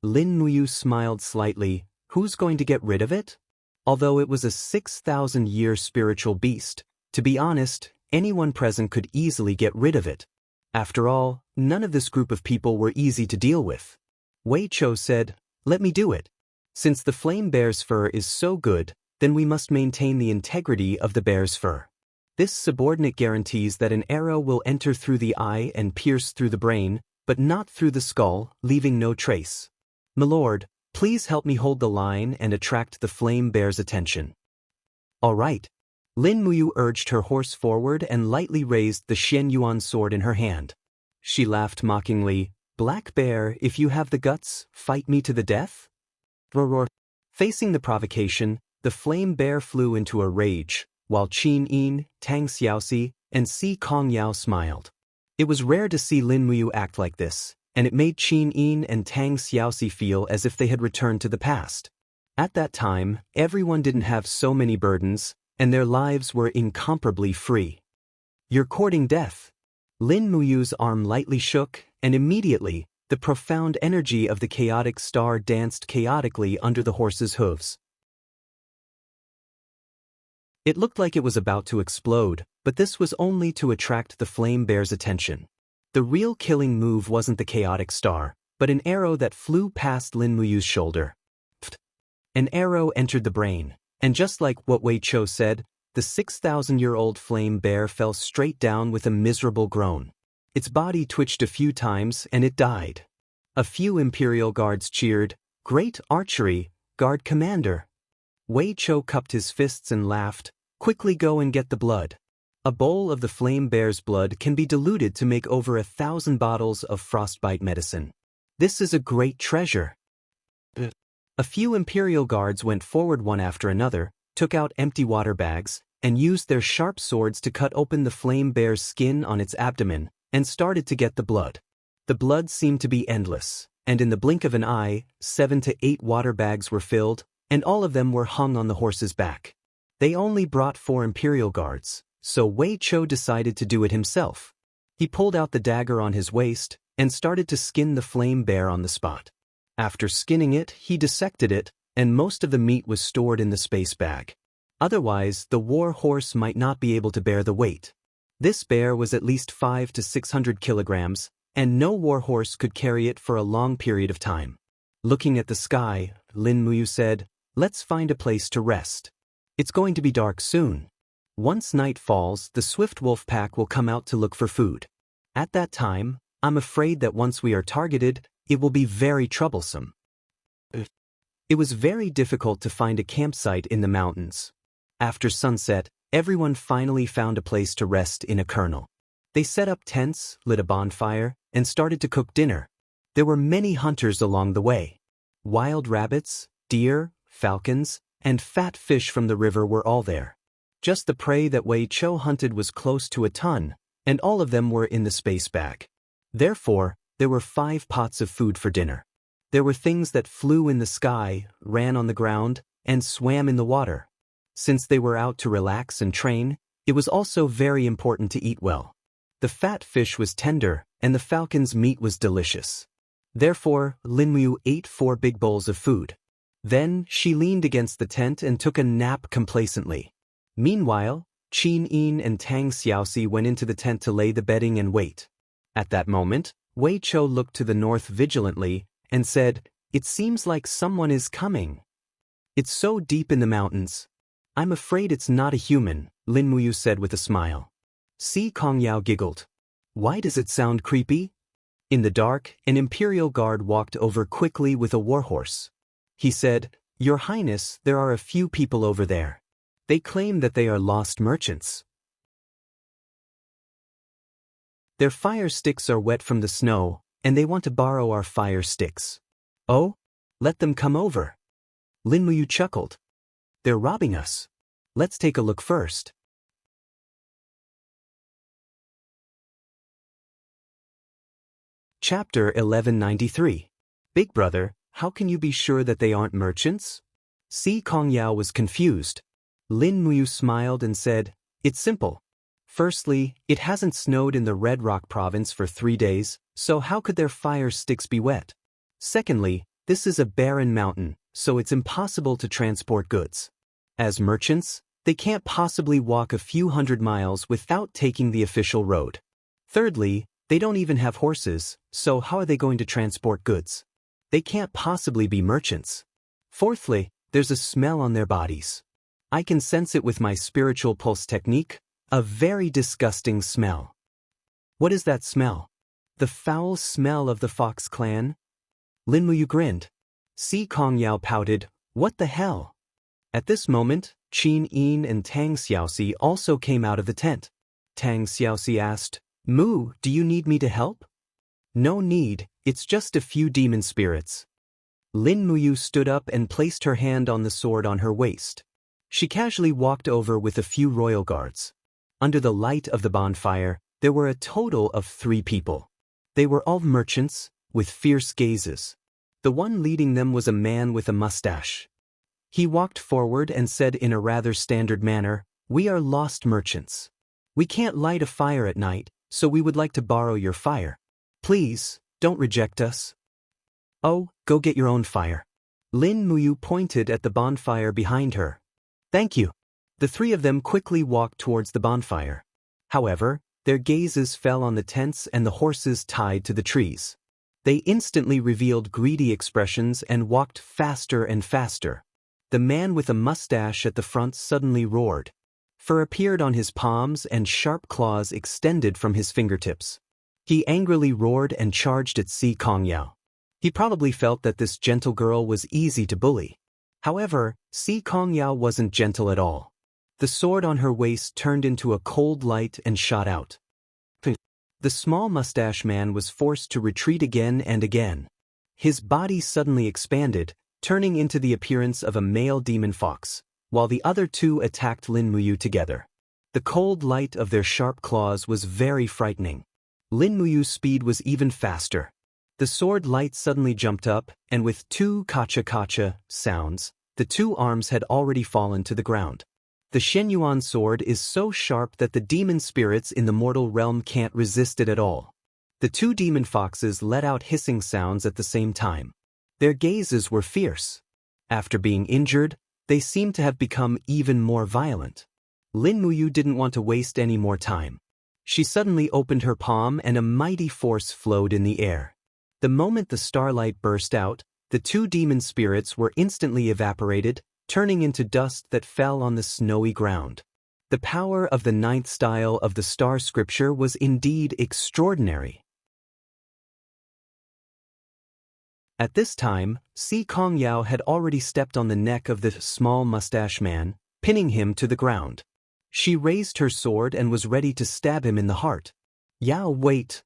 Lin Muyu smiled slightly. "Who's going to get rid of it?" Although it was a 6,000-year spiritual beast, to be honest, anyone present could easily get rid of it. After all, none of this group of people were easy to deal with. Wei Cho said, "Let me do it. Since the flame bear's fur is so good, then we must maintain the integrity of the bear's fur. This subordinate guarantees that an arrow will enter through the eye and pierce through the brain, but not through the skull, leaving no trace. Milord, please help me hold the line and attract the flame bear's attention." "All right." Lin Muyu urged her horse forward and lightly raised the Xianyuan sword in her hand. She laughed mockingly. "Black bear, if you have the guts, fight me to the death?" Roar. Facing the provocation, the flame bear flew into a rage, while Qin Yin, Tang Xiaoxi, and Si Kongyao smiled. It was rare to see Lin Muyu act like this, and it made Qin Yin and Tang Xiaoxi feel as if they had returned to the past. At that time, everyone didn't have so many burdens, and their lives were incomparably free. "You're courting death." Lin Muyu's arm lightly shook, and immediately, the profound energy of the chaotic star danced chaotically under the horse's hooves. It looked like it was about to explode, but this was only to attract the flame bear's attention. The real killing move wasn't the chaotic star, but an arrow that flew past Lin Muyu's shoulder. Pfft. An arrow entered the brain, and just like what Wei Cho said, the 6,000-year-old flame bear fell straight down with a miserable groan. Its body twitched a few times and it died. A few Imperial guards cheered, "Great archery, guard commander." Wei Cho cupped his fists and laughed, "Quickly go and get the blood. A bowl of the flame bear's blood can be diluted to make over 1,000 bottles of frostbite medicine. This is a great treasure." A few Imperial guards went forward one after another, took out empty water bags, and used their sharp swords to cut open the flame bear's skin on its abdomen, and started to get the blood. The blood seemed to be endless, and in the blink of an eye, 7 to 8 water bags were filled, and all of them were hung on the horse's back. They only brought 4 Imperial guards, so Wei Cho decided to do it himself. He pulled out the dagger on his waist, and started to skin the flame bear on the spot. After skinning it, he dissected it, and most of the meat was stored in the space bag. Otherwise, the war horse might not be able to bear the weight. This bear was at least 500 to 600 kilograms, and no war horse could carry it for a long period of time. Looking at the sky, Lin Muyu said, "Let's find a place to rest. It's going to be dark soon. Once night falls, the swift wolf pack will come out to look for food. At that time, I'm afraid that once we are targeted, it will be very troublesome." It was very difficult to find a campsite in the mountains. After sunset, everyone finally found a place to rest in a kernel. They set up tents, lit a bonfire, and started to cook dinner. There were many hunters along the way. Wild rabbits, deer, falcons, and fat fish from the river were all there. Just the prey that Wei Cho hunted was close to a ton, and all of them were in the space bag. Therefore, there were 5 pots of food for dinner. There were things that flew in the sky, ran on the ground, and swam in the water. Since they were out to relax and train, it was also very important to eat well. The fat fish was tender, and the falcon's meat was delicious. Therefore, Linmu ate 4 big bowls of food. Then, she leaned against the tent and took a nap complacently. Meanwhile, Qin Yin and Tang Xiaoxi went into the tent to lay the bedding and wait. At that moment, Wei Chou looked to the north vigilantly and said, "It seems like someone is coming. It's so deep in the mountains. I'm afraid it's not a human," Lin Muyu said with a smile. Si Kongyao giggled. "Why does it sound creepy?" In the dark, an imperial guard walked over quickly with a warhorse. He said, "Your Highness, there are a few people over there. They claim that they are lost merchants. Their fire sticks are wet from the snow, and they want to borrow our fire sticks." "Oh? Let them come over." Lin Muyu chuckled. "They're robbing us. Let's take a look first." Chapter 1193. Big Brother, how can you be sure that they aren't merchants? Si Kongyao was confused. Lin Muyu smiled and said, "It's simple. Firstly, it hasn't snowed in the Red Rock province for 3 days, so how could their fire sticks be wet? Secondly, this is a barren mountain, so it's impossible to transport goods. As merchants, they can't possibly walk a few hundred miles without taking the official road. Thirdly, they don't even have horses, so how are they going to transport goods? They can't possibly be merchants. Fourthly, there's a smell on their bodies. I can sense it with my spiritual pulse technique, a very disgusting smell." "What is that smell?" "The foul smell of the Fox clan?" Lin Muyu grinned. Si Kongyao pouted, "What the hell?" At this moment, Qin Yin and Tang Xiaoxi also came out of the tent. Tang Xiaoxi asked, "Mu, do you need me to help?" "No need, it's just a few demon spirits." Lin Muyu stood up and placed her hand on the sword on her waist. She casually walked over with a few royal guards. Under the light of the bonfire, there were a total of 3 people. They were all merchants, with fierce gazes. The one leading them was a man with a mustache. He walked forward and said in a rather standard manner, "We are lost merchants. We can't light a fire at night, so we would like to borrow your fire. Please, don't reject us." "Oh, go get your own fire." Lin Muyu pointed at the bonfire behind her. "Thank you." The 3 of them quickly walked towards the bonfire. However, their gazes fell on the tents and the horses tied to the trees. They instantly revealed greedy expressions and walked faster and faster. The man with a mustache at the front suddenly roared. Fur appeared on his palms and sharp claws extended from his fingertips. He angrily roared and charged at Si Kongyao. He probably felt that this gentle girl was easy to bully. However, Si Kongyao wasn't gentle at all. The sword on her waist turned into a cold light and shot out. The small mustache man was forced to retreat again and again. His body suddenly expanded, turning into the appearance of a male demon fox, while the other 2 attacked Lin Muyu together. The cold light of their sharp claws was very frightening. Lin Muyu's speed was even faster. The sword light suddenly jumped up, and with 2 kacha-kacha sounds, the 2 arms had already fallen to the ground. The Shenyuan sword is so sharp that the demon spirits in the mortal realm can't resist it at all. The 2 demon foxes let out hissing sounds at the same time. Their gazes were fierce. After being injured, they seemed to have become even more violent. Lin Muyu didn't want to waste any more time. She suddenly opened her palm and a mighty force flowed in the air. The moment the starlight burst out, the 2 demon spirits were instantly evaporated, turning into dust that fell on the snowy ground. The power of the 9th style of the star scripture was indeed extraordinary. At this time, Si Kongyao had already stepped on the neck of the small mustache man, pinning him to the ground. She raised her sword and was ready to stab him in the heart. "Yao, wait."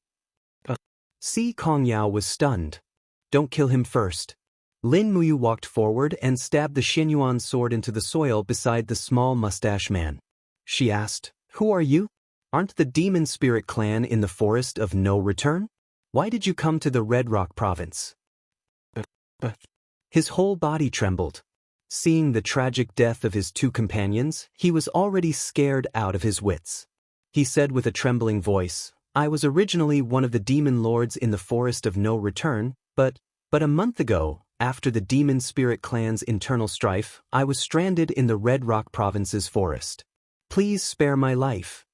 Si Kongyao was stunned. "Don't kill him first." Lin Muyu walked forward and stabbed the Shenyuan sword into the soil beside the small mustache man. She asked, "Who are you? Aren't the demon spirit clan in the forest of no return? Why did you come to the Red Rock province?" His whole body trembled. Seeing the tragic death of his 2 companions, he was already scared out of his wits. He said with a trembling voice, "I was originally one of the demon lords in the forest of no return, But a month ago, after the demon spirit clan's internal strife, I was stranded in the Red Rock Province's forest. Please spare my life.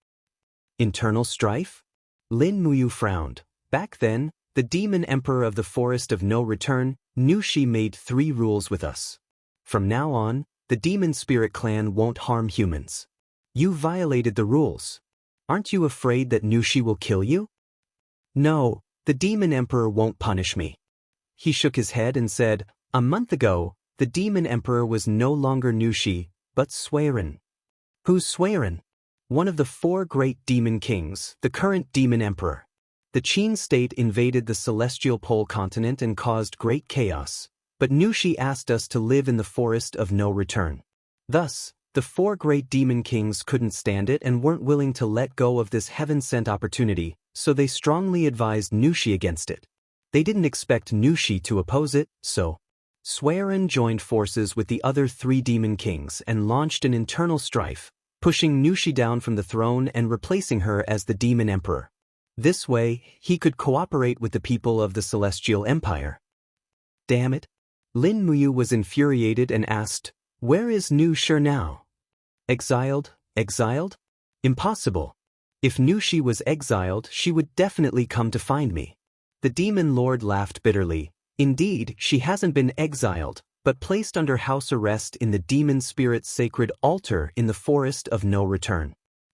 Internal strife? Lin Muyu frowned. Back then, the demon emperor of the Forest of No Return, Nushi, made 3 rules with us. From now on, the demon spirit clan won't harm humans. You violated the rules. Aren't you afraid that Nushi will kill you? No, the demon emperor won't punish me. He shook his head and said, a month ago, the demon emperor was no longer Nushi, but Swerin. Who's Swerin? One of the 4 great demon kings, the current demon emperor. The Qin state invaded the celestial pole continent and caused great chaos, but Nushi asked us to live in the Forest of No Return. Thus, the 4 great demon kings couldn't stand it and weren't willing to let go of this heaven-sent opportunity, so they strongly advised Nushi against it. They didn't expect Nushi to oppose it, so Swerin joined forces with the other 3 demon kings and launched an internal strife, pushing Nushi down from the throne and replacing her as the demon emperor. This way, he could cooperate with the people of the Celestial Empire. Damn it! Lin Muyu was infuriated and asked, where is Nushi now? Exiled? Exiled? Impossible. If Nushi was exiled, she would definitely come to find me. The demon lord laughed bitterly. Indeed, she hasn't been exiled, but placed under house arrest in the demon spirit's sacred altar in the Forest of No Return.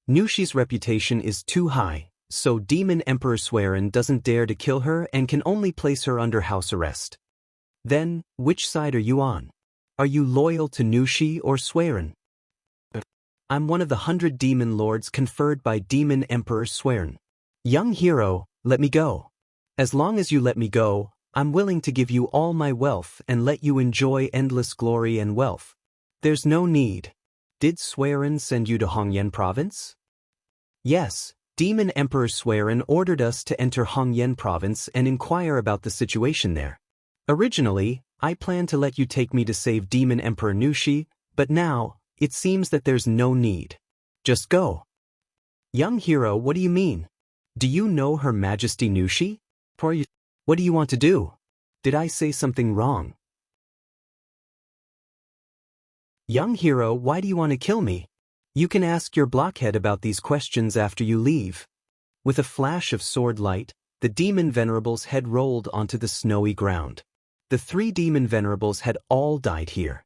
Nushi's reputation is too high, so Demon Emperor Swerin doesn't dare to kill her and can only place her under house arrest. Then, which side are you on? Are you loyal to Nushi or Swerin? I'm one of the 100 demon lords conferred by Demon Emperor Swerin. Young hero, let me go. As long as you let me go, I'm willing to give you all my wealth and let you enjoy endless glory and wealth. There's no need. Did Swerin send you to Hongyan Province? Yes, Demon Emperor Swerin ordered us to enter Hongyan Province and inquire about the situation there. Originally, I planned to let you take me to save Demon Emperor Nushi, but now, it seems that there's no need. Just go. Young hero, what do you mean? Do you know Her Majesty Nushi? What do you want to do? Did I say something wrong? Young hero, why do you want to kill me? You can ask your blockhead about these questions after you leave. With a flash of sword light, the demon venerable's head rolled onto the snowy ground. The 3 demon venerables had all died here.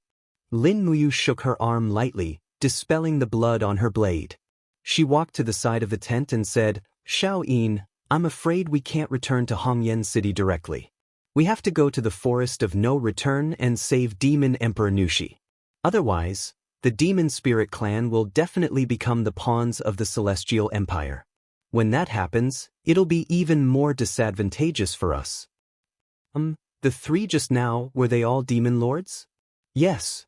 Lin Muyu shook her arm lightly, dispelling the blood on her blade. She walked to the side of the tent and said, Xiao Yin, I'm afraid we can't return to Hongyan City directly. We have to go to the Forest of No Return and save Demon Emperor Nushi. Otherwise, the demon spirit clan will definitely become the pawns of the Celestial Empire. When that happens, it'll be even more disadvantageous for us. The 3 just now, were they all demon lords? Yes.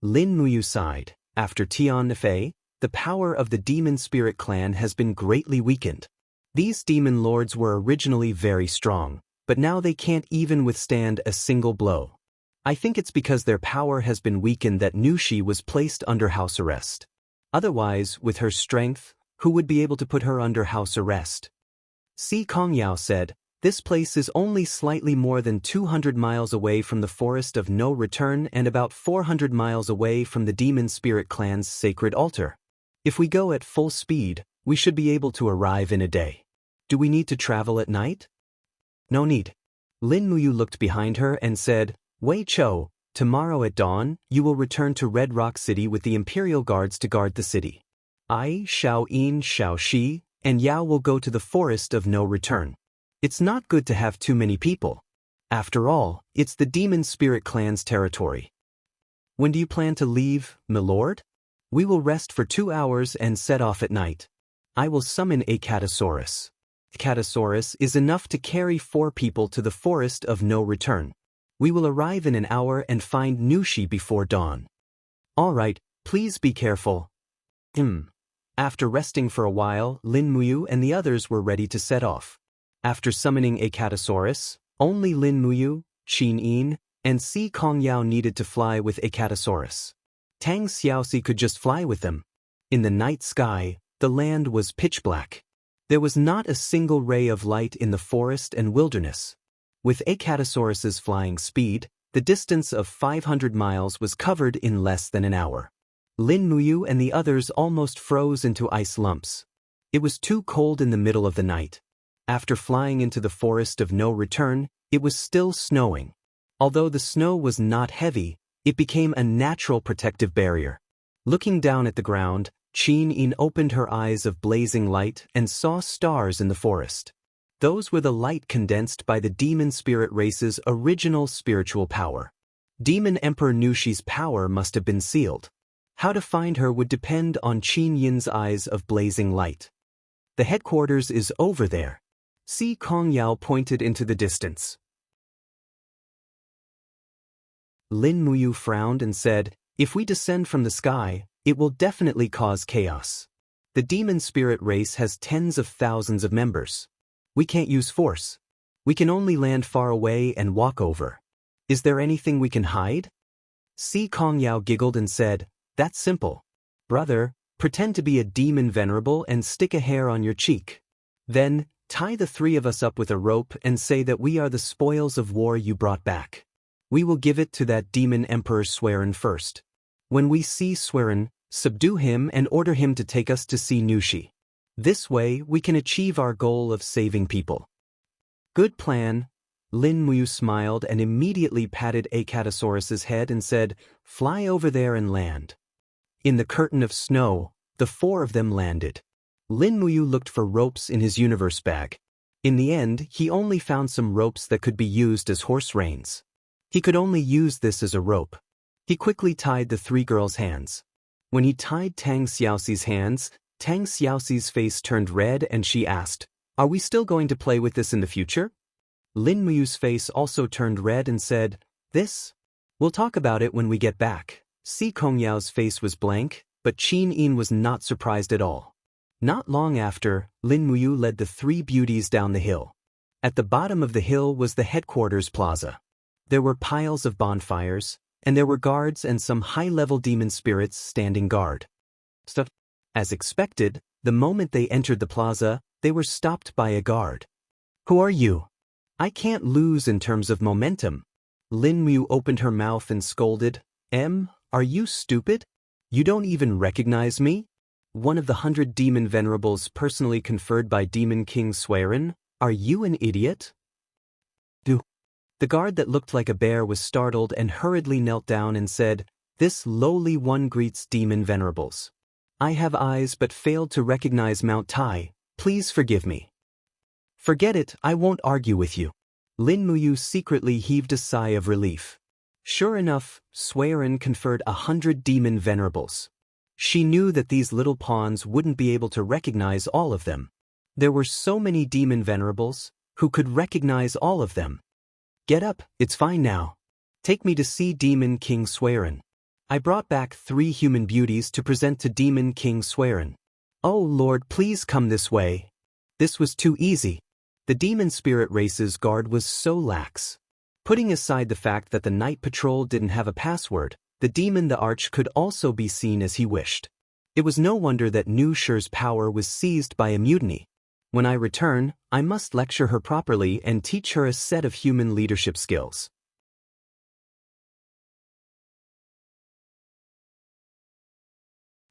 Lin Muyu sighed. After Tian Nefei, the power of the demon spirit clan has been greatly weakened. These demon lords were originally very strong, but now they can't even withstand a single blow. I think it's because their power has been weakened that Nushi was placed under house arrest. Otherwise, with her strength, who would be able to put her under house arrest? Si Kongyao said, this place is only slightly more than 200 miles away from the Forest of No Return and about 400 miles away from the Demon Spirit Clan's sacred altar. If we go at full speed, we should be able to arrive in a day. Do we need to travel at night? No need. Lin Muyu looked behind her and said, Wei Chou, tomorrow at dawn, you will return to Red Rock City with the Imperial Guards to guard the city. I, Xiao Yin, Xiao Shi, and Yao will go to the Forest of No Return. It's not good to have too many people. After all, it's the Demon Spirit Clan's territory. When do you plan to leave, milord? We will rest for 2 hours and set off at night. I will summon a Catasaurus. Catasaurus is enough to carry 4 people to the Forest of No Return. We will arrive in an hour and find Nushi before dawn. All right, please be careful. After resting for a while, Lin Muyu and the others were ready to set off. After summoning a Catasaurus, only Lin Muyu, Qin Yin, and Si Kongyao needed to fly with a Catasaurus. Tang Xiaoxi could just fly with them. In the night sky, the land was pitch black. There was not a single ray of light in the forest and wilderness. With Acatosaurus's flying speed, the distance of 500 miles was covered in less than an hour. Lin Muyu and the others almost froze into ice lumps. It was too cold in the middle of the night. After flying into the forest of no return, it was still snowing. Although the snow was not heavy, it became a natural protective barrier. Looking down at the ground, Qin Yin opened her eyes of blazing light and saw stars in the forest. Those were the light condensed by the demon spirit race's original spiritual power. Demon Emperor Nushi's power must have been sealed. How to find her would depend on Qin Yin's eyes of blazing light. The headquarters is over there. Si Kongyao pointed into the distance. Lin Muyu frowned and said, "If we descend from the sky, it will definitely cause chaos. The demon spirit race has tens of thousands of members. We can't use force. We can only land far away and walk over. Is there anything we can hide?" Si Kongyao giggled and said, "That's simple. Brother, pretend to be a demon venerable and stick a hair on your cheek. Then, tie the three of us up with a rope and say that we are the spoils of war you brought back. We will give it to that demon emperor Swerin first. When we see Swerin, subdue him and order him to take us to see Nushi. This way, we can achieve our goal of saving people." "Good plan." Lin Muyu smiled and immediately patted Acatosaurus's head and said, "Fly over there and land." In the curtain of snow, the four of them landed. Lin Muyu looked for ropes in his universe bag. In the end, he only found some ropes that could be used as horse reins. He could only use this as a rope. He quickly tied the three girls' hands. When he tied Tang Xiaoxi's hands, Tang Xiaoxi's face turned red and she asked, "Are we still going to play with this in the future?" Lin Muyu's face also turned red and said, "This? We'll talk about it when we get back." Si Kongyao's face was blank, but Qin Yin was not surprised at all. Not long after, Lin Muyu led the three beauties down the hill. At the bottom of the hill was the headquarters plaza. There were piles of bonfires, and there were guards and some high-level demon spirits standing guard. As expected, the moment they entered the plaza, they were stopped by a guard. "Who are you? I can't lose in terms of momentum." Lin Muyu opened her mouth and scolded, Are you stupid? You don't even recognize me? One of the 100 demon venerables personally conferred by Demon King Swerin? Are you an idiot?" The guard that looked like a bear was startled and hurriedly knelt down and said, "This lowly one greets demon venerables. I have eyes but failed to recognize Mount Tai. Please forgive me." "Forget it, I won't argue with you." Lin Muyu secretly heaved a sigh of relief. Sure enough, Swerin conferred 100 demon venerables. She knew that these little pawns wouldn't be able to recognize all of them. There were so many demon venerables, who could recognize all of them. "Get up, it's fine now. Take me to see Demon King Swerin. I brought back 3 human beauties to present to Demon King Swerin. Oh Lord, please come this way." This was too easy. The demon spirit race's guard was so lax. Putting aside the fact that the night patrol didn't have a password, the demon the Arch could also be seen as he wished. It was no wonder that Nu Shi's power was seized by a mutiny. When I return, I must lecture her properly and teach her a set of human leadership skills.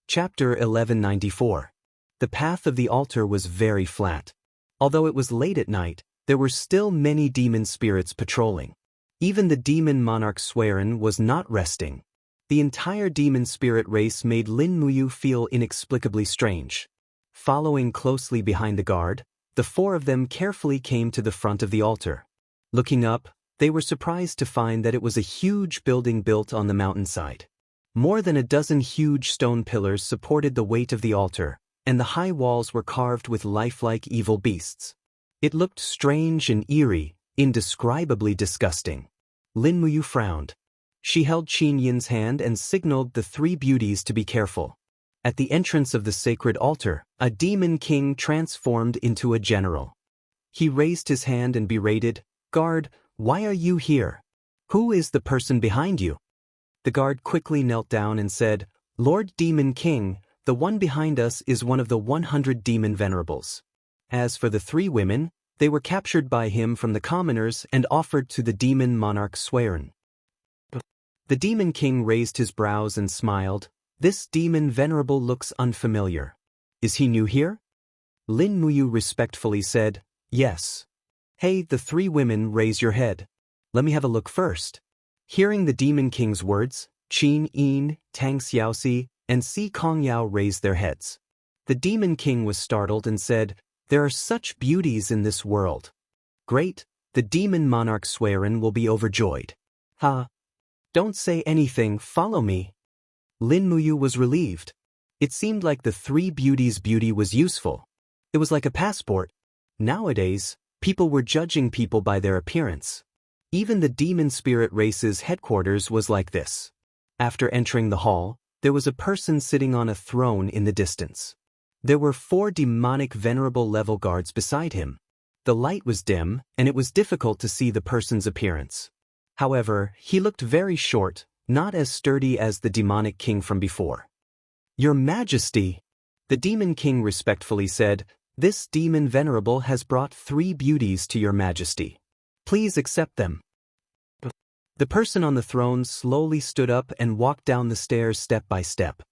Chapter 1194. The path of the altar was very flat. Although it was late at night, there were still many demon spirits patrolling. Even the demon monarch Swerin was not resting. The entire demon spirit race made Lin Muyu feel inexplicably strange. Following closely behind the guard, the 4 of them carefully came to the front of the altar. Looking up, they were surprised to find that it was a huge building built on the mountainside. More than a dozen huge stone pillars supported the weight of the altar, and the high walls were carved with lifelike evil beasts. It looked strange and eerie, indescribably disgusting. Lin Muyu frowned. She held Qin Yin's hand and signaled the 3 beauties to be careful. At the entrance of the sacred altar, a demon king transformed into a general. He raised his hand and berated, "Guard, why are you here? Who is the person behind you?" The guard quickly knelt down and said, "Lord Demon King, the one behind us is one of the 100 demon venerables. As for the 3 women, They were captured by him from the commoners and offered to the demon monarch Swerin. The demon king raised his brows and smiled. This demon venerable looks unfamiliar. Is he new here? Lin Muyu respectfully said, yes. Hey, the three women, raise your head. Let me have a look first. Hearing the demon king's words, Qin Yin, Tang Xiaoxi, and Si Kongyao raised their heads. The demon king was startled and said, there are such beauties in this world. Great, the demon monarch Swerin will be overjoyed. Ha! Don't say anything, follow me. Lin Muyu was relieved. It seemed like the three beauties' beauty was useful. It was like a passport. Nowadays, people were judging people by their appearance. Even the demon spirit race's headquarters was like this. After entering the hall, there was a person sitting on a throne in the distance. There were 4 demonic venerable level guards beside him. The light was dim, and it was difficult to see the person's appearance. However, he looked very short, not as sturdy as the demonic king from before. Your Majesty, the demon king respectfully said, this demon venerable has brought 3 beauties to your Majesty. Please accept them. The person on the throne slowly stood up and walked down the stairs step by step.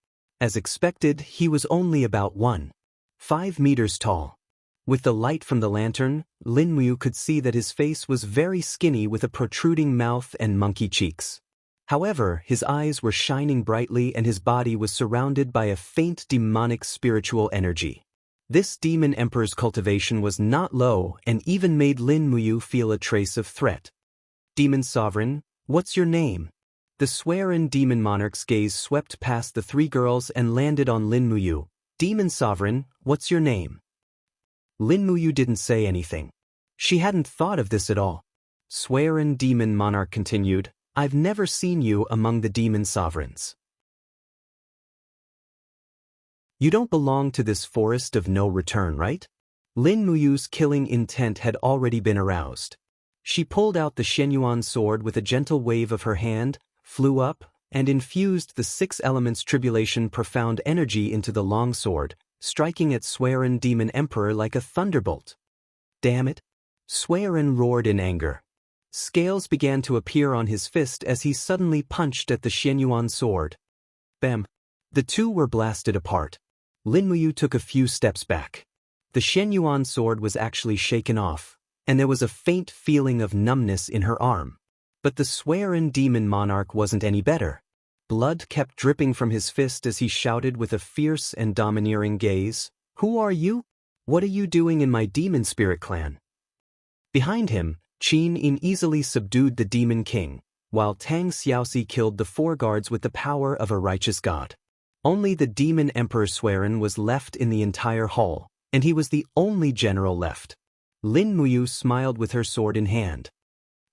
As expected, he was only about 1.5 meters tall. With the light from the lantern, Lin Muyu could see that his face was very skinny with a protruding mouth and monkey cheeks. However, his eyes were shining brightly and his body was surrounded by a faint demonic spiritual energy. This demon emperor's cultivation was not low and even made Lin Muyu feel a trace of threat. Demon sovereign, what's your name? The Swerin demon monarch's gaze swept past the 3 girls and landed on Lin Muyu. Demon sovereign, what's your name? Lin Muyu didn't say anything. She hadn't thought of this at all. Swerin demon monarch continued, I've never seen you among the demon sovereigns. You don't belong to this forest of no return, right? Lin Muyu's killing intent had already been aroused. She pulled out the Shenyuan sword with a gentle wave of her hand, flew up, and infused the 6 elements tribulation profound energy into the long sword, striking at Swerin demon emperor like a thunderbolt. Damn it! Swerin roared in anger. Scales began to appear on his fist as he suddenly punched at the Shenyuan sword. Bam! The 2 were blasted apart. Lin Muyu took a few steps back. The Shenyuan sword was actually shaken off, and there was a faint feeling of numbness in her arm. But the Swerin demon monarch wasn't any better. Blood kept dripping from his fist as he shouted with a fierce and domineering gaze, Who are you? What are you doing in my demon spirit clan? Behind him, Qin Yin easily subdued the demon king, while Tang Xiaoxi killed the 4 guards with the power of a righteous god. Only the demon emperor Swerin was left in the entire hall, and he was the only general left. Lin Muyu smiled with her sword in hand.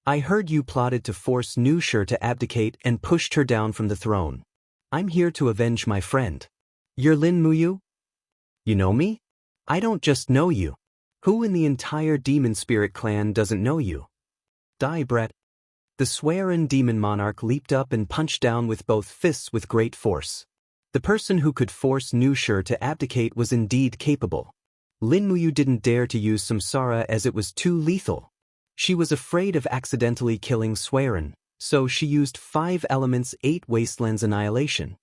I heard you plotted to force Nushir to abdicate and pushed her down from the throne. I'm here to avenge my friend. You're Lin Muyu? You know me? I don't just know you. Who in the entire demon spirit clan doesn't know you? Die, Brett. The Swerin demon monarch leaped up and punched down with both fists with great force. The person who could force Nushir to abdicate was indeed capable. Lin Muyu didn't dare to use samsara as it was too lethal. She was afraid of accidentally killing Swerin, so she used 5 elements 8 wastelands annihilation.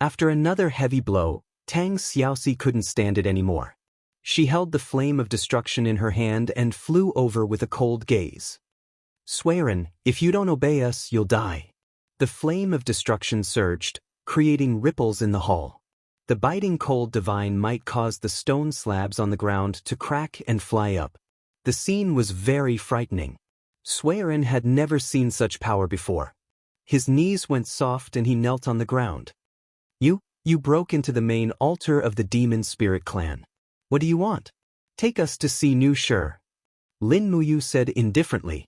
After another heavy blow, Tang Xiaoxi couldn't stand it anymore. She held the flame of destruction in her hand and flew over with a cold gaze. Swerin, if you don't obey us, you'll die. The flame of destruction surged, creating ripples in the hall. The biting cold divine might cause the stone slabs on the ground to crack and fly up. The scene was very frightening. Swerin had never seen such power before. His knees went soft and he knelt on the ground. You broke into the main altar of the demon spirit clan. What do you want? Take us to see Nushir. Lin Muyu said indifferently.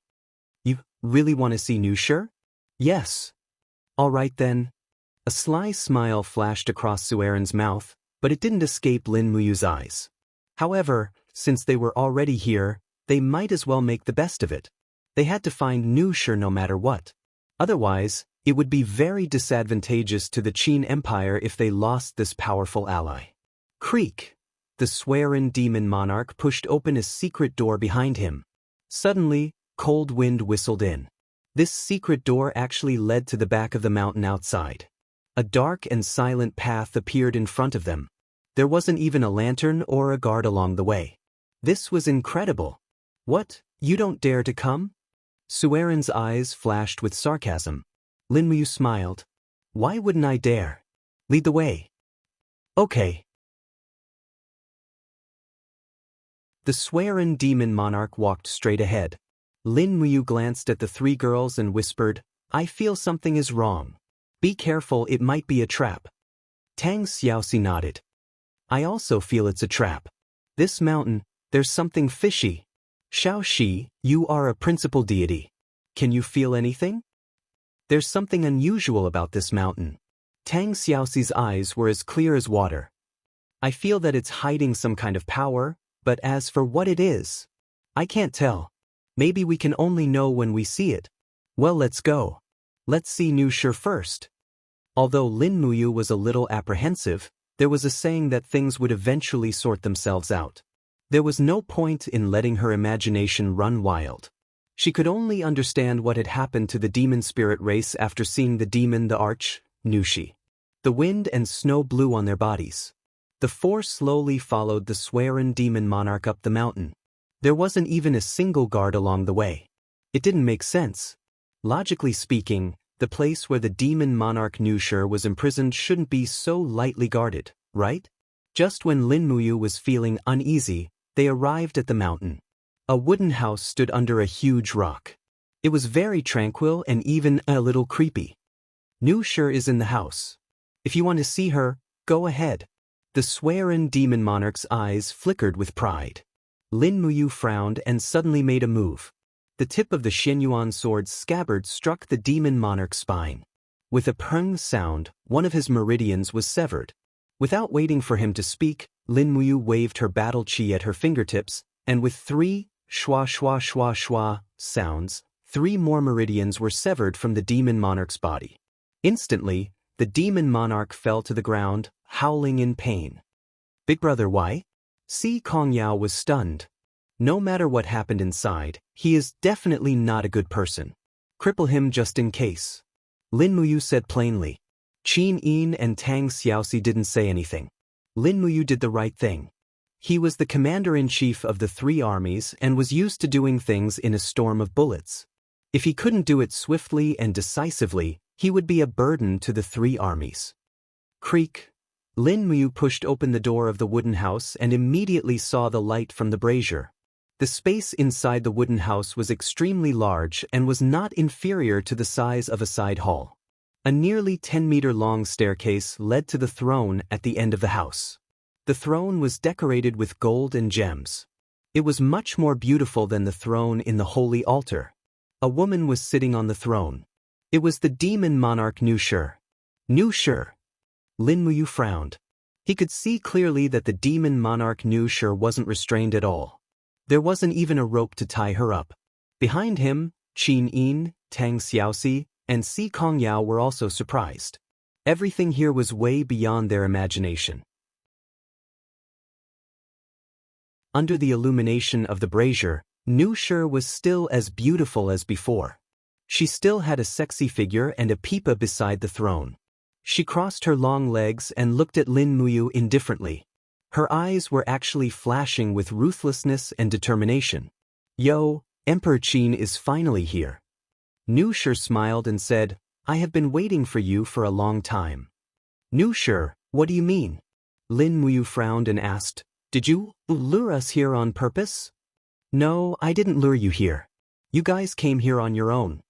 You really want to see Nushir? Yes. All right then. A sly smile flashed across Suerin's mouth, but it didn't escape Lin Muyu's eyes. However, since they were already here, they might as well make the best of it. They had to find Nushir no matter what. Otherwise, it would be very disadvantageous to the Qin Empire if they lost this powerful ally. Creak. The swearin demon monarch pushed open a secret door behind him. Suddenly, cold wind whistled in. This secret door actually led to the back of the mountain outside. A dark and silent path appeared in front of them. There wasn't even a lantern or a guard along the way. This was incredible. What, you don't dare to come? Suerin's eyes flashed with sarcasm. Lin Muyu smiled. Why wouldn't I dare? Lead the way. Okay. The swearin demon monarch walked straight ahead. Lin Muyu glanced at the three girls and whispered, I feel something is wrong. Be careful, it might be a trap. Tang Xiaoxi nodded. I also feel it's a trap. This mountain, there's something fishy. Xiaoxi, you are a principal deity. Can you feel anything? There's something unusual about this mountain. Tang Xiaoxi's eyes were as clear as water. I feel that it's hiding some kind of power, but as for what it is, I can't tell. Maybe we can only know when we see it. Well, let's go. Let's see Nushi first. Although Lin Muyu was a little apprehensive, there was a saying that things would eventually sort themselves out. There was no point in letting her imagination run wild. She could only understand what had happened to the demon spirit race after seeing the demon the arch, Nushi. The wind and snow blew on their bodies. The four slowly followed the swearin demon monarch up the mountain. There wasn't even a single guard along the way. It didn't make sense. Logically speaking, the place where the demon monarch Nushi was imprisoned shouldn't be so lightly guarded, right? Just when Lin Muyu was feeling uneasy, they arrived at the mountain. A wooden house stood under a huge rock. It was very tranquil and even a little creepy. Nushi is in the house. If you want to see her, go ahead. The swearin demon monarch's eyes flickered with pride. Lin Muyu frowned and suddenly made a move. The tip of the Xianyuan sword's scabbard struck the demon monarch's spine. With a prung sound, one of his meridians was severed. Without waiting for him to speak, Lin Muyu waved her battle chi at her fingertips, and with three shwa shwa shwa shwa sounds, 3 more meridians were severed from the demon monarch's body. Instantly, the demon monarch fell to the ground, howling in pain. Big brother, why? Si Kongyao was stunned. No matter what happened inside, he is definitely not a good person. Cripple him just in case. Lin Muyu said plainly. Qin Yin and Tang Xiaoxi didn't say anything. Lin Muyu did the right thing. He was the commander-in-chief of the 3 armies and was used to doing things in a storm of bullets. If he couldn't do it swiftly and decisively, he would be a burden to the 3 armies. Creak. Lin Muyu pushed open the door of the wooden house and immediately saw the light from the brazier. The space inside the wooden house was extremely large and was not inferior to the size of a side hall. A nearly 10-meter-long staircase led to the throne at the end of the house. The throne was decorated with gold and gems. It was much more beautiful than the throne in the holy altar. A woman was sitting on the throne. It was the demon monarch Nushi. Nushi. Lin Muyu frowned. He could see clearly that the demon monarch Nushi wasn't restrained at all. There wasn't even a rope to tie her up. Behind him, Qin Yin, Tang Xiaoxi, and Si Kongyao were also surprised. Everything here was way beyond their imagination. Under the illumination of the brazier, Nushi was still as beautiful as before. She still had a sexy figure and a pipa beside the throne. She crossed her long legs and looked at Lin Muyu indifferently. Her eyes were actually flashing with ruthlessness and determination. Yo, Emperor Qin is finally here. Nushi smiled and said, I have been waiting for you for a long time. Nushi, what do you mean? Lin Muyu frowned and asked, Did you lure us here on purpose? No, I didn't lure you here. You guys came here on your own.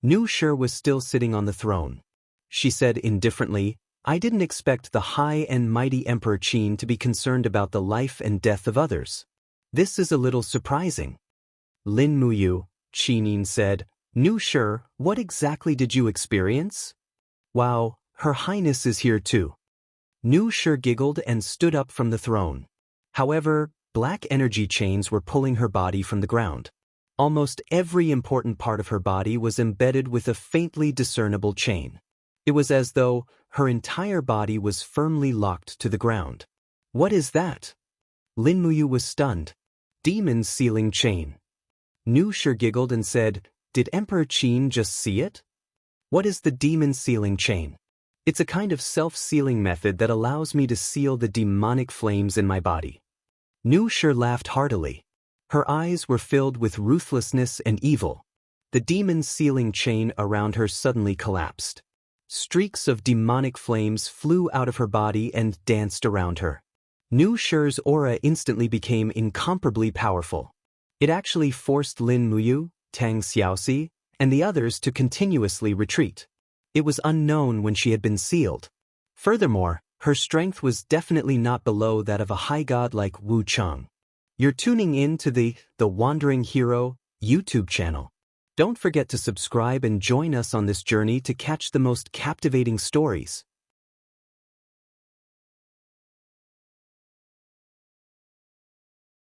Nushi was still sitting on the throne. She said indifferently, I didn't expect the high and mighty Emperor Qin to be concerned about the life and death of others. This is a little surprising. Lin Muyu, Qin Yin said, Nushi, what exactly did you experience? Wow, Her Highness is here too. Nushi giggled and stood up from the throne. However, black energy chains were pulling her body from the ground. Almost every important part of her body was embedded with a faintly discernible chain. It was as though her entire body was firmly locked to the ground. What is that? Lin Muyu was stunned. Demon sealing chain. Nu Shi giggled and said, "Did Emperor Qin just see it?" "What is the demon sealing chain?" "It's a kind of self-sealing method that allows me to seal the demonic flames in my body." Nu Shi laughed heartily. Her eyes were filled with ruthlessness and evil. The demon sealing chain around her suddenly collapsed. Streaks of demonic flames flew out of her body and danced around her. Nu Shi's aura instantly became incomparably powerful. It actually forced Lin Muyu, Tang Xiaoxi, and the others to continuously retreat. It was unknown when she had been sealed. Furthermore, her strength was definitely not below that of a high god like Wu Cheng. You're tuning in to the Wandering Hero YouTube channel. Don't forget to subscribe and join us on this journey to catch the most captivating stories.